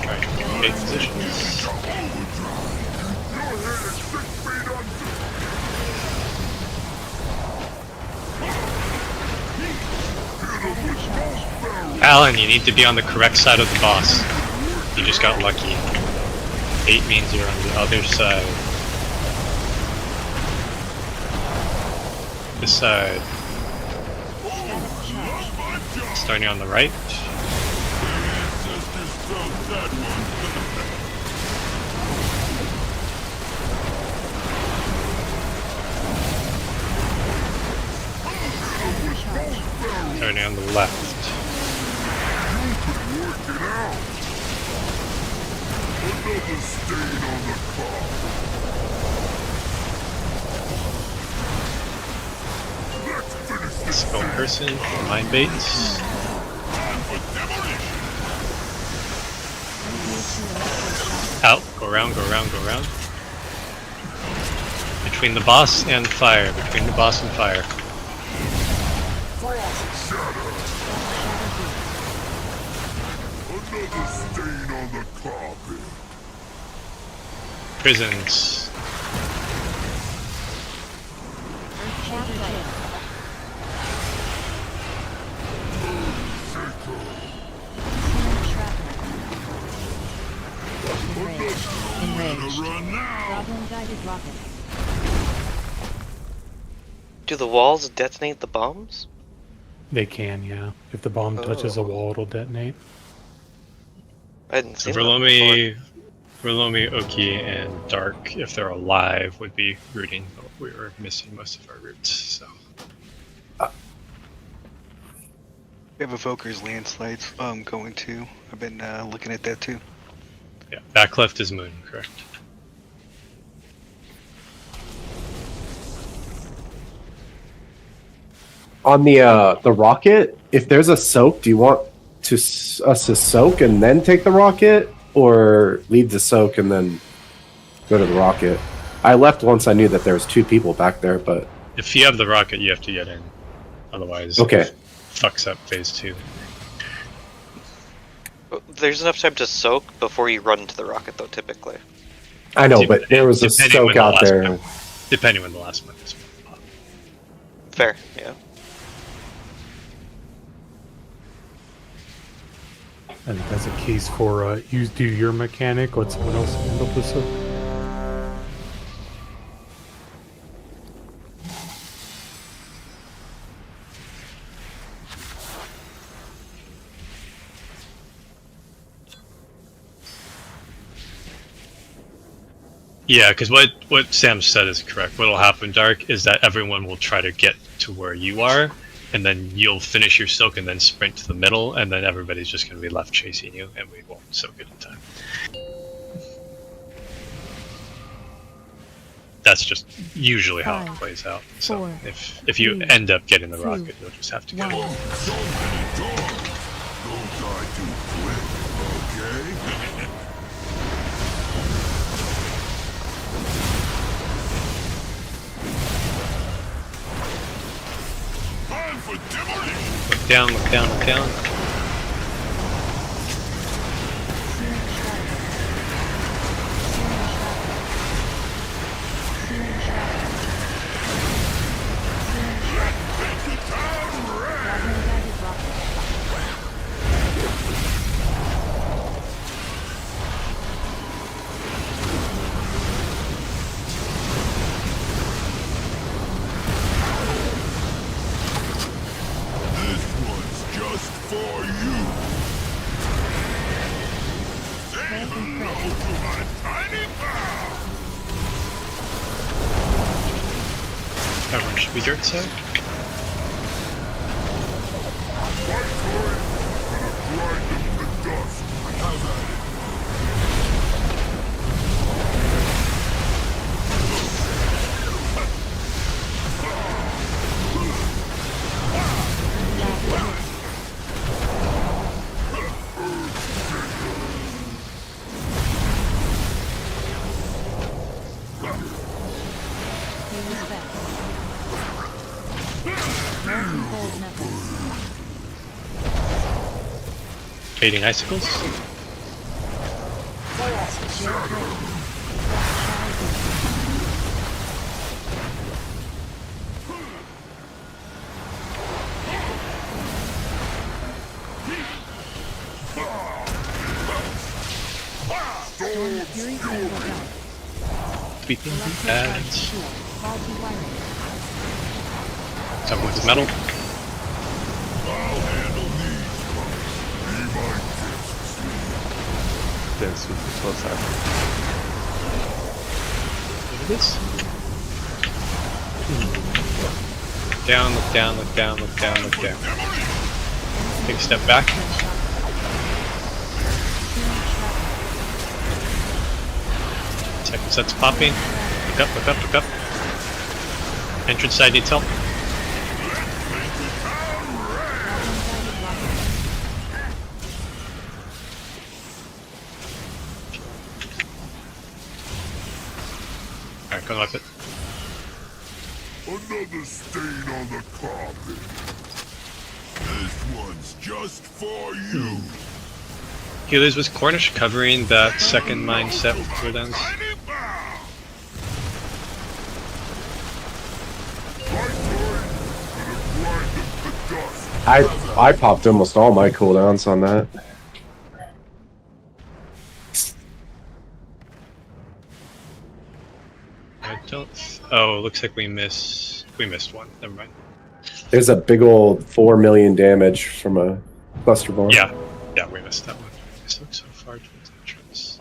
Alright, take positions. Alan, you need to be on the correct side of the boss. You just got lucky. 8 means you're on the other side. This side. Starting on the right. Starting on the left. Another stain on the Skull person, mind baits. Out, go around, go around, go around. Between the boss and fire, between the boss and fire. Another stain on the carpet. Prisons. Problem-guided rocket. Do the walls detonate the bombs? They can, yeah. If the bomb touches a wall, it'll detonate. I didn't see Verlomi, Oki, and Dark, if they're alive, would be rooting, but we were missing most of our roots, so. We have Evoker's landslides going too. I've been looking at that too. Yeah, back left is Moon, correct. On the rocket, if there's a soak, do you want us to soak and then take the rocket, or leave the soak and then go to the rocket? I left once I knew that there was 2 people back there, but If you have the rocket, you have to get in. Otherwise, okay. it fucks up phase 2. There's enough time to soak before you run into the rocket, though, typically. I know, but there was a soak out there. Depending when the last one is. Fair, yeah. I think that's a case for you do your mechanic, let someone else handle this. Yeah, because what Sam said is correct. What'll happen, Dark, is that everyone will try to get to where you are, and then you'll finish your soak and then sprint to the middle, and then everybody's just going to be left chasing you, and we won't soak it in time. that's just usually how it 5, plays out. So 4, if you 3, end up getting the 2, rocket, you'll just have to go. 1. So many dogs. Don't die too quick, okay? Time for demolition. Look down, look down, look down. This one's just for you. Say hello to my tiny pal. Everyone should be dirt side. Fight for it. Gonna grind them to dust. Have at it. Fading icicles. Tweaking ads. Someone's metal. They're super close out. Look at this. Down, look down, look down, look down, look down. Take a step back. Second set's popping. Look up, look up, look up. Entrance side needs help. Alright, go up it. Another stain on the carpet. This one's just for you. Healers, was Cornish covering that second mindset with cooldowns? I popped almost all my cooldowns on that. I don't. Oh, looks like we missed one. Never mind. There's a big old 4 million damage from a cluster bomb. Yeah, yeah, we missed that one. This looks so far towards the entrance.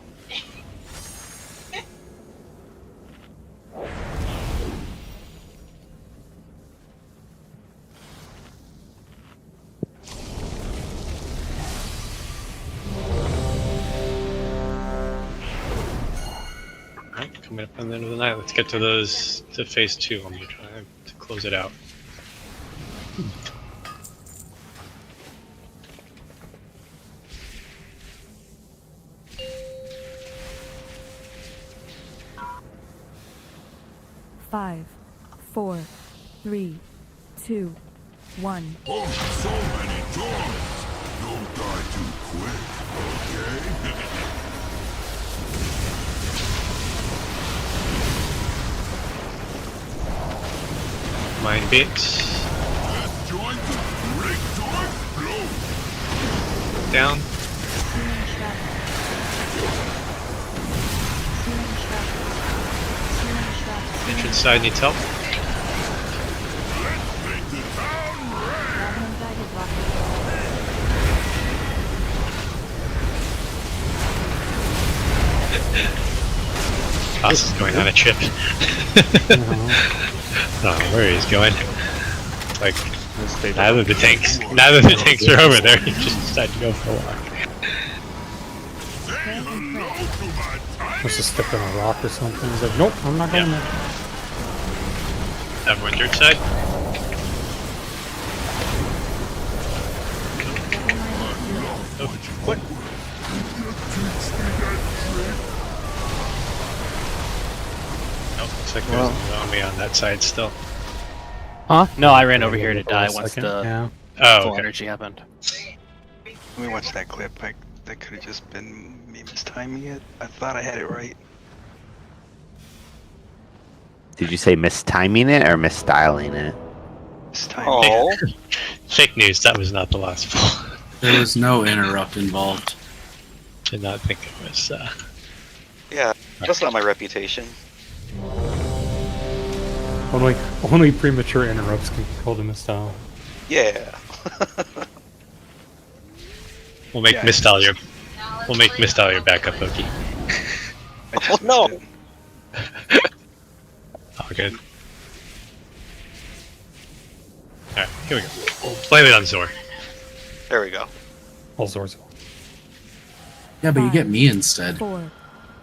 Alright, coming up on the end of the night. Let's get to those to phase 2. I'm gonna try to close it out. Five, 4, 3, 2, 1. Oh, so many dogs. Don't die too quick, okay? Mind bits. Let's join the great dog flow. Down. Entrance side needs help. Boss is going on a trip. Oh, where he's going. Like, neither of the tanks are over there. He just decided to go for a walk. Must have stepped on a rock or something. He's like, nope, I'm not going there. Everyone dirt side. Oh, what? Nope, looks like there's an enemy on that side still. Huh? No, I ran over here to die once the full okay. energy happened. Let me watch that clip. That could have just been me mistiming it. I thought I had it right. Did you say mistiming it or misstyling it? Oh. Fake news. That was not the last fall. There was no interrupt involved. Did not think it was. Yeah, that's not my reputation. Only premature interrupts can be called a misstyle. Yeah. We'll make misstyle your. We'll make misstyle your backup, Oki. Oh no! Oh, good. Alright, here we go. Blame it on Zor. There we go. All Zor's. Yeah, but you get me instead. 4,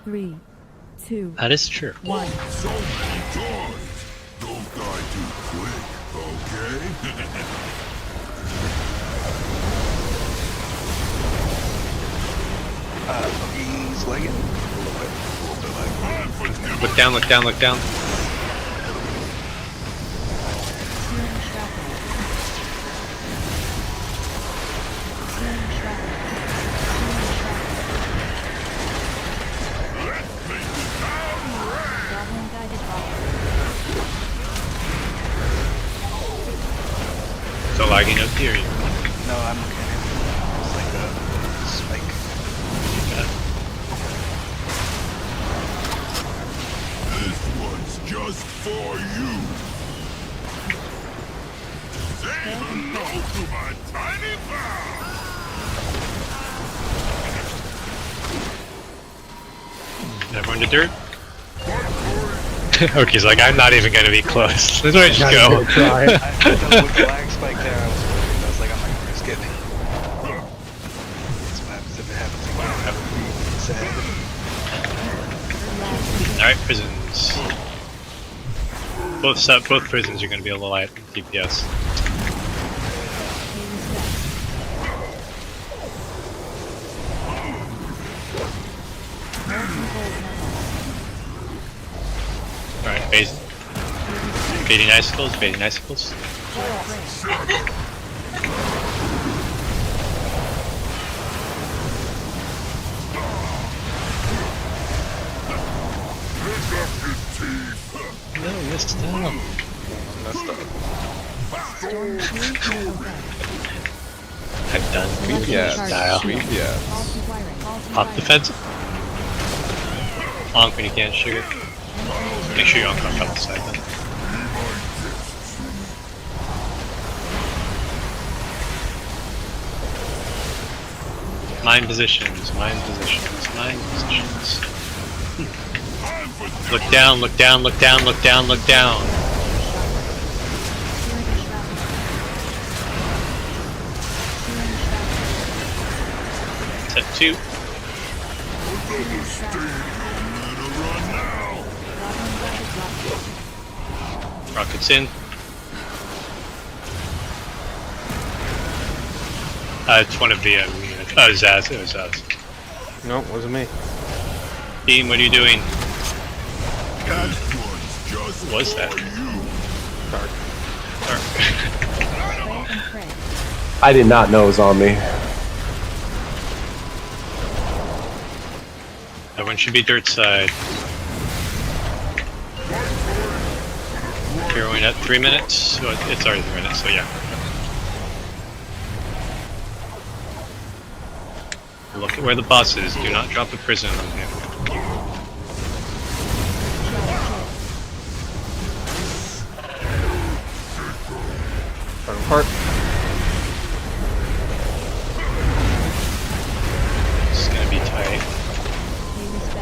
3, 2. That is true. 1. So many toys. Don't die too quick, okay? He's lagging a little bit. Look down, look down, look down. So lagging up here. No, I'm okay. It's like a spike. This one's just for you. Say hello to my tiny pal. Everyone to dirt? Oki's like, I'm not even gonna be close. Let's just go. I thought with the lag spike there, I was worried. I was like, I'm not gonna risk it. That's what happens if it happens again. That would be sad. Alright, prisons. Both prisons are gonna be a little light DPS. Alright, baiting icicles, baiting icicles. No, missed out. Messed up. I'm done. Sweet yes. Dial. Sweet yes. Pop the fence. Honk when you can't sugar. Make sure you honk on the side then. Mine positions, mine positions, mine positions. Look down, look down, look down, look down, look down. Set 2. Rockets in. It's one of the Zaz. It was Zaz. No, it wasn't me. Beam, what are you doing? What was that? Dark. I did not know it was on me. Everyone should be dirt side. Heroing at 3 minutes. So it's already 3 minutes, so yeah. Look at where the boss is. Do not drop the prison on him. Apart. This is gonna be tight.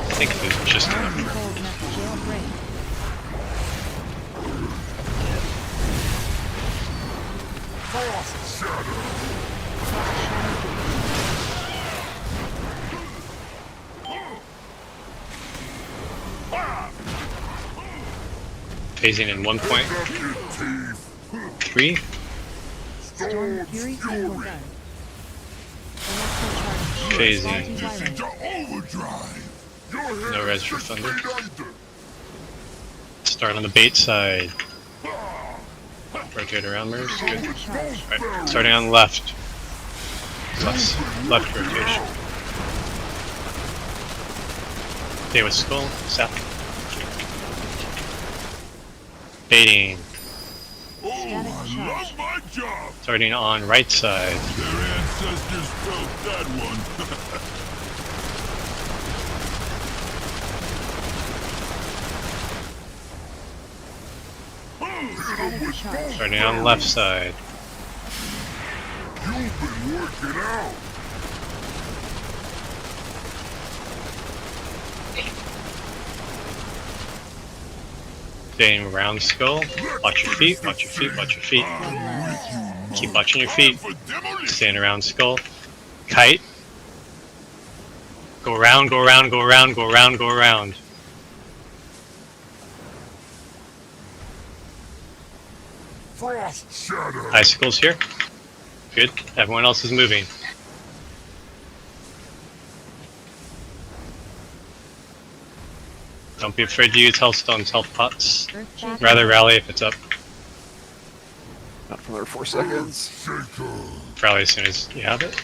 I think it was just enough. Phasing in 1.3. Storm Fury single gun. Phasing. Overdrive. No res for Thunder. Start on the bait side. Rotate around mirrors. Good. Alright, starting on the left. Left rotation. Stay with skull. Sap. Baiting. Love my job. Starting on right side. Their ancestors felt that one. Starting on the left side. You've been working out. Staying around skull. Watch your feet, watch your feet, watch your feet. Keep watching your feet. Staying around skull. Kite. Go around, go around, go around, go around, go around. Frost shadow. Icicles here. Good. Everyone else is moving. Don't be afraid to use health stones, health pots. Rather rally if it's up. Not for another 4 seconds. Rally as soon as you have it.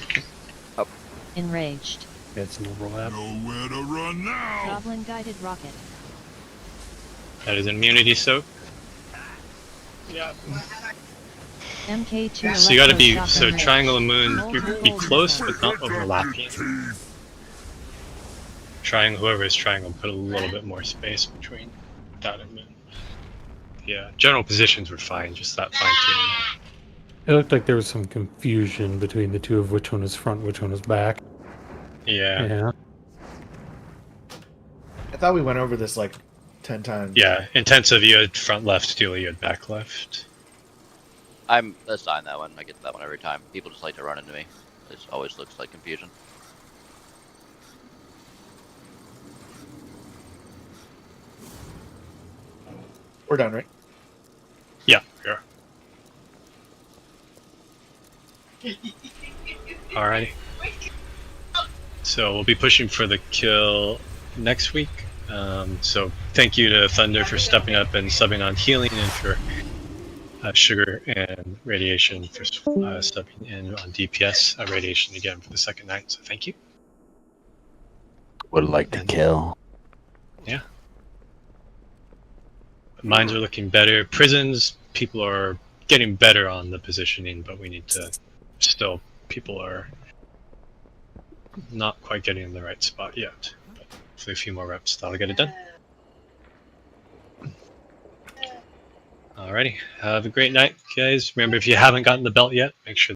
Up. Enraged. Get some overlap. Nowhere to run now. Goblin guided rocket. That is immunity soak. Yeah. MK2. So you gotta be, so triangle and moon, be close but not overlapping. Triangle, whoever is triangle, put a little bit more space between that and moon. Yeah, general positions were fine, just that fine tuning. It looked like there was some confusion between the two of which one was front, which one was back. Yeah. Yeah. I thought we went over this like 10 times. Yeah, intensive, you had front left, Dooley, you had back left. I'm assigned that one. I get that one every time. People just like to run into me. It always looks like confusion. We're done, right? Yeah, we are. Alrighty. So we'll be pushing for the kill next week. So thank you to Thunder for stepping up and subbing on healing, and for Sugar and Radiation for stepping in on DPS. Radiation again for the second night, so thank you. Would like to kill. Yeah. Mines are looking better. Prisons, people are getting better on the positioning, but we need to still, people are not quite getting in the right spot yet. But hopefully a few more reps, that'll get it done. Alrighty, have a great night, guys. Remember, if you haven't gotten the belt yet, make sure